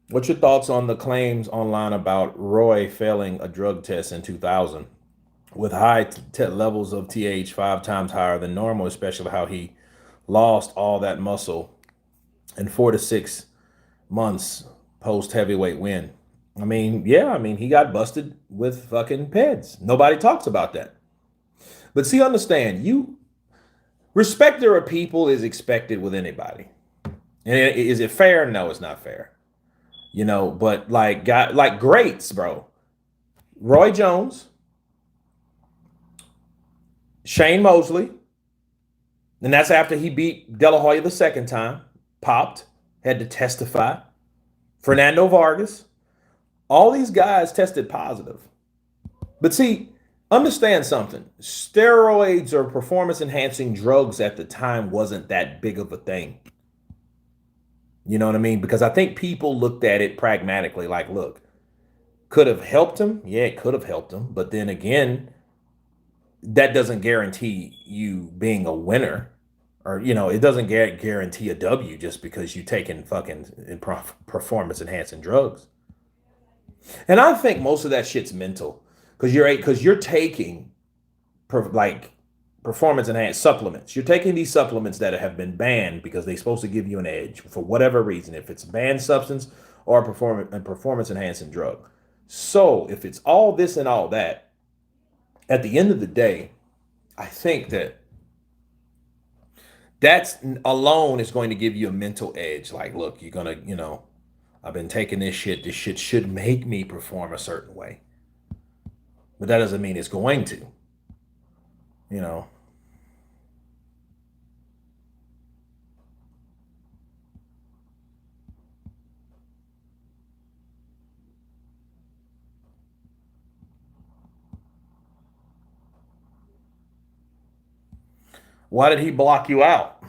What's your thoughts on the claims online about Roy failing a drug test in 2000? With high levels of TH 5 times higher than normal, especially how he lost all that muscle in 4 to 6 months post heavyweight win. He got busted with fucking PEDs. Nobody talks about that. But see, understand, respecter of people is expected with anybody. And is it fair? No, it's not fair. But like greats, bro. Roy Jones, Shane Mosley, and that's after he beat De La Hoya the second time, popped, had to testify. Fernando Vargas, all these guys tested positive. But see, understand something. Steroids or performance-enhancing drugs at the time wasn't that big of a thing. You know what I mean? Because I think people looked at it pragmatically, like, look, could have helped him. Yeah, it could have helped him. But then again, that doesn't guarantee you being a winner, or it doesn't guarantee a W just because you taking fucking performance enhancing drugs. And I think most of that shit's mental because you're taking performance enhanced supplements. You're taking these supplements that have been banned because they're supposed to give you an edge for whatever reason, if it's a banned substance or a performance enhancing drug. So if it's all this and all that, at the end of the day, I think that That's alone is going to give you a mental edge. Like, look, you're gonna, I've been taking this shit. This shit should make me perform a certain way, but that doesn't mean it's going to. You know. Why did he block you out?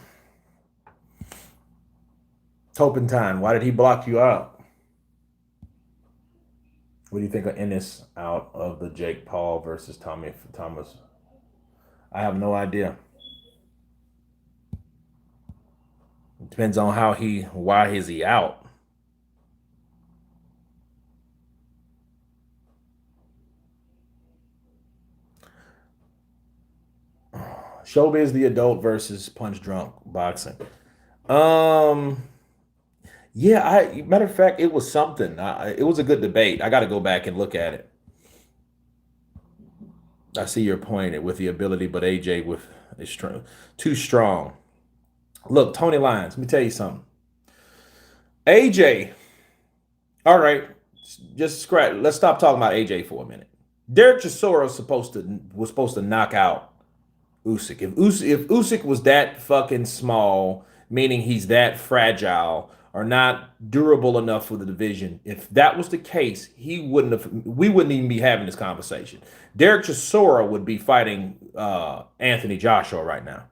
Topentine, why did he block you out? What do you think of Ennis out of the Jake Paul versus Thomas? I have no idea. It depends on why is he out? Showbiz the adult versus punch drunk boxing. Um, yeah, matter of fact, it was something. It was a good debate. I got to go back and look at it. I see your point with the ability, but AJ is too strong. Look, Tony Lyons, let me tell you something. AJ, all right, just scratch. Let's stop talking about AJ for a minute. Derek Chisora was supposed to knock out Usyk. If Usyk was that fucking small, meaning he's that fragile or not durable enough for the division, if that was the case, we wouldn't even be having this conversation. Derek Chisora would be fighting Anthony Joshua right now.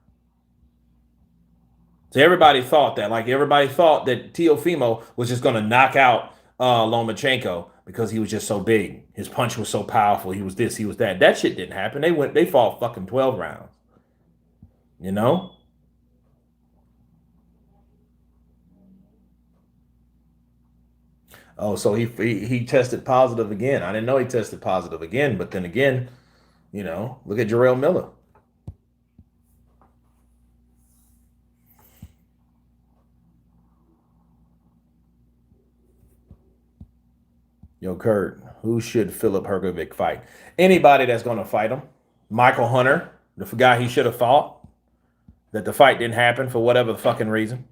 So everybody thought that. Like, everybody thought that Teofimo was just going to knock out Lomachenko because he was just so big. His punch was so powerful. He was this, he was that. That shit didn't happen. They fought fucking 12 rounds. You know? Oh, so he tested positive again. I didn't know he tested positive again, but then again, look at Jarrell Miller. Yo, Kurt, who should Philip Hergovic fight? Anybody that's going to fight him. Michael Hunter, the guy he should have fought, that the fight didn't happen for whatever fucking reason.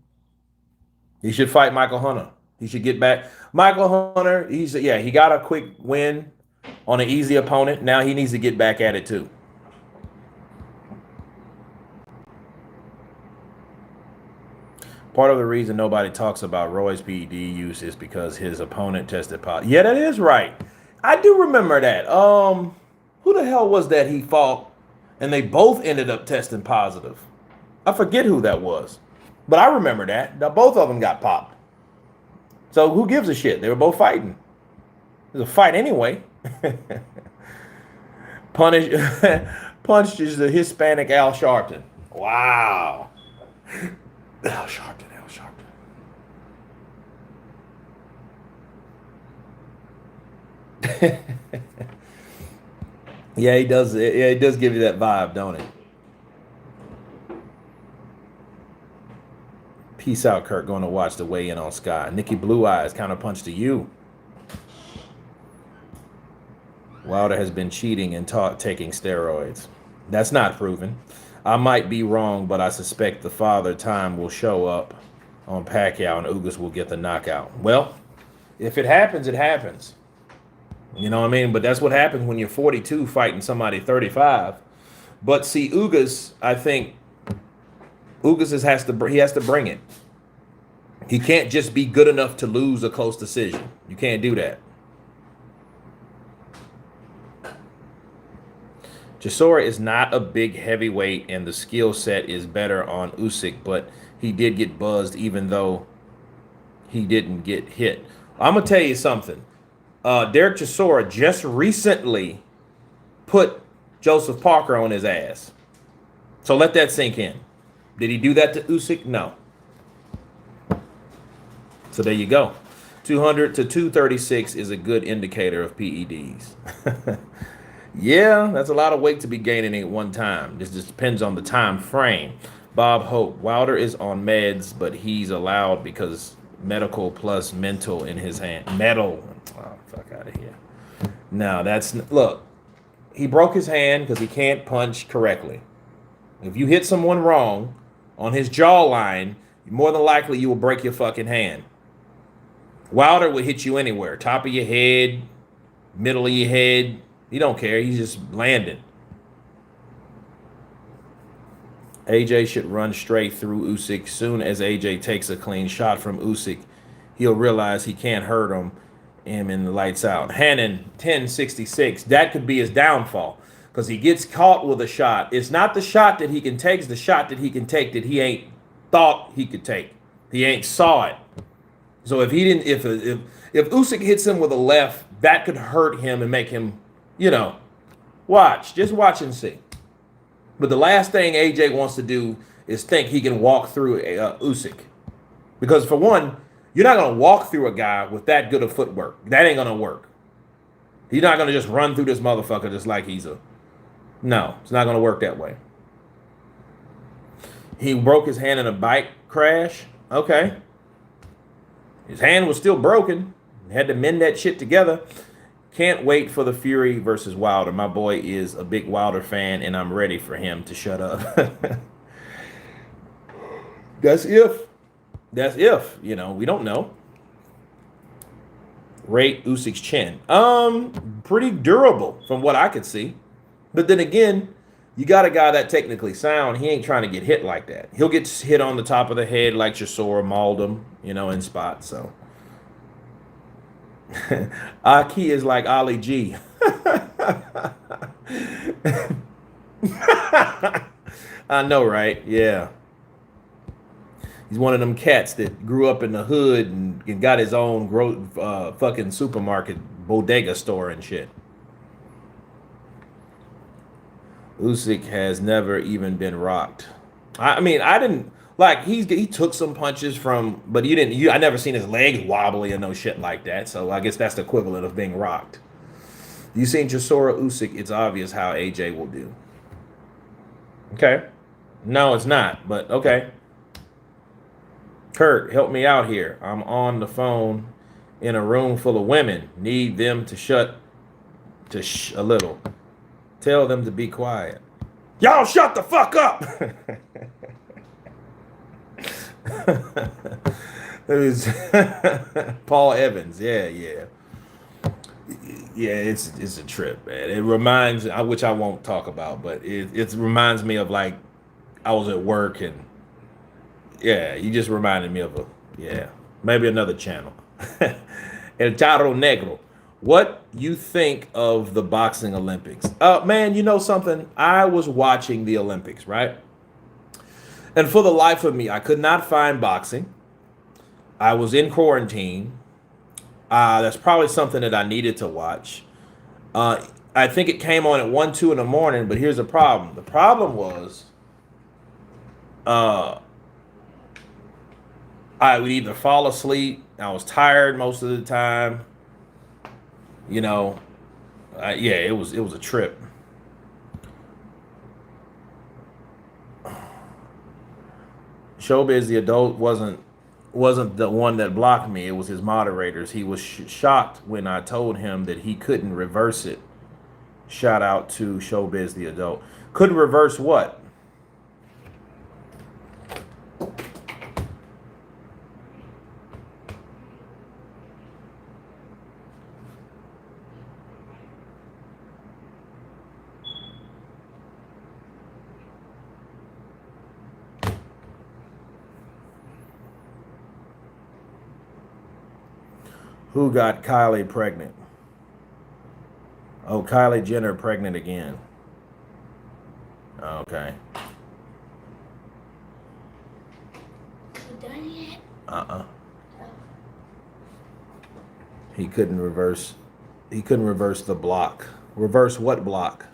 He should fight Michael Hunter. He should get back. Michael Hunter, he got a quick win on an easy opponent. Now he needs to get back at it too. Part of the reason nobody talks about Roy's PED use is because his opponent tested positive. Yeah, that is right. I do remember that. Who the hell was that he fought and they both ended up testing positive? I forget who that was. But I remember that. Now, both of them got popped. So who gives a shit? They were both fighting. It was a fight anyway. Punched is the Hispanic Al Sharpton. Wow. Al Sharpton. Yeah, he does. Yeah, he does give you that vibe, don't it? Peace out, Kurt. Going to watch the weigh-in on Sky. Nikki Blue Eyes counterpunch to you. Wilder has been cheating and taking steroids. That's not proven. I might be wrong, but I suspect the father time will show up on Pacquiao and Ugas will get the knockout. Well, if it happens, it happens. You know what I mean? But that's what happens when you're 42 fighting somebody 35. But see, Ugas, I think Ugas has to bring it. He can't just be good enough to lose a close decision. You can't do that. Chisora is not a big heavyweight, and the skill set is better on Usyk, but he did get buzzed even though he didn't get hit. I'm going to tell you something. Derek Chisora just recently put Joseph Parker on his ass. So let that sink in. Did he do that to Usyk? No. So there you go. 200 to 236 is a good indicator of PEDs. Yeah, that's a lot of weight to be gaining at one time. This just depends on the time frame. Bob Hope. Wilder is on meds, but he's allowed because medical plus mental in his hand. Metal. Oh, fuck out of here. No, look, he broke his hand because he can't punch correctly. If you hit someone wrong on his jawline, more than likely you will break your fucking hand. Wilder would hit you anywhere. Top of your head, middle of your head. He don't care. He's just landing. AJ should run straight through Usyk. Soon as AJ takes a clean shot from Usyk, he'll realize he can't hurt him and the lights out. Hatton, 1066. That could be his downfall because he gets caught with a shot. It's not the shot that he can take, it's the shot that he can take that he ain't thought he could take. He ain't saw it. So if he didn't, if Usyk hits him with a left, that could hurt him and make him, just watch and see. But the last thing AJ wants to do is think he can walk through Usyk. Because for one, you're not going to walk through a guy with that good of footwork. That ain't going to work. He's not going to just run through this motherfucker just like he's a... No, it's not going to work that way. He broke his hand in a bike crash. Okay. His hand was still broken. He had to mend that shit together. Can't wait for the Fury versus Wilder. My boy is a big Wilder fan, and I'm ready for him to shut up. That's if. We don't know. Rate Usyk's chin. Pretty durable from what I could see. But then again, you got a guy that technically sound. He ain't trying to get hit like that. He'll get hit on the top of the head like Chisora mauled him, in spots. So. Aki is like Ali G. I know, right? Yeah. He's one of them cats that grew up in the hood and got his own fucking supermarket, bodega store and shit. Usyk has never even been rocked. I didn't... Like, he took some punches from... But I never seen his legs wobbly or no shit like that. So I guess that's the equivalent of being rocked. You seen Chisora Usyk, it's obvious how AJ will do. Okay. No, it's not. But, okay. Kurt, help me out here. I'm on the phone in a room full of women. Need them to shh a little. Tell them to be quiet. Y'all shut the fuck up! It was Paul Evans. Yeah, it's a trip, man. It reminds, which I won't talk about, but it reminds me of like I was at work and you just reminded me of maybe another channel. El Charro Negro. What you think of the boxing Olympics? Man, you know something? I was watching the Olympics, right? And for the life of me, I could not find boxing. I was in quarantine. That's probably something that I needed to watch. I think it came on at 1, 2 in the morning, but here's the problem. The problem was I would either fall asleep. I was tired most of the time. It was a trip. Showbiz the adult wasn't the one that blocked me. It was his moderators. He was shocked when I told him that he couldn't reverse it. Shout out to Showbiz the adult. Couldn't reverse what? Who got Kylie pregnant? Oh, Kylie Jenner pregnant again. Okay. You done yet? He couldn't reverse the block. Reverse what block?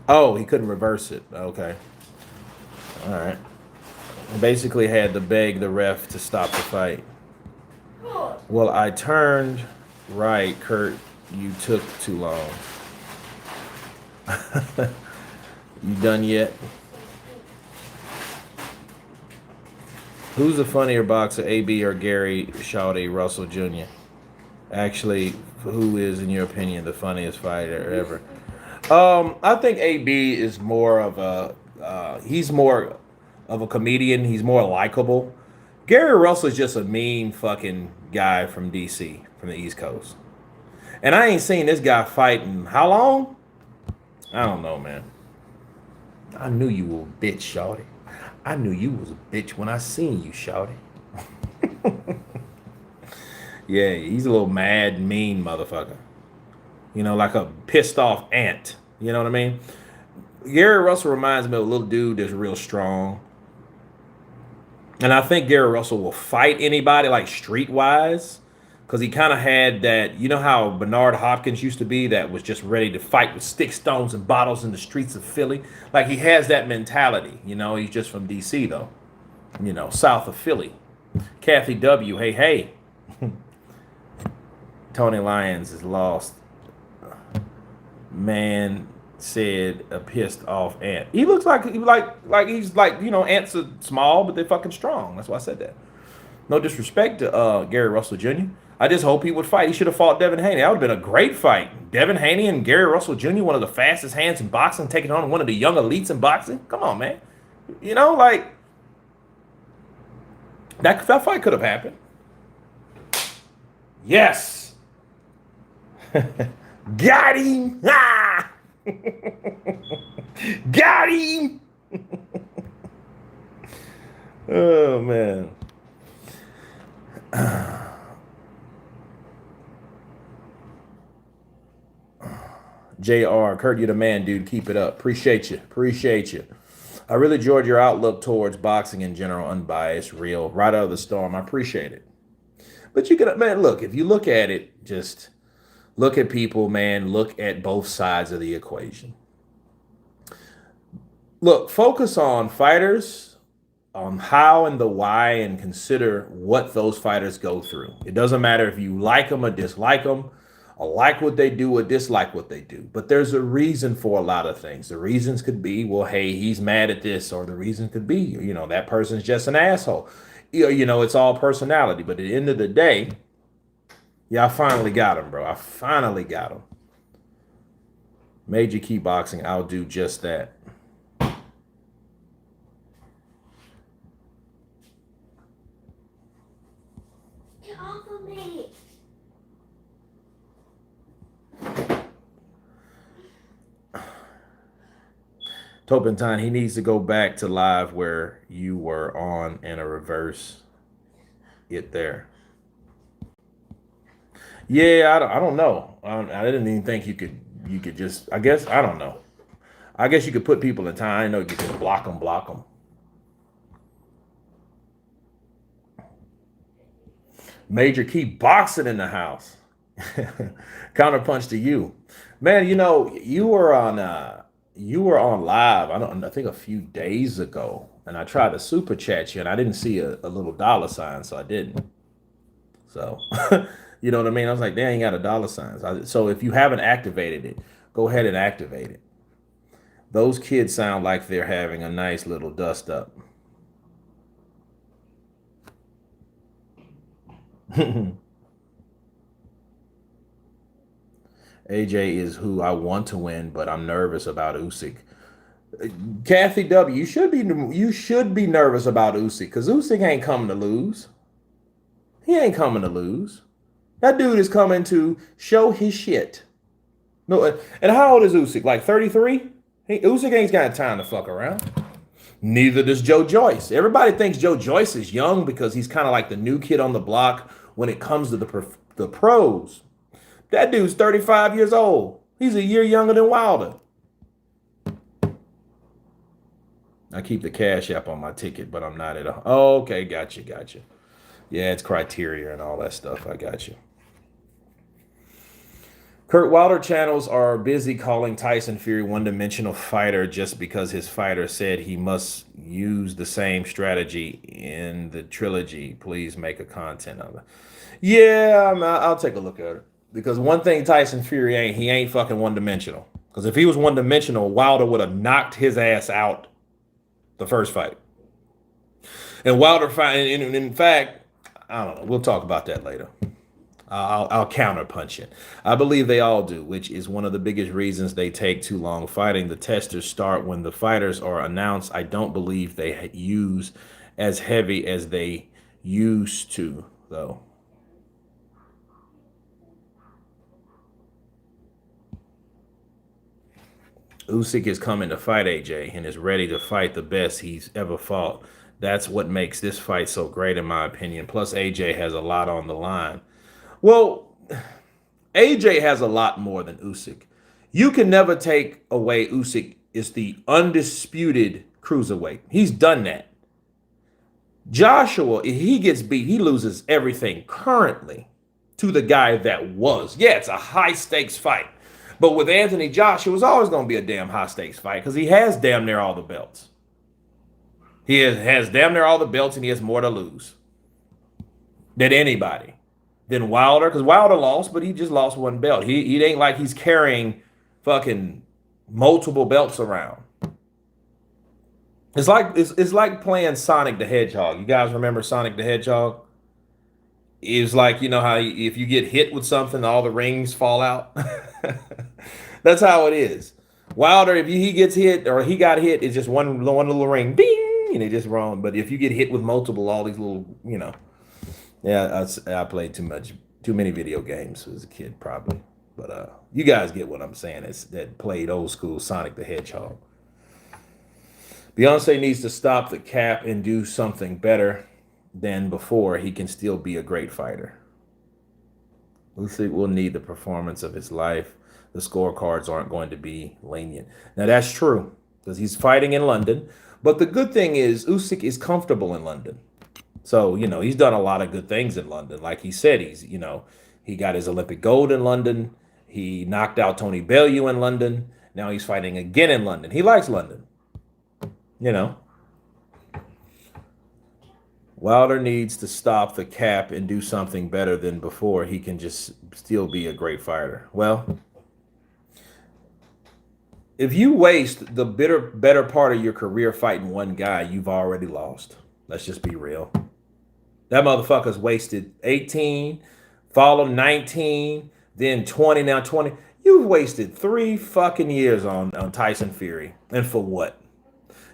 Oh, he couldn't reverse it. Okay. All right. Basically had to beg the ref to stop the fight. Well, I turned right, Kurt. You took too long. You done yet? Who's the funnier boxer, AB or Gary Shawty Russell Jr.? Actually, who is, in your opinion, the funniest fighter ever? I think AB is more of a... he's more... of a comedian. He's more likable. Gary Russell is just a mean fucking guy from DC, from the East Coast. And I ain't seen this guy fight in how long? I don't know, man. I knew you were a bitch, shawty. I knew you was a bitch when I seen you, shawty. Yeah, he's a little mad, mean motherfucker. You know, like a pissed off ant. You know what I mean? Gary Russell reminds me of a little dude that's real strong. And I think Gary Russell will fight anybody like streetwise. Because he kind of had that, you know how Bernard Hopkins used to be, that was just ready to fight with sticks, stones, and bottles in the streets of Philly. Like he has that mentality. You know, he's just from DC though. You know, south of Philly. Kathy W. Hey, hey. Tony Lyons is lost. Man said a pissed off ant. He looks like he's like, you know, ants are small, but they're fucking strong. That's why I said that. No disrespect to Gary Russell Jr. I just hope he would fight. He should have fought Devin Haney. That would have been a great fight. Devin Haney and Gary Russell Jr., one of the fastest hands in boxing, taking on one of the young elites in boxing. Come on, man. You know, like, that fight could have happened. Yes. Got him. Ah! Got him. Oh, man. JR, Kurt, you the man, dude. Keep it up. Appreciate you. Appreciate you. I really enjoyed your outlook towards boxing in general, unbiased, real, right out of the storm. I appreciate it. But you can, man, look, if you look at it, just look at people, man, look at both sides of the equation. Look, focus on fighters, on how and the why, and consider what those fighters go through. It doesn't matter if you like them or dislike them, or like what they do or dislike what they do. But there's a reason for a lot of things. The reasons could be, well, hey, he's mad at this, or the reason could be, you know, that person's just an asshole. You know, it's all personality. But at the end of the day, yeah, I finally got him, bro. I finally got him. Major Key Boxing, I'll do just that. Get off of me. Topentine, he needs to go back to live where you were on and a reverse it there. Yeah, I don't know. I didn't even think you could just, I guess, I don't know. I guess you could put people in time. I know you could block them. Major Key Boxing in the house. Counterpunch to you. Man, you know, you were on live, I think a few days ago, and I tried to super chat you, and I didn't see a little dollar sign, so I didn't. So, you know what I mean? I was like, they ain't got a dollar sign. So if you haven't activated it, go ahead and activate it. Those kids sound like they're having a nice little dust up. AJ is who I want to win, but I'm nervous about Usyk. Kathy W, you should be nervous about Usyk, because Usyk ain't coming to lose. He ain't coming to lose. That dude is coming to show his shit. No, and how old is Usyk? Like 33? Usyk ain't got time to fuck around. Neither does Joe Joyce. Everybody thinks Joe Joyce is young because he's kind of like the new kid on the block when it comes to the pros. That dude's 35 years old. He's a year younger than Wilder. I keep the Cash App on my ticket, but I'm not at a... Oh, okay, gotcha. Yeah, it's criteria and all that stuff. I got you. Kurt Wilder channels are busy calling Tyson Fury one-dimensional fighter just because his fighter said he must use the same strategy in the trilogy. Please make a content of it. Yeah, I'll take a look at it. Because one thing Tyson Fury ain't, he ain't fucking one-dimensional. Because if he was one-dimensional, Wilder would have knocked his ass out the first fight. And Wilder, in fact, I don't know. We'll talk about that later. I'll counterpunch it. I believe they all do, which is one of the biggest reasons they take too long fighting. The testers start when the fighters are announced. I don't believe they use as heavy as they used to, though. Usyk is coming to fight AJ and is ready to fight the best he's ever fought. That's what makes this fight so great, in my opinion. Plus, AJ has a lot on the line. Well, AJ has a lot more than Usyk. You can never take away Usyk is the undisputed cruiserweight. He's done that. Joshua, if he gets beat, he loses everything currently to the guy that was. Yeah, it's a high stakes fight. But with Anthony Joshua, it's always going to be a damn high stakes fight because he has damn near all the belts. He has damn near all the belts and he has more to lose than anybody. Than Wilder, because Wilder lost, but he just lost one belt. He ain't like he's carrying fucking multiple belts around. It's like playing Sonic the Hedgehog. You guys remember Sonic the Hedgehog? It's like, you know how if you get hit with something, all the rings fall out. That's how it is. Wilder, if he gets hit or he got hit, it's just one little ring, bing, and it just wrong. But if you get hit with multiple, all these little, you know. Yeah, I played too many video games as a kid, probably. But you guys get what I'm saying. It's that played old school Sonic the Hedgehog. Beyonce needs to stop the cap and do something better than before. He can still be a great fighter. Usyk will need the performance of his life. The scorecards aren't going to be lenient. Now that's true because he's fighting in London. But the good thing is Usyk is comfortable in London. So, you know, he's done a lot of good things in London. Like he said, he got his Olympic gold in London. He knocked out Tony Bellew in London. Now he's fighting again in London. He likes London. You know. Wilder needs to stop the cap and do something better than before. He can just still be a great fighter. Well, if you waste the better part of your career fighting one guy, you've already lost. Let's just be real. That motherfucker's wasted 18, followed 19, then 20, now 20. You've wasted 3 fucking years on Tyson Fury. And for what?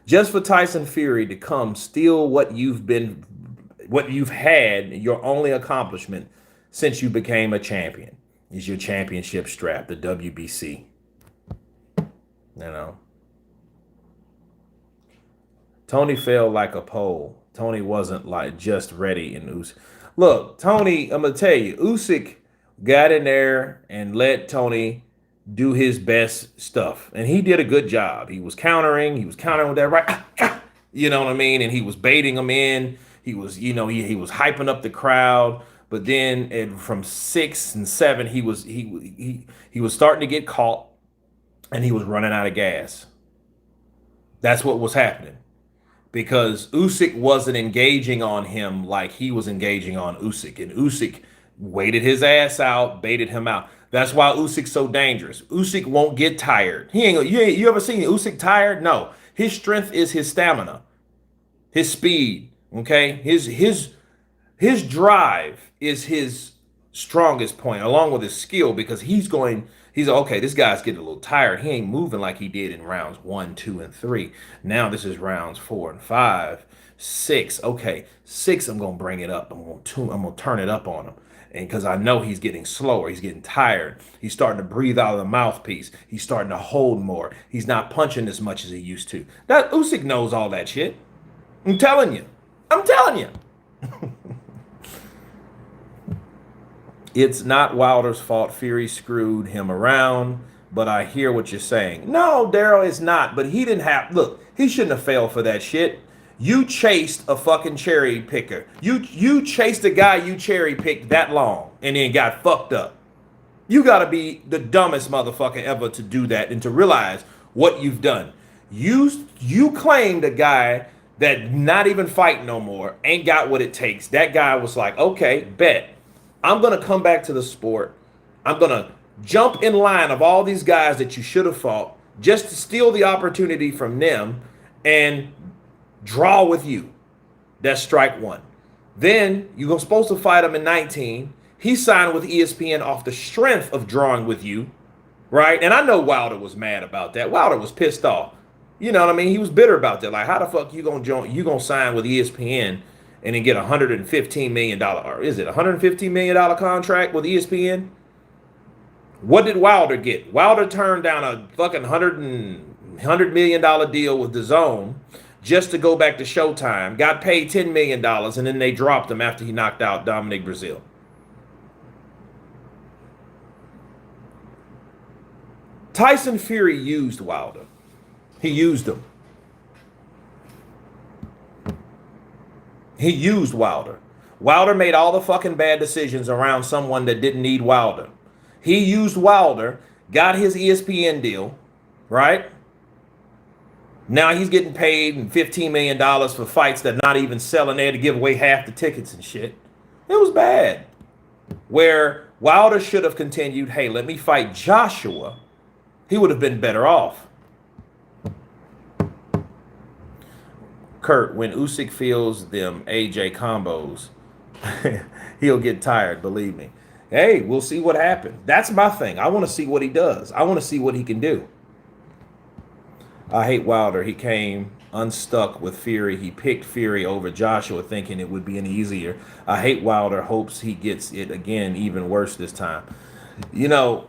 Just for Tyson Fury to come steal what you've had, your only accomplishment since you became a champion is your championship strap, the WBC. You know. Tony fell like a pole. Tony wasn't like just ready in Usyk. Look, Tony, I'm gonna tell you, Usyk got in there and let Tony do his best stuff, and he did a good job. He was countering with that right, you know what I mean, and he was baiting him in. He was, he was hyping up the crowd. But then from 6 and 7, he was starting to get caught, and he was running out of gas. That's what was happening. Because Usyk wasn't engaging on him like he was engaging on Usyk. And Usyk waited his ass out, baited him out. That's why Usyk's so dangerous. Usyk won't get tired. You ever seen Usyk tired? No. His strength is his stamina, his speed, okay? His drive is his strongest point, along with his skill, because he's okay, this guy's getting a little tired. He ain't moving like he did in rounds 1, 2, and 3. Now this is rounds 4 and 5, 6. Okay, 6, I'm gonna bring it up. I'm gonna turn it up on him. And because I know he's getting slower, he's getting tired. He's starting to breathe out of the mouthpiece. He's starting to hold more. He's not punching as much as he used to. That Usyk knows all that shit. I'm telling you. It's not Wilder's fault. Fury screwed him around, but I hear what you're saying. No, Daryl, it's not. But he didn't have. Look, he shouldn't have failed for that shit. You chased a fucking cherry picker. You chased a guy you cherry picked that long and then got fucked up. You gotta be the dumbest motherfucker ever to do that and to realize what you've done. You claimed a guy that not even fighting no more, ain't got what it takes. That guy was like, okay, bet. I'm going to come back to the sport. I'm going to jump in line of all these guys that you should have fought just to steal the opportunity from them and draw with you. That's strike one. Then you're supposed to fight him in 19. He signed with ESPN off the strength of drawing with you, right? And I know Wilder was mad about that. Wilder was pissed off. You know what I mean? He was bitter about that. Like, how the fuck you gonna sign with ESPN and then get $115 million, or is it $115 million contract with ESPN? What did Wilder get? Wilder turned down a fucking $100 million deal with DAZN just to go back to Showtime. Got paid $10 million, and then they dropped him after he knocked out Dominic Brazil. Tyson Fury used Wilder. He used him. He used Wilder. Wilder made all the fucking bad decisions around someone that didn't need Wilder. He used Wilder, got his ESPN deal, right? Now he's getting paid $15 million for fights that not even selling there to give away half the tickets and shit. It was bad. Where Wilder should have continued, hey, let me fight Joshua. He would have been better off. Kurt, when Usyk feels them AJ combos, he'll get tired, believe me. Hey, we'll see what happens. That's my thing. I want to see what he does. I want to see what he can do. I hate Wilder. He came unstuck with Fury. He picked Fury over Joshua thinking it would be any easier. I hate Wilder. Hopes he gets it again even worse this time. You know,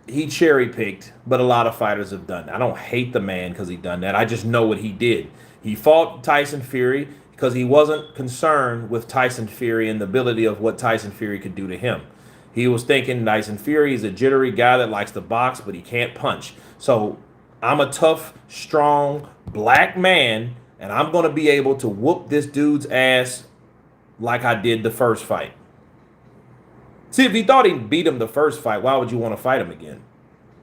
he cherry picked, but a lot of fighters have done that. I don't hate the man because he done that. I just know what he did. He fought Tyson Fury because he wasn't concerned with Tyson Fury and the ability of what Tyson Fury could do to him. He was thinking Tyson Fury is a jittery guy that likes to box, but he can't punch. So I'm a tough, strong, black man, and I'm going to be able to whoop this dude's ass like I did the first fight. See, if he thought he beat him the first fight, why would you want to fight him again?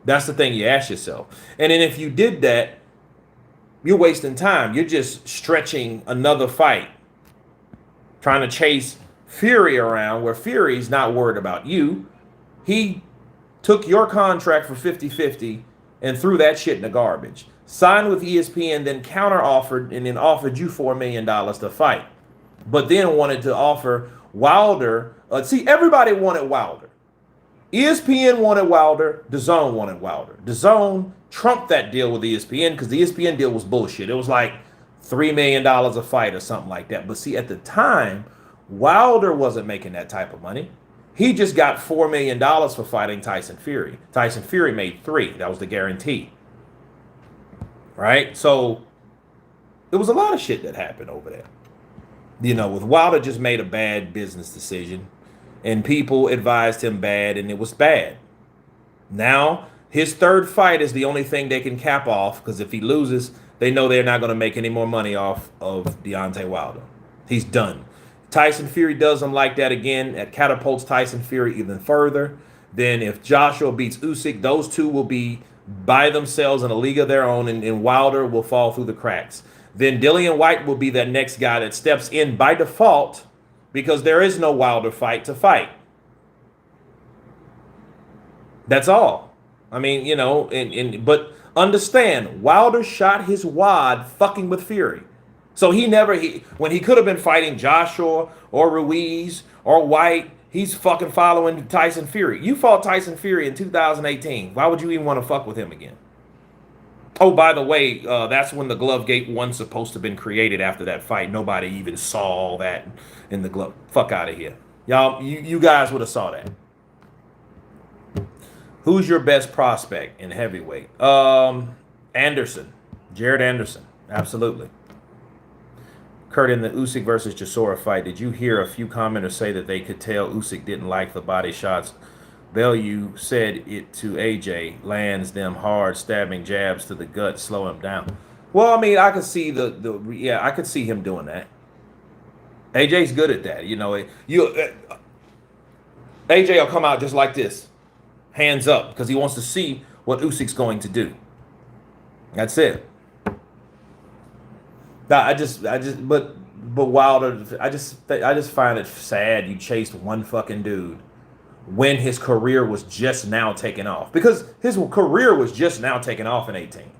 That's the thing you ask yourself. And then if you did that, you're wasting time. You're just stretching another fight, trying to chase Fury around where Fury's not worried about you. He took your contract for 50-50 and threw that shit in the garbage. Signed with ESPN, then counter-offered and then offered you $4 million to fight. But then wanted to offer Wilder. See, everybody wanted Wilder. ESPN wanted Wilder. DAZN wanted Wilder. DAZN trumped that deal with ESPN because the ESPN deal was bullshit. It was like $3 million a fight or something like that. But see, at the time, Wilder wasn't making that type of money. He just got $4 million for fighting Tyson Fury. Tyson Fury made $3 million. That was the guarantee. Right? So it was a lot of shit that happened over there. You know, with Wilder just made a bad business decision. And people advised him bad, and it was bad. Now, his third fight is the only thing they can cap off, because if he loses, they know they're not going to make any more money off of Deontay Wilder. He's done. Tyson Fury does him like that again. It catapults Tyson Fury even further. Then if Joshua beats Usyk, those two will be by themselves in a league of their own, and Wilder will fall through the cracks. Then Dillian White will be that next guy that steps in by default because there is no Wilder fight to fight. That's all. I mean, you know, but understand, Wilder shot his wad fucking with Fury. So when he could have been fighting Joshua or Ruiz or White, he's fucking following Tyson Fury. You fought Tyson Fury in 2018. Why would you even want to fuck with him again? Oh, by the way, that's when the Glove Gate wasn't supposed to have been created after that fight. Nobody even saw that in the glove. Fuck out of here. Y'all, you guys would have saw that. Who's your best prospect in heavyweight? Anderson. Jared Anderson. Absolutely. Kurt, in the Usyk versus Chisora fight, did you hear a few commenters say that they could tell Usyk didn't like the body shots? Bellew said it to AJ, lands them hard, stabbing jabs to the gut, slow him down. Well, I mean, I could see I could see him doing that. AJ's good at that. You know, AJ will come out just like this, hands up, because he wants to see what Usyk's going to do. That's it. But Wilder, I just find it sad you chased one fucking dude when his career was just now taking off. Because his career was just now taking off in 18.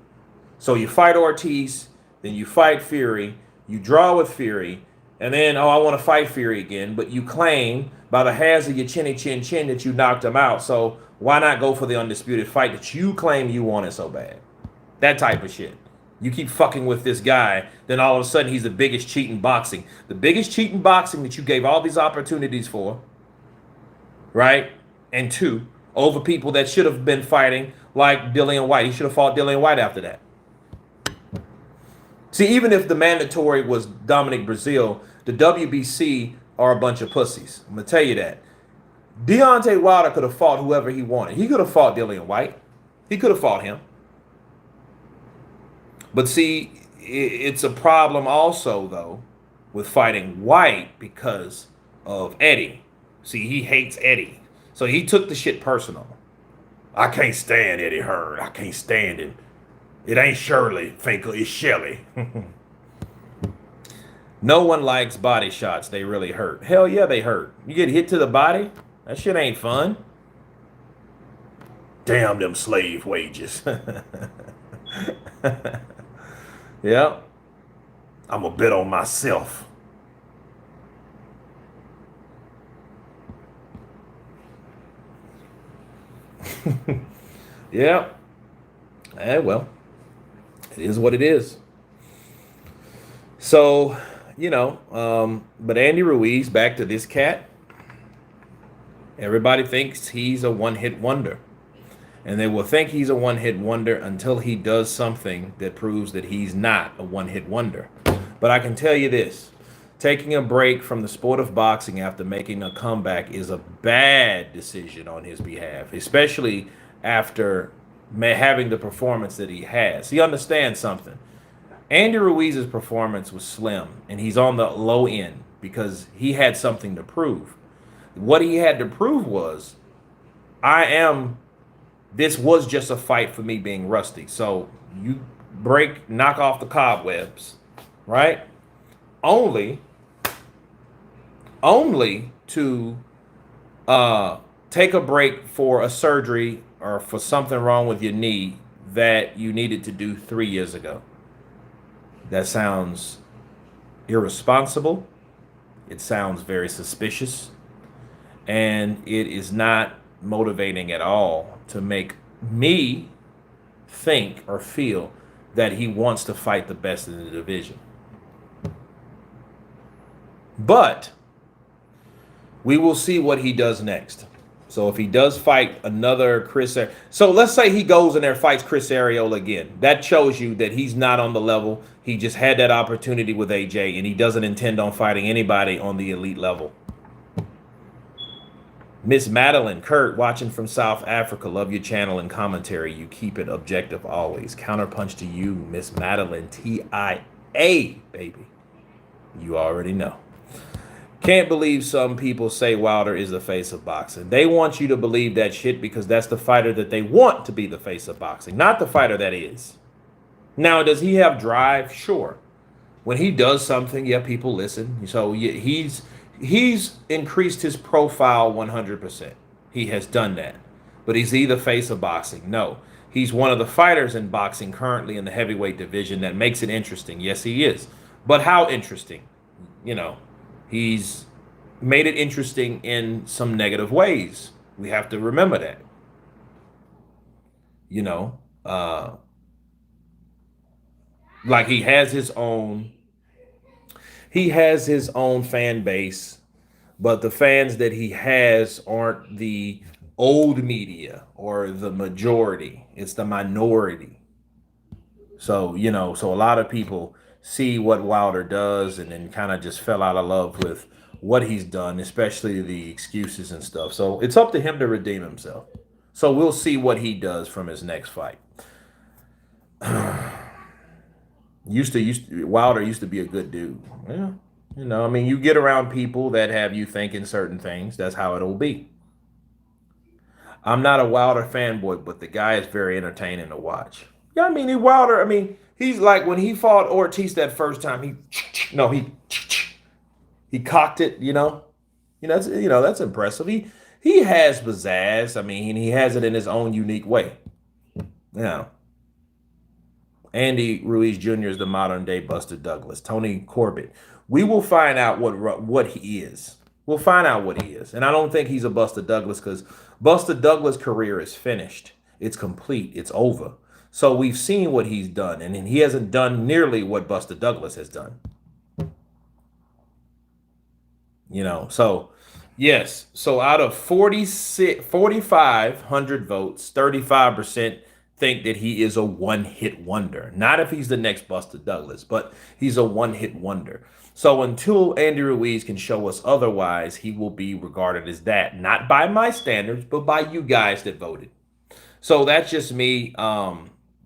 So you fight Ortiz, then you fight Fury, you draw with Fury, And then, oh, I want to fight Fury again. But you claim by the hairs of your chinny chin chin that you knocked him out. So why not go for the undisputed fight that you claim you wanted so bad? That type of shit. You keep fucking with this guy, then all of a sudden he's the biggest cheat in boxing. The biggest cheat in boxing that you gave all these opportunities for, right? And two, over people that should have been fighting, like Dillian White. He should have fought Dillian White after that. See, even if the mandatory was Dominic Breazeale, the WBC are a bunch of pussies. I'm going to tell you that. Deontay Wilder could have fought whoever he wanted. He could have fought Dillian White. He could have fought him. But see, it's a problem also, though, with fighting White because of Eddie. See, he hates Eddie. So he took the shit personal. I can't stand Eddie Hearn. I can't stand him. It ain't Shirley, Finkel, it's Shelly. No one likes body shots. They really hurt. Hell yeah, they hurt. You get hit to the body? That shit ain't fun. Damn them slave wages. Yeah. I'm a bit on myself. Yeah. Well, it is what it is. So, but Andy Ruiz, back to this cat. Everybody thinks he's a one-hit wonder. And they will think he's a one-hit wonder until he does something that proves that he's not a one-hit wonder. But I can tell you this. Taking a break from the sport of boxing after making a comeback is a bad decision on his behalf, especially after having the performance that he has. He understands something. Andy Ruiz's performance was slim, and he's on the low end because he had something to prove. What he had to prove was, this was just a fight for me being rusty. So you knock off the cobwebs, right? Only to take a break for a surgery or for something wrong with your knee that you needed to do 3 years ago. That sounds irresponsible. It sounds very suspicious. And it is not motivating at all to make me think or feel that he wants to fight the best in the division. But we will see what he does next. So if he does fight another so let's say he goes in there and fights Chris Arreola again. That shows you that he's not on the level. He just had that opportunity with AJ, and he doesn't intend on fighting anybody on the elite level. Miss Madeline, Kurt, watching from South Africa. Love your channel and commentary. You keep it objective always. Counterpunch to you, Miss Madeline. TIA, baby. You already know. Can't believe some people say Wilder is the face of boxing. They want you to believe that shit because that's the fighter that they want to be the face of boxing, not the fighter that is. Now, does he have drive? Sure. When he does something, yeah, people listen. So yeah, he's increased his profile 100%. He has done that. But is he the face of boxing? No. He's one of the fighters in boxing currently in the heavyweight division that makes it interesting. Yes, he is. But how interesting? He's made it interesting in some negative ways. We have to remember that. Like he has his own fan base, but the fans that he has aren't the old media or the majority. It's the minority. So, so a lot of people see what Wilder does and then kind of just fell out of love with what he's done, especially the excuses and stuff. So it's up to him to redeem himself. So we'll see what he does from his next fight. Wilder used to be a good dude. Yeah. You get around people that have you thinking certain things. That's how it'll be. I'm not a Wilder fanboy, but the guy is very entertaining to watch. Yeah, he's like when he fought Ortiz that first time, he cocked it, that's impressive. He has pizzazz. He has it in his own unique way. Andy Ruiz Jr. is the modern day Buster Douglas. Tony Corbett. We will find out what he is. We'll find out what he is. And I don't think he's a Buster Douglas because Buster Douglas' career is finished. It's complete. It's over. So we've seen what he's done, and he hasn't done nearly what Buster Douglas has done. So yes. So out of 4,500 votes, 35% think that he is a one-hit wonder. Not if he's the next Buster Douglas, but he's a one-hit wonder. So until Andy Ruiz can show us otherwise, he will be regarded as that. Not by my standards, but by you guys that voted. So that's just me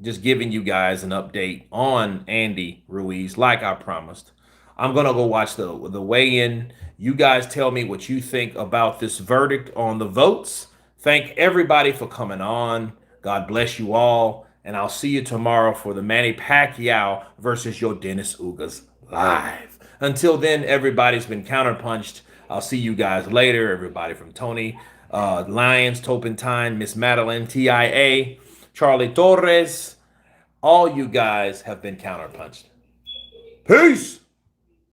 just giving you guys an update on Andy Ruiz, like I promised. I'm gonna go watch the weigh-in. You guys tell me what you think about this verdict on the votes. Thank everybody for coming on. God bless you all, and I'll see you tomorrow for the Manny Pacquiao versus your Dennis Ugas live. Until then, everybody's been counterpunched. I'll see you guys later. Everybody from Tony, Lions, Topentine, Miss Madeline, TIA, Charlie Torres. All you guys have been counterpunched. Peace.